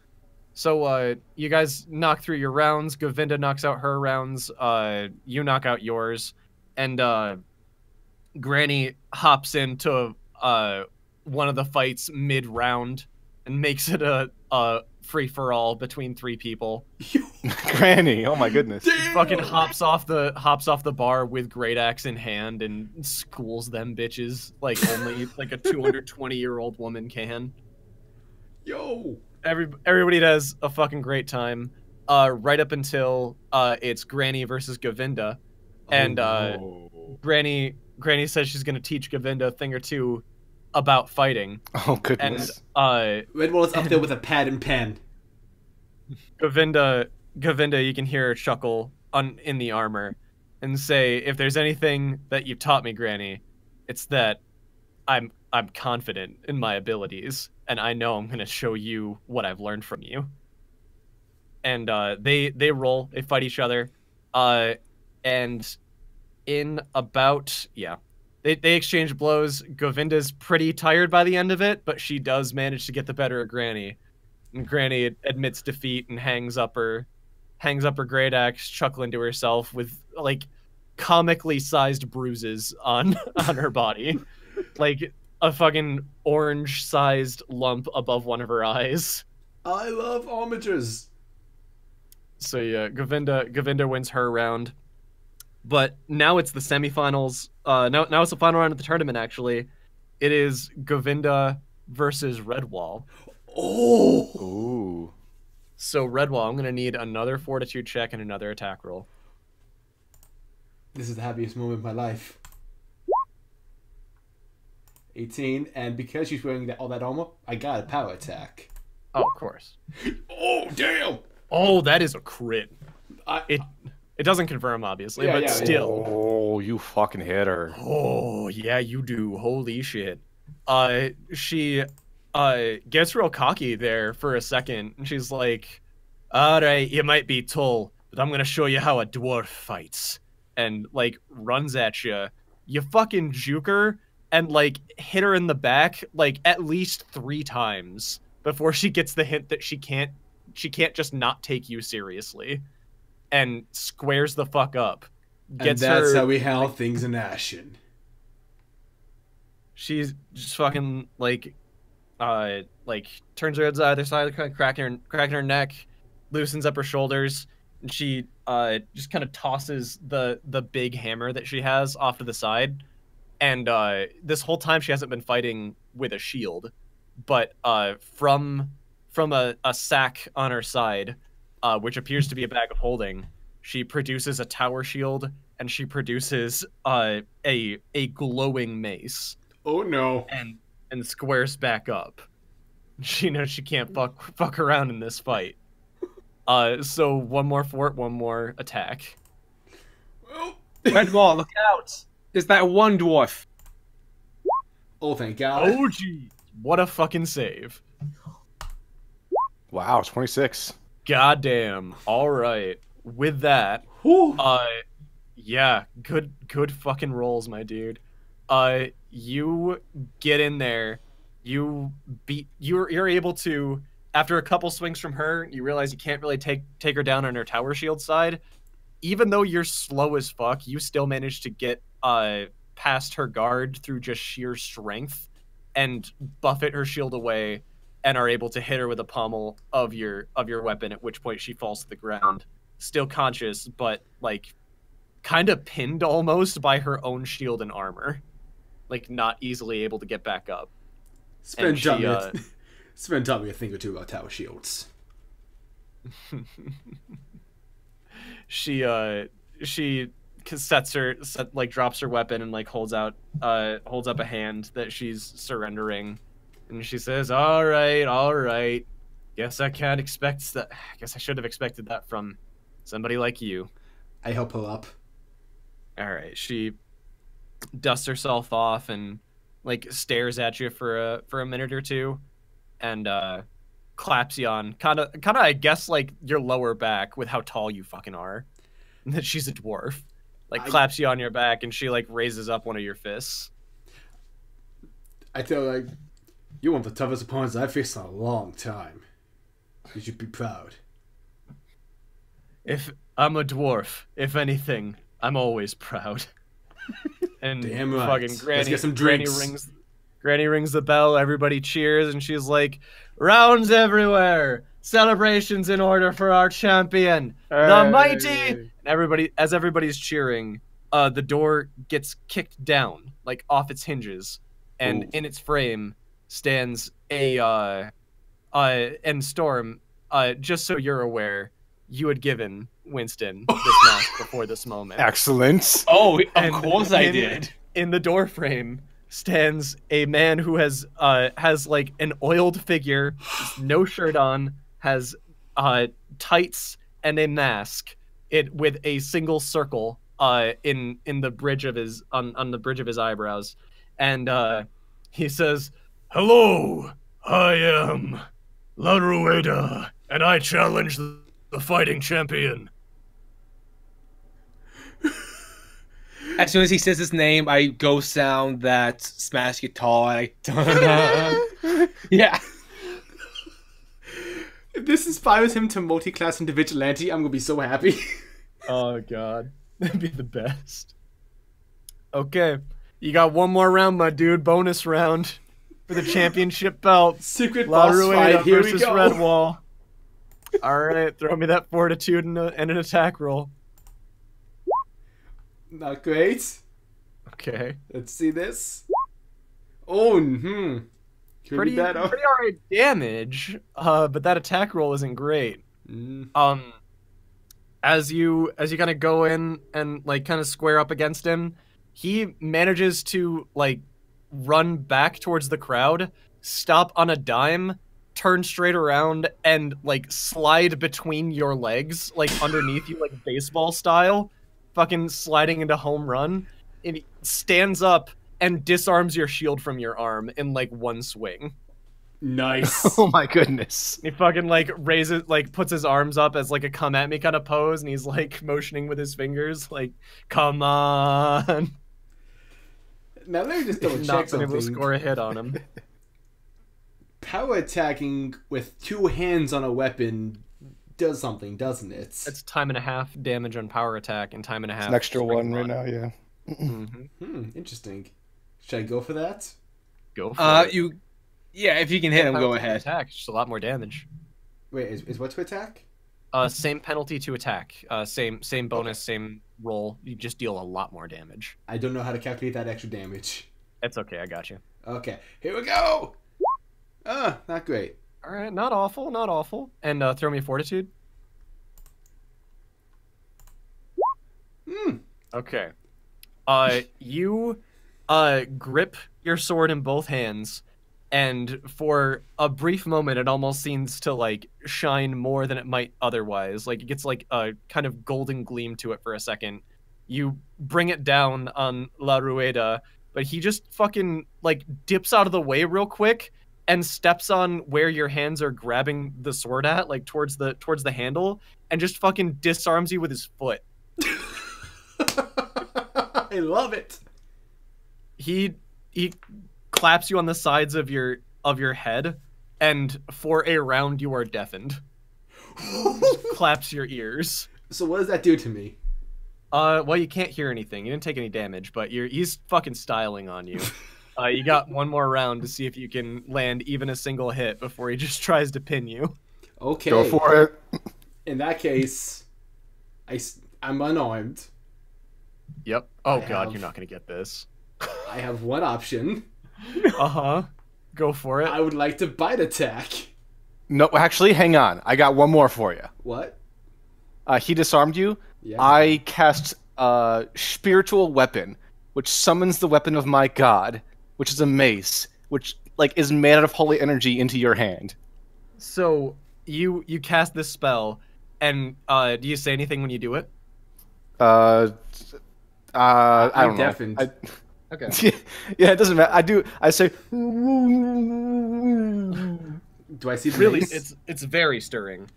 So you guys knock through your rounds. Govinda knocks out her rounds. You knock out yours, and Granny hops into one of the fights mid-round and makes it a free-for-all between 3 people. Granny, oh my goodness. Fucking hops off the bar with great axe in hand and schools them bitches like only like a 220-year-old woman can. Yo! Everybody has a fucking great time. Right up until it's Granny versus Govinda. And Granny says she's gonna teach Govinda a thing or two about fighting. Oh goodness. And Redwall is up there with a pad and pen. Govinda, you can hear her chuckle in the armor and say, "If there's anything that you've taught me, Granny, it's that I'm confident in my abilities, and I know I'm gonna show you what I've learned from you." And they fight each other, and in about They exchange blows. Govinda's pretty tired by the end of it, but she does manage to get the better of Granny. And Granny admits defeat and hangs up her great axe, chuckling to herself with like comically sized bruises on her body, like a fucking orange sized lump above one of her eyes. I love armatures. So yeah, Govinda wins her round. But now it's the semifinals. Now it's the final round of the tournament, actually. It is Govinda versus Redwall. Oh! Ooh. So Redwall, I'm going to need another fortitude check and another attack roll. This is the happiest moment of my life. 18, and because she's wearing all that armor, I got a power attack. Oh, of course. Oh, damn! Oh, that is a crit. It doesn't confirm, obviously, but still. Oh, you fucking hit her. Oh, yeah, you do. Holy shit. She gets real cocky there for a second, and she's like, "All right, you might be tall, but I'm going to show you how a dwarf fights." And, like, runs at you. You fucking juke her and, like, hit her in the back, like, at least 3 times before she gets the hint that she can't just not take you seriously. And squares the fuck up. And that's how we handle things in action. She's just fucking like turns her head either side, kind of cracking her neck, loosens up her shoulders, and she just kind of tosses the big hammer that she has off to the side. And this whole time she hasn't been fighting with a shield, but from a sack on her side, which appears to be a bag of holding, she produces a tower shield, and she produces a glowing mace. Oh no! And squares back up. She knows she can't fuck around in this fight. So one more fort, one more attack. Redwall, look out! There's that one dwarf. Oh, thank God! Oh, gee, what a fucking save! Wow, 26. Goddamn. All right. With that, yeah, good fucking rolls, my dude. You get in there you're able to, after a couple swings from her, you realize you can't really take her down on her tower shield side. Even though you're slow as fuck, you still manage to get past her guard through just sheer strength and buffet her shield away, and are able to hit her with a pommel of your weapon, at which point she falls to the ground, still conscious, but like kind of pinned almost by her own shield and armor, like not easily able to get back up. Sven taught me a thing or two about tower shields. She drops her weapon and like holds up a hand that she's surrendering, and she says, all right, guess I should have expected that from somebody like you. I help her up. All right. She dusts herself off and like stares at you for a minute or two, and claps you on kind of I guess like your lower back with how tall you fucking are. That she's a dwarf. Like claps you on your back, and she like raises up one of your fists. I tell her, like, you're one of the toughest opponents I've faced in a long time. You should be proud. If I'm a dwarf, if anything, I'm always proud. And damn right. Fucking Let's get some drinks. Granny rings the bell, everybody cheers, and she's like, rounds everywhere, celebrations in order for our champion, the mighty. And as everybody's cheering, the door gets kicked down, like off its hinges, and in its frame stands and Storm, just so you're aware, you had given Winston this mask before this moment. Excellent. Oh, of course I did. In the door frame stands a man who has like an oiled figure, no shirt on, has tights and a mask, with a single circle in the bridge of his on the bridge of his eyebrows, and he says, "Hello, I am La Rueda, and I challenge the fighting champion." As soon as he says his name, I go sound that smash guitar. Yeah. If this inspires him to multi-class into vigilante, I'm gonna be so happy. Oh god, that'd be the best. Okay, you got one more round, my dude. Bonus round for the championship belt. Secret La boss Rueda fight. Here we versus go. Redwall. All right, throw me that fortitude and an attack roll. Not great. Okay. Let's see this. Oh, Pretty alright damage, but that attack roll isn't great. As you kind of go in and like kind of square up against him, he manages to like run back towards the crowd, stop on a dime, turn straight around, and like slide between your legs, like underneath you, like baseball style, fucking sliding into home run. And he stands up and disarms your shield from your arm in like one swing. Nice. Oh my goodness. He fucking like raises, like puts his arms up as like a come at me kind of pose, and he's like motioning with his fingers, like, come on. Now let me just double check Not been able to something. score a hit on him. Power attacking with two hands on a weapon does something, doesn't it? It's 1.5 damage on power attack and 1.5. It's an extra one right now, yeah. Interesting. Should I go for that? Go for it. Yeah, if you can hit him, go ahead. Attack, just a lot more damage. Wait, is what to attack? Same penalty to attack. Same bonus, same roll. You just deal a lot more damage. I don't know how to calculate that extra damage. It's okay, I got you. Okay, here we go! Not great. Alright, not awful, not awful. And throw me fortitude. Okay. You grip your sword in both hands, and for a brief moment it almost seems to like shine more than it might otherwise. Like it gets like a kind of golden gleam to it for a second. You bring it down on La Rueda, but he just fucking like dips out of the way real quick and steps on where your hands are grabbing the sword at, like towards the handle, and just fucking disarms you with his foot. I love it. He claps you on the sides of your of your head, and for a round you are deafened. Claps your ears. So what does that do to me? Well, you can't hear anything. You didn't take any damage, but he's fucking styling on you. You got one more round to see if you can land even a single hit before he just tries to pin you. Okay. Go for it. In that case, I'm unarmed. Yep. Oh I god, have- you're not gonna get this. I have one option. Uh-huh. Go for it. I would like to bite attack. No, actually, hang on. I got one more for you. What? He disarmed you. Yeah. I cast spiritual weapon, which summons the weapon of my god, which is a mace, which like is made out of holy energy into your hand. So you cast this spell, and do you say anything when you do it? I don't know. Deafened. Okay. Yeah, it doesn't matter. I say. Do I see the Really, mace? it's very stirring.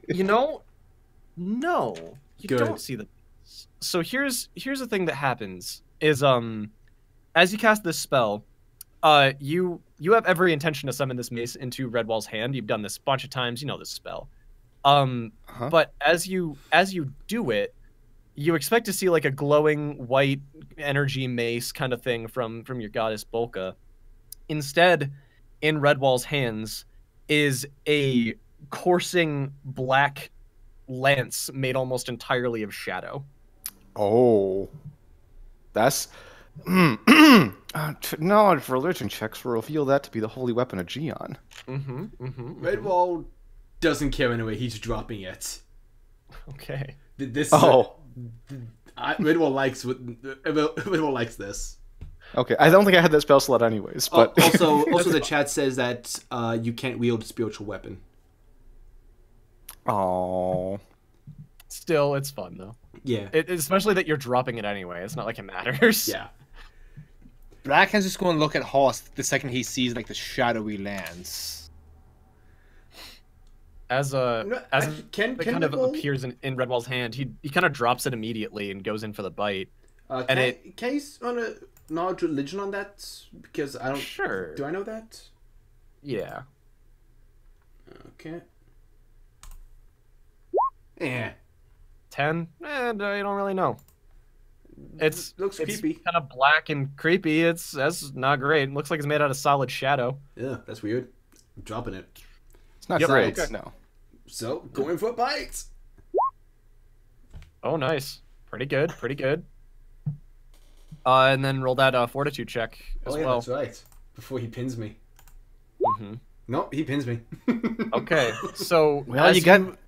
You know, no, you Good. don't see the. So here's the thing that happens is as you cast this spell, you have every intention to summon this mace into Redwall's hand. You've done this a bunch of times. You know this spell. But as you do it, you expect to see like a glowing white energy mace kind of thing from your goddess Bolka. Instead, in Redwall's hands is a coursing black lance made almost entirely of shadow. Oh, that's knowledge of religion checks will reveal that to be the holy weapon of Gion. Redwall doesn't care anyway. He's dropping it. Okay. This. Oh, Redwall likes Redwall likes this. okay. I don't think I had that spell slot anyways, but Also, the chat says that you can't wield a spiritual weapon. oh, Still, it's fun though. Yeah. Especially that you're dropping it anyway. It's not like it matters. Yeah. Blackhand's just going to look at Harsk the second he sees like the shadowy lance. As it Can kind of Redwall, appears in Redwall's hand, he kind of drops it immediately and goes in for the bite. can you run a knowledge religion on that? Because I don't. Sure. Do I know that? Yeah. Okay. Yeah. 10? I don't really know. It's Looks creepy. kind of black and creepy. That's not great. It looks like it's made out of solid shadow. Yeah, that's weird. I'm dropping it. it's not Yep. great. Okay. No. So going for bites. Oh, nice. Pretty good. Pretty good. And then roll that fortitude check as Oh yeah, well. that's right. Before he pins me. Mhm. Nope, he pins me. Okay, so Well, as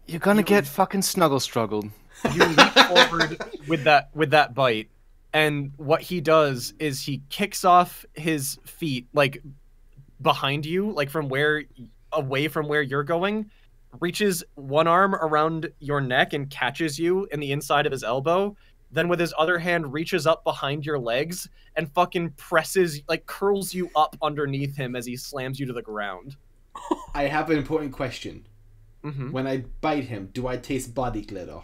you're gonna get fucking snuggle struggled. you leap forward with that bite, and what he does is he kicks off his feet like behind you, like away from where you're going, reaches one arm around your neck and catches you in the inside of his elbow, then with his other hand reaches up behind your legs and fucking curls you up underneath him as he slams you to the ground. I have an important question. Mhm. When I bite him, do I taste body glitter?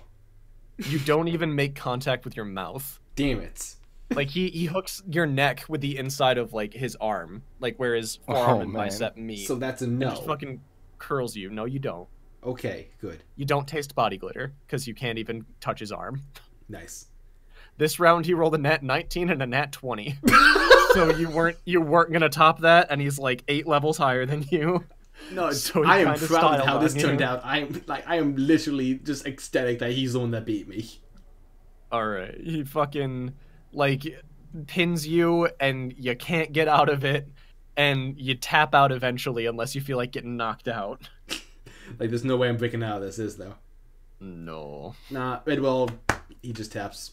You don't even make contact with your mouth. Damn it. Like he hooks your neck with the inside of like his arm, like where his forearm and man. bicep meet. So that's a and no. just fucking curls you. No, you don't. Okay, good. You don't taste body glitter because you can't even touch his arm. Nice. This round he rolled a nat 19 and a nat 20. So you weren't gonna top that, and he's like 8 levels higher than you. No, So he I am kinda proud of styled how this on turned you. out. I am literally just ecstatic that he's the one that beat me. All right, he fucking like pins you, and you can't get out of it, and you tap out eventually unless you feel like getting knocked out. Like, there's no way I'm breaking out of this, is there? No. Nah, Redwall, he just taps.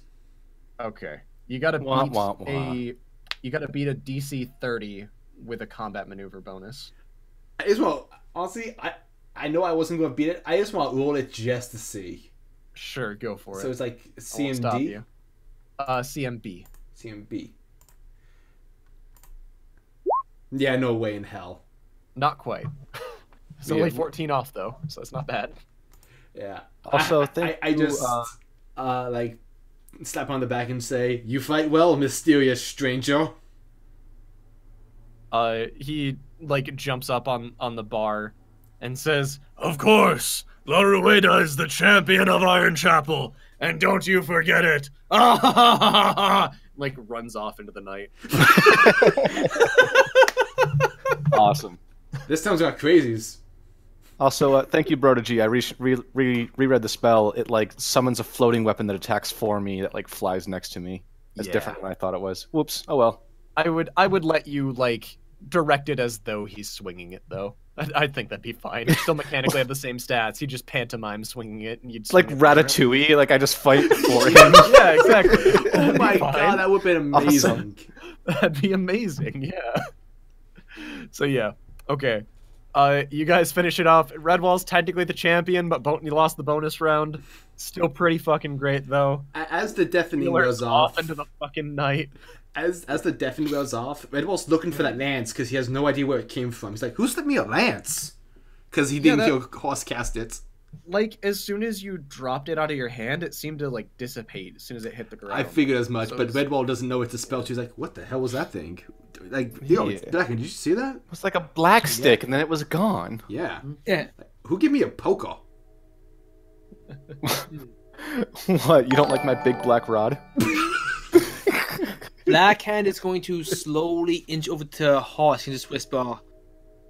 Okay. You gotta beat Wah, wah, wah. a DC 30 with a combat maneuver bonus. I just want, honestly, I know I wasn't going to beat it. I just want to roll it just to see. Sure, go for it. So it's like I won't stop CMD? you. CMB. CMB. Yeah, no way in hell. Not quite. It's Yeah. only 14 off though, so it's not bad. Yeah. Also, I just like slap on the back and say, "You fight well, mysterious stranger." he like jumps up on the bar and says, "Of course, La Rueda is the champion of Iron Chapel, and don't you forget it!" Like runs off into the night. Awesome. This sounds like crazies. Also, thank you, Brodagy. I reread the spell. It like summons a floating weapon that attacks for me that like flies next to me. It's different than I thought it was. Whoops. Oh well. I would let you like direct it as though he's swinging it though. I think that'd be fine. It'd still mechanically have the same stats. He just pantomime swinging it, and you'd It's like swing it for him. Ratatouille. Like I just fight for him. Yeah, exactly. Oh That'd be my fine. god, that would have been amazing. Awesome. That'd be amazing. Yeah. So yeah. Okay. You guys finish it off. Redwall's technically the champion, but you lost the bonus round. Still pretty fucking great though. As the deafening Healer's wears off, into the fucking night. as the deafening wears off, Redwall's looking for that lance because he has no idea where it came from. He's like, "Who slipped me a lance?" Because he didn't hear Horse cast it. Like as soon as you dropped it out of your hand, it seemed to like dissipate as soon as it hit the ground. I figured as much, So but it's- Redwall doesn't know it's a spell. She's like, "What the hell was that thing?" Like, yo, Yeah. Blackhand, did you see that? It was like a black stick, and then it was gone. Yeah. Yeah. Who gave me a poker? What? You don't like my big black rod? Blackhand is going to slowly inch over to Harsk and just whisper,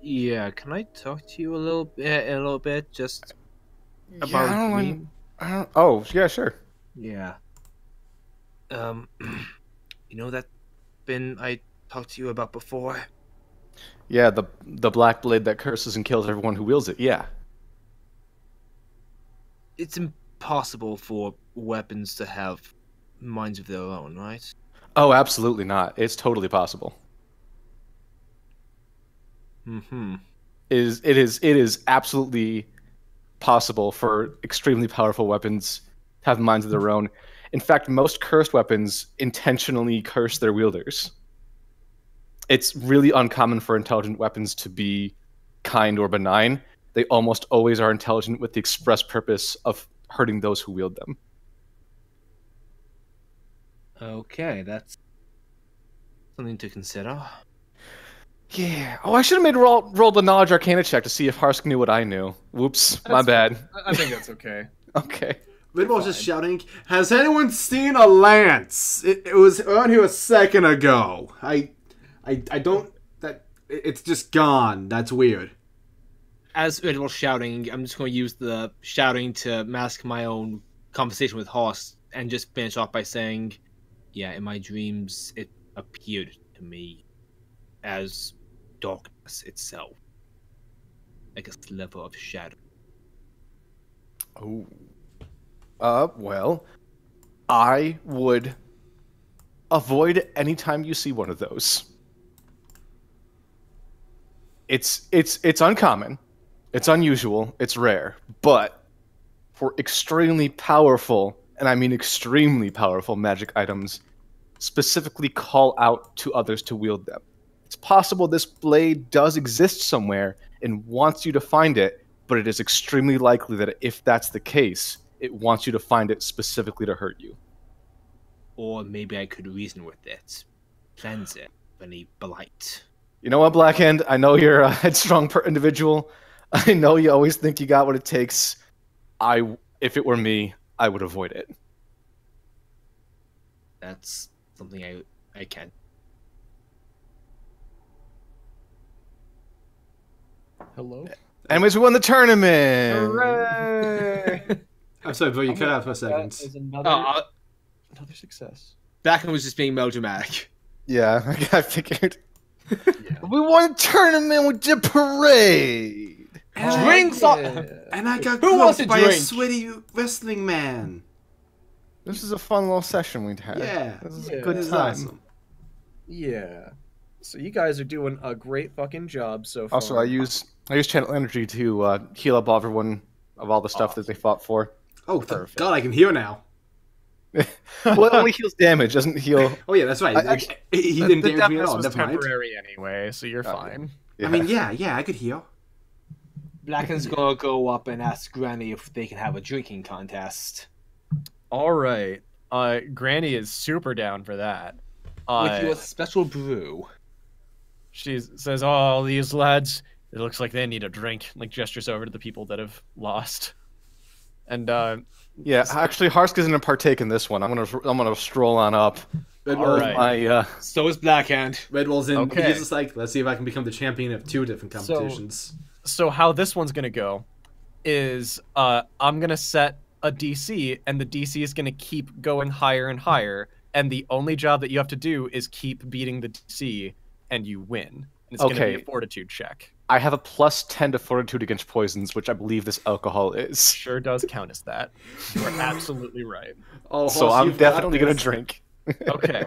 "Yeah, can I talk to you a little bit, just about I don't me?" like- I don't- Oh, yeah, sure. Yeah. You know that bin I talked to you about before? Yeah, the black blade that curses and kills everyone who wields it. Yeah. It's impossible for weapons to have minds of their own, right? Oh, absolutely not. It's totally possible. Mm-hmm. It is absolutely possible for extremely powerful weapons to have minds of their own. In fact, most cursed weapons intentionally curse their wielders. It's really uncommon for intelligent weapons to be kind or benign. They almost always are intelligent with the express purpose of hurting those who wield them. Okay, that's something to consider. Yeah. Oh, I should have made roll the knowledge arcana check to see if Harsk knew what I knew. Whoops. My bad. I think that's okay. Okay. Redwall's just shouting, "Has anyone seen a lance? It was around here a second ago. I don't. It's just gone. That's weird." As Redwall's shouting, I'm just going to use the shouting to mask my own conversation with Harsk and just finish off by saying, "Yeah, in my dreams, it appeared to me as darkness itself, like a sliver of shadow." Oh. Well, I would avoid anytime you see one of those. It's uncommon, it's unusual, it's rare, but for extremely powerful, and I mean extremely powerful magic items, specifically call out to others to wield them. It's possible this blade does exist somewhere and wants you to find it, but it is extremely likely that if that's the case, it wants you to find it specifically to hurt you. Or maybe I could reason with it, cleanse it of any blight. You know what, Blackhand? I know you're a headstrong individual. I know you always think you got what it takes. If it were me, I would avoid it. That's something I can. Hello? Anyways, we won the tournament! Hooray! I'm sorry, bro. You cut out for a That second. is another success. Blackhand was just being melodramatic. Yeah, I figured. We won a tournament with the parade! Drinks And I got Who wants groped a by a drink? sweaty wrestling man. This is a fun little session we'd had. Yeah. This is Yeah. a good This is time. awesome. Yeah. So you guys are doing a great fucking job so far. Also, I use channel energy to heal up everyone of all the stuff that they fought for. Oh, thank Perfect. God, I can hear now. Well, it only heals damage, doesn't heal. Oh yeah, that's right. He didn't the damage me at deafness all. was Never mind. temporary anyway, so you're fine. Yeah. I mean, yeah, I could hear. Blackhand's gonna go up and ask Granny if they can have a drinking contest. All right. Granny is super down for that. With your special brew. She says, "Oh, these lads, it looks like they need a drink." Like gestures over to the people that have lost. And yeah, actually, Harsk isn't gonna partake in this one. I'm gonna stroll on up. Redwall, right. So is Blackhand. Redwall's in. Okay. He's just like, let's see if I can become the champion of 2 different competitions. So how this one's gonna go is I'm gonna set a DC, and the DC is gonna keep going higher and higher, and the only job that you have to do is keep beating the DC, and you win. And it's gonna be a fortitude check. I have a +10 to fortitude against poisons, which I believe this alcohol is. Sure does count as that. You are absolutely right. Oh, So Horse, I'm you've got definitely gonna this. drink. Okay.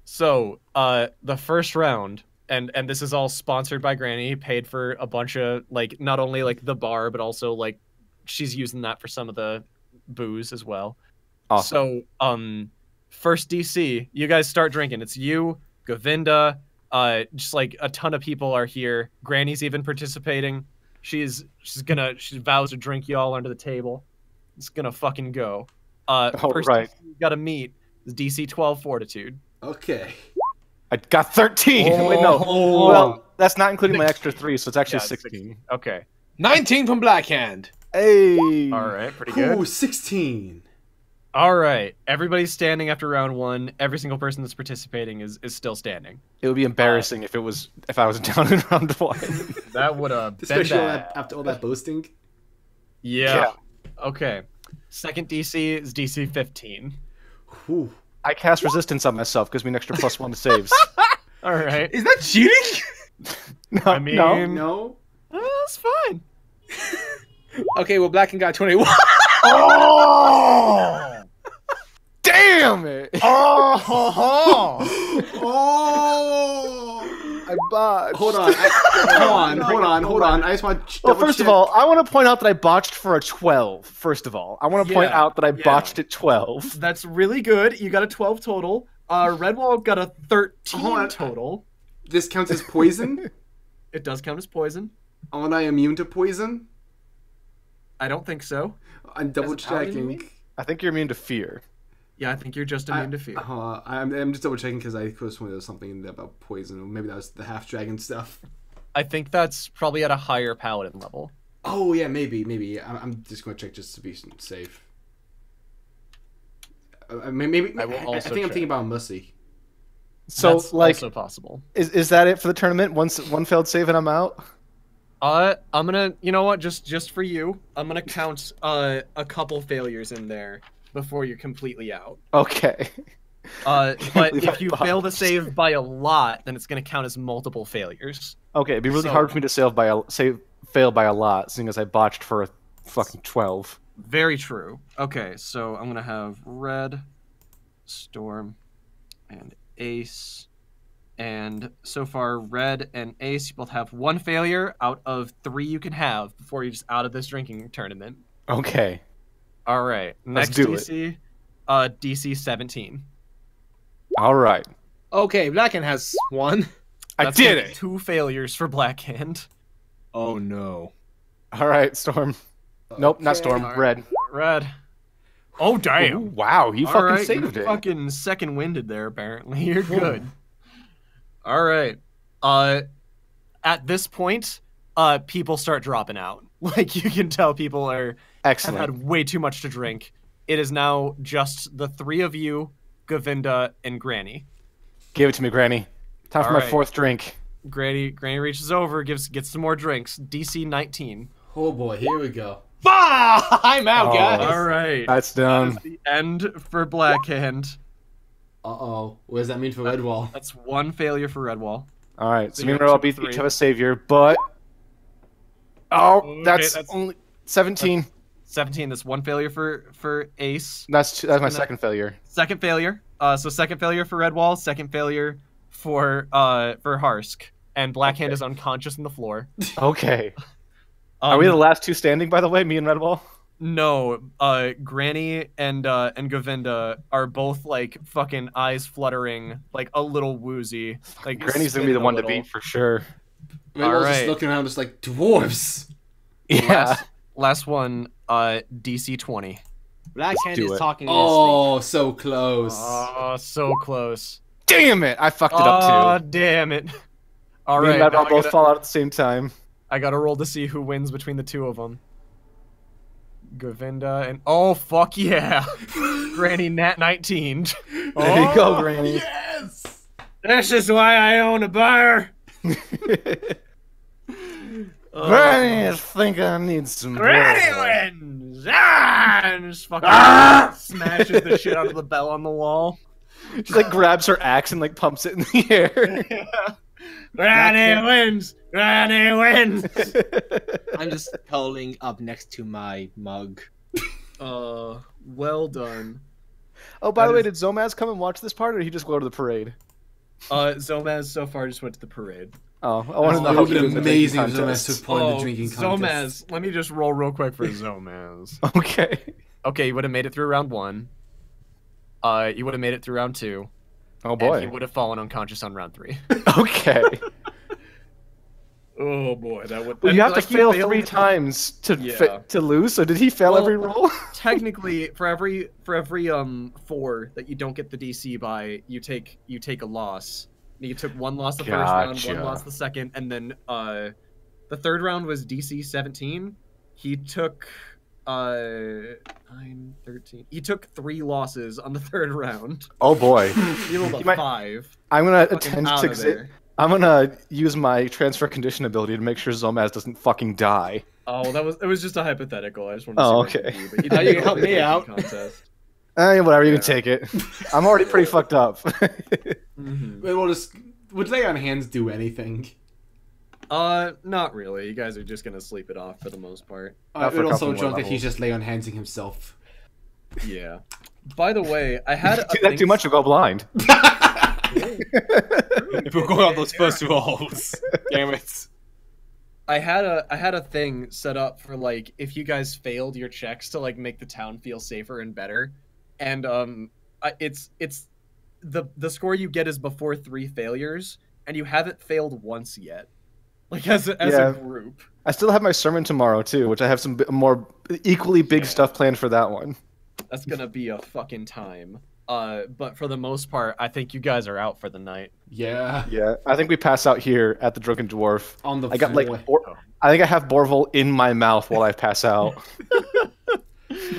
So the first round, and this is all sponsored by Granny, paid for a bunch of, like, not only like the bar, but also like she's using that for some of the booze as well. Awesome. So first DC, you guys start drinking. It's you, Govinda, just like a ton of people are here. Granny's even participating. She vows to drink you all under the table. It's gonna fucking go. First right. DC you gotta meet is DC 12 fortitude. Okay. I got 13. Wait, no. Well, that's not including my extra 3, so it's actually 16. Okay. 19 from Blackhand. Hey. All right, pretty good. Ooh, 16. All right, everybody's standing after round 1. Every single person that's participating is still standing. It would be embarrassing if I was down in round 1. That would have been Especially bad. after all that boasting. Yeah. Okay. Second DC is DC 15. Ooh. I cast resistance on myself, gives me an extra +1 to saves. All right. Is that cheating? No, I mean, no. No. That's fine. Okay, well, Blackhand got 21. Oh! Damn it! Oh! I botched. Hold on. Hold on. I just want to Well, double first check. of all, I want to point out that I botched for a 12. First of all, I want to point Yeah, out that I yeah. botched at 12. That's really good. You got a 12 total. Redwall got a 13 Hold on. total. This counts as poison? It does count as poison. Aren't I immune to poison? I don't think so. I'm double As a paladin, you checking. mean? I think you're immune to fear. Yeah, I think you're just immune to fear. I'm just double checking because I could have sworn there was something in there about poison, or maybe that was the half dragon stuff. I think that's probably at a higher paladin level. Oh yeah, maybe. I'm just going to check just to be safe. Maybe I will I also think I'm check. thinking about Mussy. So, That's like, also possible. is that it for the tournament? One failed save and I'm out. I'm gonna, you know what? Just for you, I'm gonna count a couple failures in there before you're completely out. Okay. But believe if I you fail to botched. save by a lot, then it's gonna count as multiple failures. Okay, it'd be really So- hard for me to fail by a lot, seeing as I botched for a fucking 12. Very true. Okay, so I'm gonna have Red, Storm, and Ace. And so far, Red and Ace, you both have 1 failure out of 3 you can have before you're just out of this drinking tournament. Okay. All right, Let's next do it. DC, DC 17. All right. Okay, Blackhand has 1. I That's did gonna be it. 2 failures for Blackhand. Oh, no. All right, Storm. Nope, not Okay. Storm. All right. Red. Red. Oh, damn. Ooh, wow, you All fucking right, saved you're it. fucking second winded there, apparently. You're good. All right. At this point, people start dropping out. Like, you can tell people have Excellent. had way too much to drink. It is now just the 3 of you, Govinda, and Granny. Give it to me, Granny. Time for All my right. 4th drink. Granny reaches over, gets some more drinks. DC 19. Oh boy, here we go. Bah! I'm out, Oh. guys. All right. That's done. The end for Blackhand. Uh-oh. What does that mean for Redwall? That's 1 failure for Redwall. All right, so So me and you're Red up to beat 3. each have a savior, but that's that's- only 17. 17. That's 1 failure for Ace. That's my second failure. Second failure. So second failure for Redwall. Second failure for Harsk. And Blackhand is unconscious on the floor. Okay. Are we the last 2 standing, by the way? Me and Redwall. No. Granny and Govinda are both like fucking eyes fluttering, like a little woozy. Like Granny's gonna be the spinning a one to little. beat for sure. Redwall's just right. looking around just like, dwarves! Yeah. Last one. DC 20. Blackhand do is it. talking in his Oh, so close. Oh, so close. Damn it! I fucked it up Oh, too. damn it. All Me right, and now Redwall both fall out at the same time. I gotta roll to see who wins between the two of them. Govinda and oh fuck yeah, Granny Nat 19. There you go, Granny. Yes. This is why I own a bar. Granny, I think I need some. Granny wins! And just fucking smashes the shit out of the bell on the wall. She like grabs her axe and like pumps it in the air. Granny wins. Granny wins. I'm just curling up next to my mug. Well done. Oh, by the way, did Zomaz come and watch this part, or did he just go to the parade? Zomaz so far just went to the parade. Oh, I want to know It how would he be was in the drinking amazing if Zomaz contest. took part in the drinking contest. Zomaz, let me just roll real quick for Zomaz. Okay. Okay, you would have made it through round 1. You would have made it through round 2. Oh And boy. he would have fallen unconscious on round 3. Okay. Oh boy, that would. Well, you have to like, he fail failed- 3 times to Yeah. to lose. So did he fail Well, every roll? Technically, for every 4 that you don't get the DC by, you take a loss. You took 1 loss the first round, 1 Gotcha. loss the second, and then the 3rd round was DC 17. He took 9, 13. He took 3 losses on the 3rd round. Oh boy. He rolled a He might- 5. I'm gonna Fucking attempt out to. of there. I'm gonna use my transfer condition ability to make sure Zomaz doesn't fucking die. Oh, it was just a hypothetical. I just wanted to Oh, see what okay. you could do, but you Oh, didn't you go can help for the me out. contest. Whatever, you Yeah. can take it. I'm already pretty fucked up. Mhm. Well, just would lay on hands do anything? Not really. You guys are just gonna sleep it off for the most part. Not for We're a also couple more drunk that levels. he's just lay on handsing himself. Yeah. By the way, I had a Do that thing- too much, you'll go blind. If we're going off those first rolls, damn it. I had a thing set up for like if you guys failed your checks to like make the town feel safer and better, and it's the score you get is before 3 failures, and you haven't failed once yet, like as Yeah. a group. I still have my sermon tomorrow too, which I have some more equally big Yeah. stuff planned for that one. That's gonna be a fucking time. But for the most part, I think you guys are out for the night. Yeah. Yeah, I think we pass out here at the Drunken Dwarf. On the I got floor. I think I have Borval in my mouth while I pass out.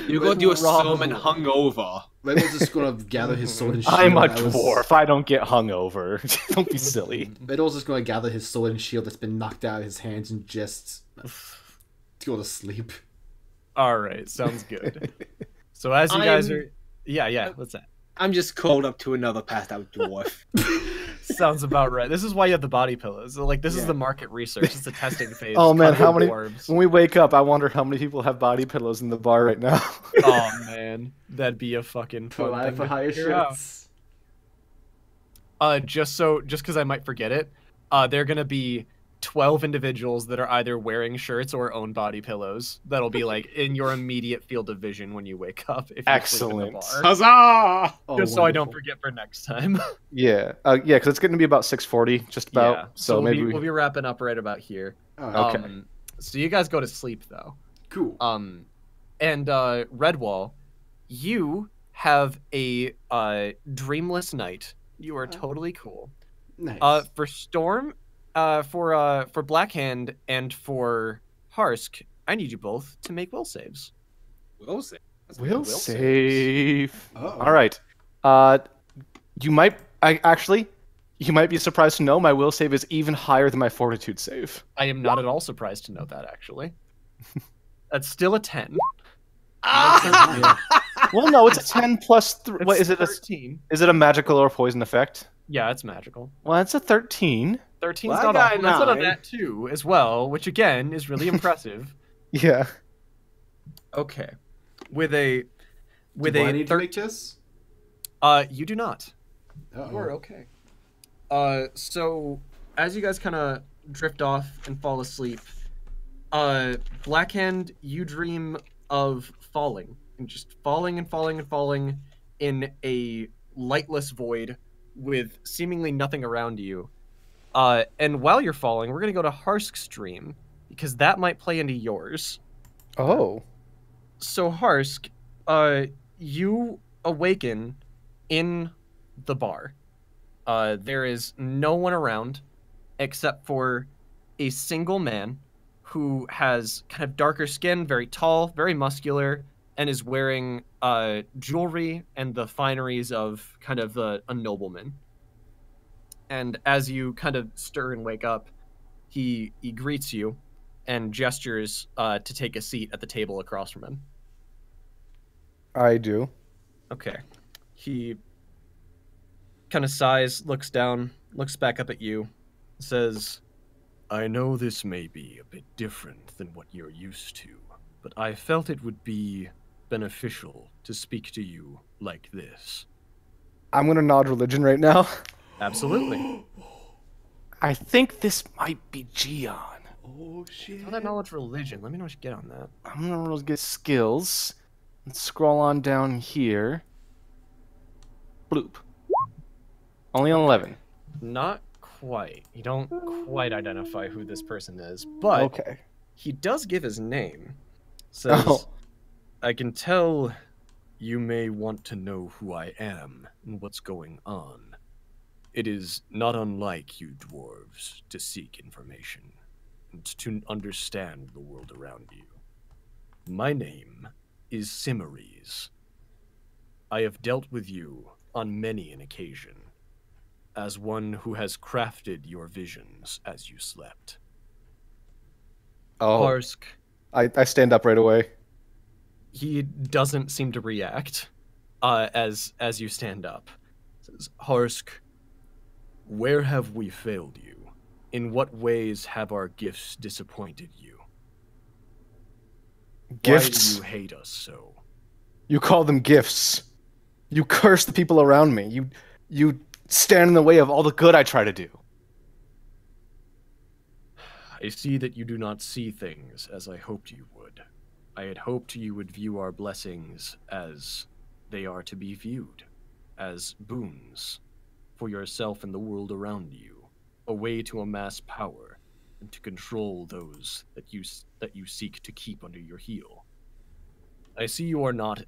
You're going to do a Rob- sermon hungover. Redwall's just gonna gather his sword and shield. I'm a that was- dwarf. I don't get hungover. Don't be silly. Redwall's just gonna gather his sword and shield that's been knocked out of his hands and just go to sleep. All right, sounds good. So as you guys are, yeah, what's that? I'm just called up to another passed out dwarf. Sounds about right. This is why you have the body pillows. Like this is Yeah. the market research. It's the testing phase. Oh man, Cut how the many? dwarves. When we wake up, I wonder how many people have body pillows in the bar right now. Oh man, that'd be a fucking fun Pariah thing for to hire figure out. shirts. Just because I might forget it, they're gonna be 12 individuals that are either wearing shirts or own body pillows. That'll be like in your immediate field of vision when you wake up. If you sleep in the Excellent. bar. Huzzah! Oh, Just so I don't wonderful. forget for next time. Yeah, because it's going to be about 6:40, just about. Yeah. So we'll maybe we'll be wrapping up right about here. Oh, Okay. So you guys go to sleep though. cool. And Redwall, you have a dreamless night. You are totally cool. Nice. For Storm, for Blackhand and for Harsk, I need you both to make will saves. Will save. Will save. Uh-oh. All right. You might. You might be surprised to know my will save is even higher than my fortitude save. I am not at all surprised to know that actually. That's still a 10. Yeah. Well, no, it's a 10 plus 3. It's What is it? 13. Is it a magical or poison effect? Yeah, it's magical. Well, it's a 13. 13's Well, I not got a, that's not a 9. nat 2 as well, which again is really impressive. Yeah. Okay. With a Do I need to make chess? you do not. Uh-oh. You're okay. So as you guys kind of drift off and fall asleep, Blackhand, you dream of falling and just falling and falling and falling in a lightless void with seemingly nothing around you. And while you're falling, we're gonna go to Harsk's dream because that might play into yours. Oh. So Harsk, you awaken in the bar. There is no one around, except for a single man who has kind of darker skin, very tall, very muscular, and is wearing jewelry and the fineries of kind of a nobleman. And as you kind of stir and wake up, he greets you and gestures to take a seat at the table across from him. I do. Okay. He kind of sighs, looks down, looks back up at you, says, I know this may be a bit different than what you're used to, but I felt it would be beneficial to speak to you like this. I'm gonna nod religion right now. Absolutely. I think this might be Gion. Oh shit. All that knowledge religion. Let me know what you get on that. I'm gonna roll get skills. Let's scroll on down here. Bloop. Only on 11. Not quite. You don't quite identify who this person is, but Okay. he does give his name. Says, I can tell you may want to know who I am and what's going on. It is not unlike you dwarves to seek information and to understand the world around you. My name is Simmeries. I have dealt with you on many an occasion, as one who has crafted your visions as you slept. Oh. Harsk, I stand up right away. he doesn't seem to react as you stand up. Says, Harsk, where have we failed you? In what ways have our gifts disappointed you? Gifts? Why do you hate us so? You call them gifts. You curse the people around me. You stand in the way of all the good I try to do. I see that you do not see things as I hoped you would. I had hoped you would view our blessings as they are to be viewed, as boons for yourself and the world around you, a way to amass power and to control those that you seek to keep under your heel. I see you are not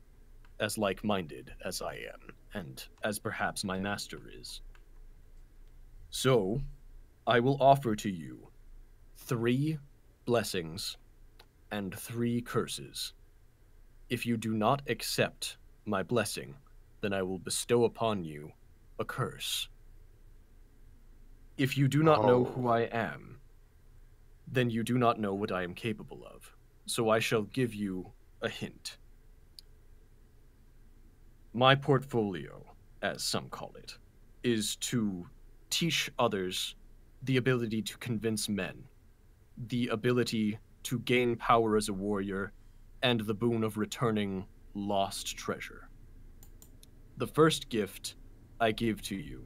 as like-minded as I am, and as perhaps my master is. So, I will offer to you 3 blessings and 3 curses. If you do not accept my blessing, then I will bestow upon you a curse. If you do not know who I am, then you do not know what I am capable of. So I shall give you a hint. My portfolio, as some call it, is to teach others the ability to convince men, the ability to gain power as a warrior, and the boon of returning lost treasure. The first gift I give to you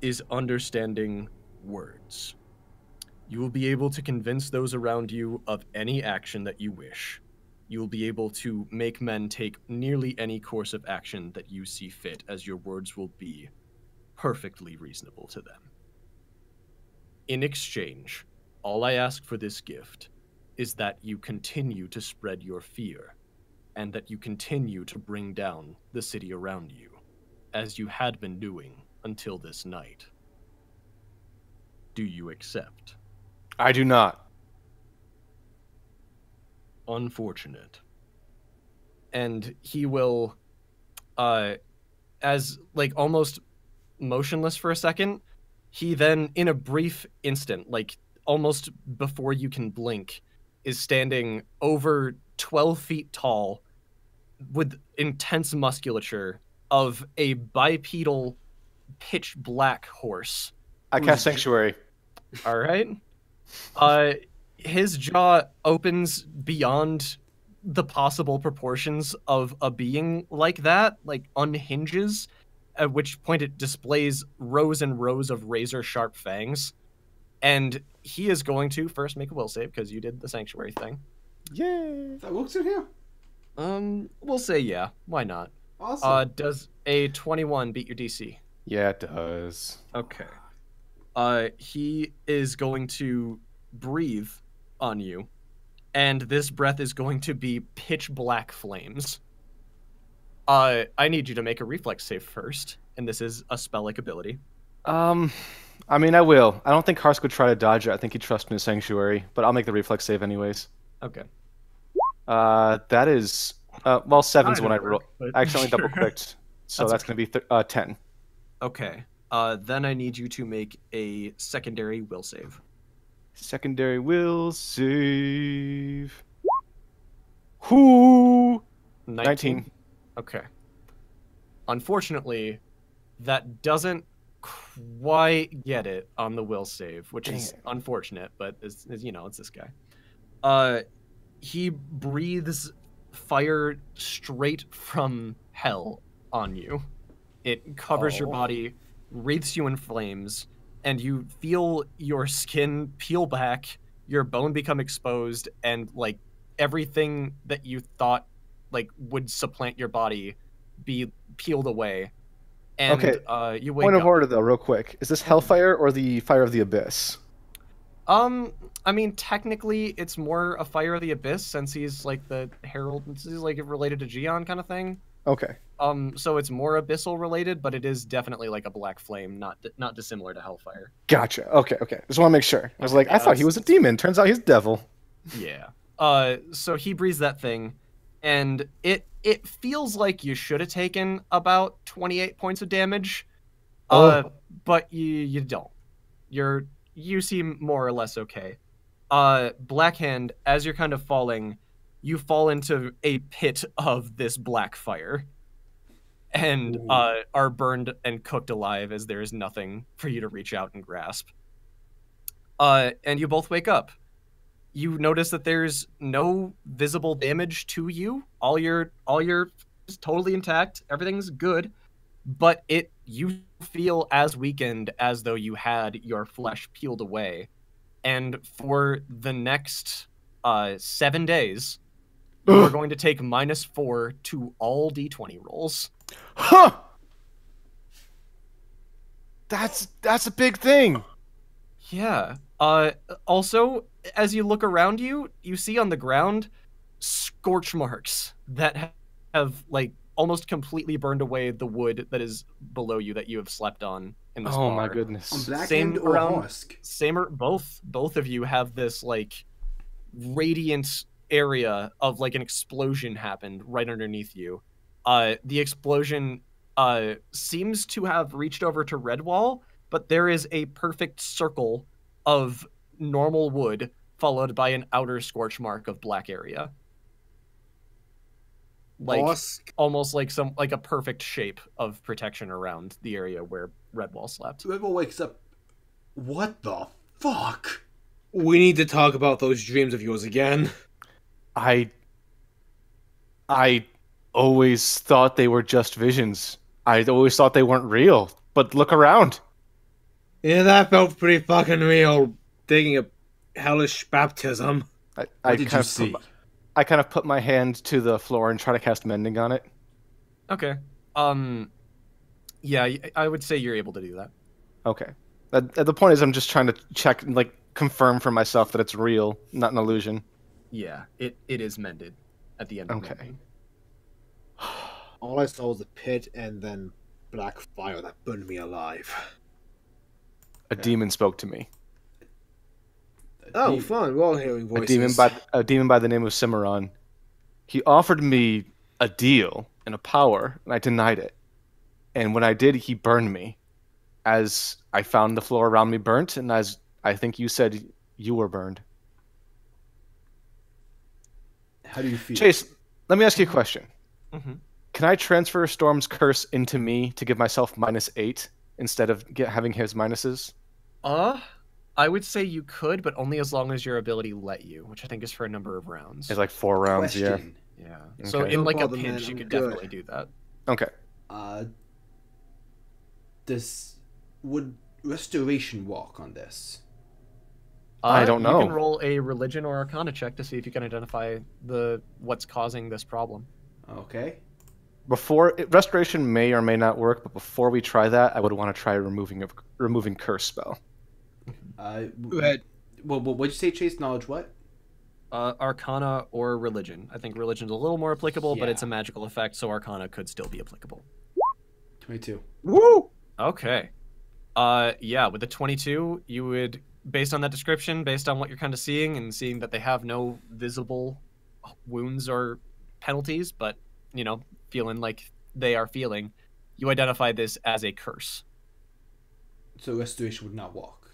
is understanding words. You will be able to convince those around you of any action that you wish. You will be able to make men take nearly any course of action that you see fit, as your words will be perfectly reasonable to them. In exchange, all I ask for this gift is that you continue to spread your fear, and that you continue to bring down the city around you, as you had been doing until this night. Do you accept? I do not. Unfortunate. And he will, as, like, almost motionless for a second, he then, in a brief instant, like, almost before you can blink, is standing over 12 feet tall with intense musculature of a bipedal, pitch black horse. I cast Sanctuary. All right. His jaw opens beyond the possible proportions of a being like that, like unhinges, at which point it displays rows and rows of razor-sharp fangs. And he is going to first make a will save, because you did the Sanctuary thing. Yay! That works in here. We'll say yeah. Why not? Awesome. Does a 21 beat your DC? Yeah, it does. Okay. He is going to breathe on you, and this breath is going to be pitch black flames. I need you to make a reflex save first, and this is a spell-like ability. I mean, I will. I don't think Harsk would try to dodge it. I think he'd trust me in Sanctuary, but I'll make the reflex save anyways. Okay. That is... well, 7's when I Kinda work, but I accidentally sure. double-clicked, so That's that's going to be 10. Okay. Then I need you to make a secondary will save. Secondary will save... Whoo! 19. Okay. Unfortunately, that doesn't quite get it on the will save, which is unfortunate, but it's this guy. He breathes fire straight from hell on you. It covers your body, wreaths you in flames, and you feel your skin peel back, your bone become exposed, and like everything that you thought like would supplant your body be peeled away. And you wake Point of up. order, though, real quick. Is this Hellfire or the Fire of the Abyss? I mean, technically, it's more a Fire of the Abyss since he's like the herald. He's like related to Gion kind of thing. Okay. So it's more abyssal related, but it is definitely like a black flame, not dissimilar to Hellfire. Gotcha. Okay. Just want to make sure. I was like, I thought he was a demon. Turns out he's devil. Yeah. So he breathes that thing, and it feels like you should have taken about 28 points of damage. But you don't. You seem more or less okay. Blackhand, as you're kind of falling, you fall into a pit of this black fire and are burned and cooked alive as there is nothing for you to reach out and grasp. And you both wake up. You notice that there's no visible damage to you. All your is totally intact. Everything's good, but you feel as weakened as though you had your flesh peeled away. And for the next 7 days, you are going to take -4 to all d20 rolls. Huh! That's a big thing. Yeah. Also, as you look around you, you see on the ground scorch marks that have like almost completely burned away the wood that is below you that you have slept on in this bar. My goodness. On Blackhand or Harsk? Both of you have this like radiant area of like an explosion happened right underneath you. The explosion seems to have reached over to Redwall, but there is a perfect circle of normal wood followed by an outer scorch mark of black area. Like almost like a perfect shape of protection around the area where Redwall slept. Redwall wakes up. What the fuck? We need to talk about those dreams of yours again. I always thought they were just visions. I always thought they weren't real. But look around. Yeah, that felt pretty fucking real. Taking a hellish baptism. What did you see? I kind of put my hand to the floor and try to cast Mending on it. Okay. Yeah, I would say you're able to do that. Okay. The point is I'm just trying to check, like, confirm for myself that it's real, not an illusion. Yeah, it is mended at the end of Okay. All I saw was a pit and then black fire that burned me alive. A demon spoke to me. Oh, fun. We're all hearing voices. A demon by the name of Cimarron. He offered me a deal and a power, and I denied it. And when I did, he burned me. As I found the floor around me burnt, and as I think you said you were burned. How do you feel? Chase, let me ask you a question. Mm-hmm. Can I transfer Storm's curse into me to give myself -8 instead of having his minuses? I would say you could, but only as long as your ability let you, which I think is for a number of rounds. It's like 4 rounds, Question. Yeah. Okay. So in like a bother, pinch, man, you I'm could good. definitely do that. Okay. Would restoration walk on this? I don't know. You can roll a religion or arcana check to see if you can identify what's causing this problem. Okay. Restoration may or may not work, but before we try that, I would want to try removing curse spell. Go ahead. Well, what'd you say, Chase? Knowledge what? Arcana or religion. I think religion's a little more applicable, but Yeah. it's a magical effect, so arcana could still be applicable. 22. Woo! Okay. Yeah, with the 22, you would, based on that description, based on what you're kind of seeing, and seeing that they have no visible wounds or penalties, but, you know, feeling like they are feeling, you identify this as a curse. So restoration would not walk.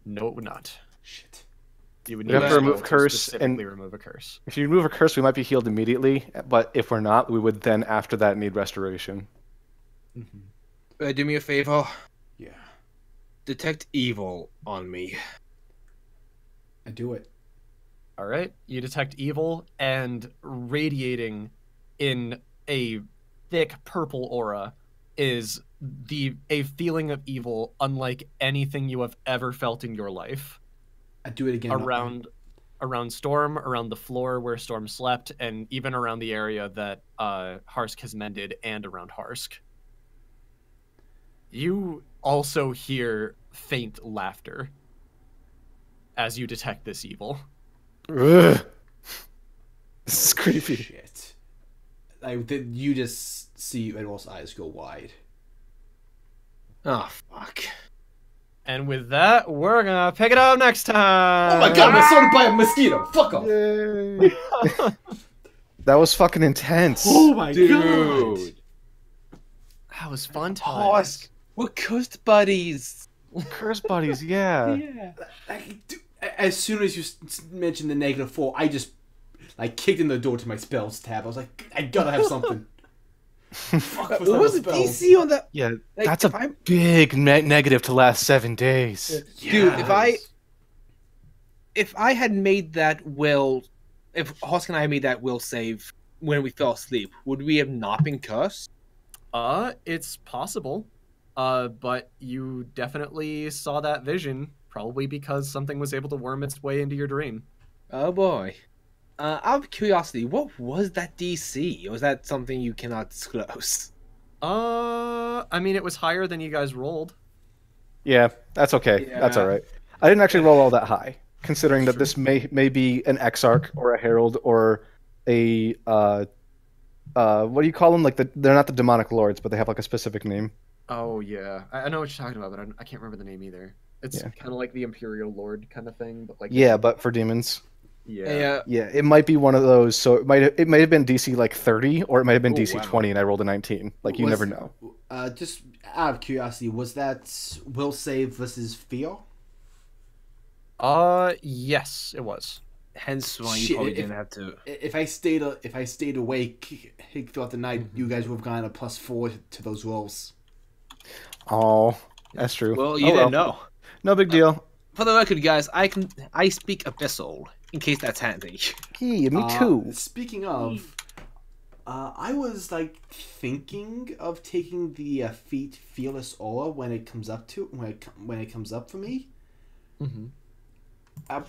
No, it would not. Shit. You would We need have to to remove curse, specifically and remove a curse. if you remove a curse, we might be healed immediately. But if we're not, we would then after that need restoration. Do me a favor. Yeah. Detect evil on me. I do it. All right, you detect evil, and radiating in a thick purple aura is a feeling of evil unlike anything you have ever felt in your life. I do it again. Around Storm, around the floor where Storm slept, and even around the area that Harsk has mended, and around Harsk. You also hear faint laughter as you detect this evil. Ugh. This is creepy. Shit. You just see Redwall's eyes go wide. Oh, fuck. And with that, we're gonna pick it up next time. Oh my god, I'm surrounded by a mosquito! Fuck off! Yay. That was fucking intense. Oh my Dude. god! That was fun times. Harsk, we're cursed buddies. Curse buddies, yeah. Yeah. As soon as you mentioned the -4, I just kicked in the door to my spells tab. I was like, I gotta have something. Fuck, What was the spells? DC on that? Yeah, Like, that's if a big negative to last 7 days. Dude, Yes. if I had made that will, if Harsk and I made that will save when we fell asleep, would we have not been cursed? It's possible. But you definitely saw that vision, probably because something was able to worm its way into your dream. Oh boy. Out of curiosity, what was that DC? Or was that something you cannot disclose? I mean, it was higher than you guys rolled. Yeah, that's okay. That's Yeah. all right. I didn't actually roll all that high, considering that this may be an Exarch or a Herald or a what do you call them? Like they're not the demonic lords, but they have like a specific name. Oh yeah, I know what you're talking about, but I can't remember the name either. It's Yeah. kind of like the Imperial Lord kind of thing, but like Yeah, but for demons. yeah. Yeah, it might be one of those. So it might have been DC like 30, or it might have been DC wow. 20, and I rolled a 19. Like you never know. Just out of curiosity, was that will save versus fear? Yes, it was. Hence why you Shit, probably if- didn't have to. If I stayed awake throughout the night, you guys would have gotten a +4 to those rolls. Oh, that's true. Well, you Oh, didn't know. No big deal. For the record, guys, I speak Abyssal, in case that's handy. Hey, me too. Speaking of, I was thinking of taking the feat Fearless Aura when it comes up when it comes up for me. Mm-hmm.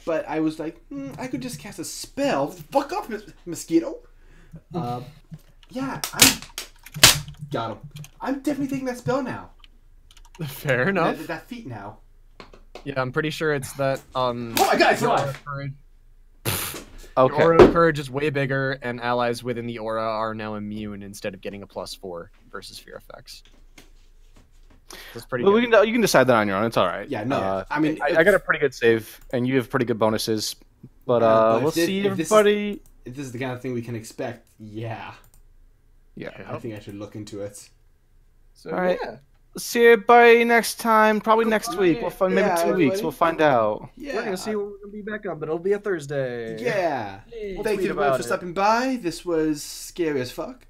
But I was like, I could just cast a spell. Fuck off, mosquito. Yeah, I got him. I'm definitely taking that spell now. Fair enough. That feat now. Yeah, I'm pretty sure it's that. Oh my god, it's your aura alive. of courage- Okay. Your aura of courage is way bigger, and allies within the aura are now immune instead of getting a +4 versus fear effects. That's pretty Well, good. you can decide that on your own. It's all right. Yeah, no. I mean, I got a pretty good save, and you have pretty good bonuses. But but if we'll this- see if this is- everybody. If this is the kind of thing we can expect, yeah, Yeah. I think I should look into it. So, All right. yeah. See everybody next time. Probably next week. We'll find maybe Yeah, 2 weeks. everybody. We'll find out. Yeah, We're gonna see what we're gonna be back on, but it'll be a Thursday. Yeah. We'll Thank tweet you very much about for it. stopping by. This was scary as fuck.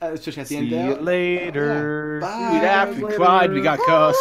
Especially at the See end you there. later. Bye. We laughed, we cried, we got cursed.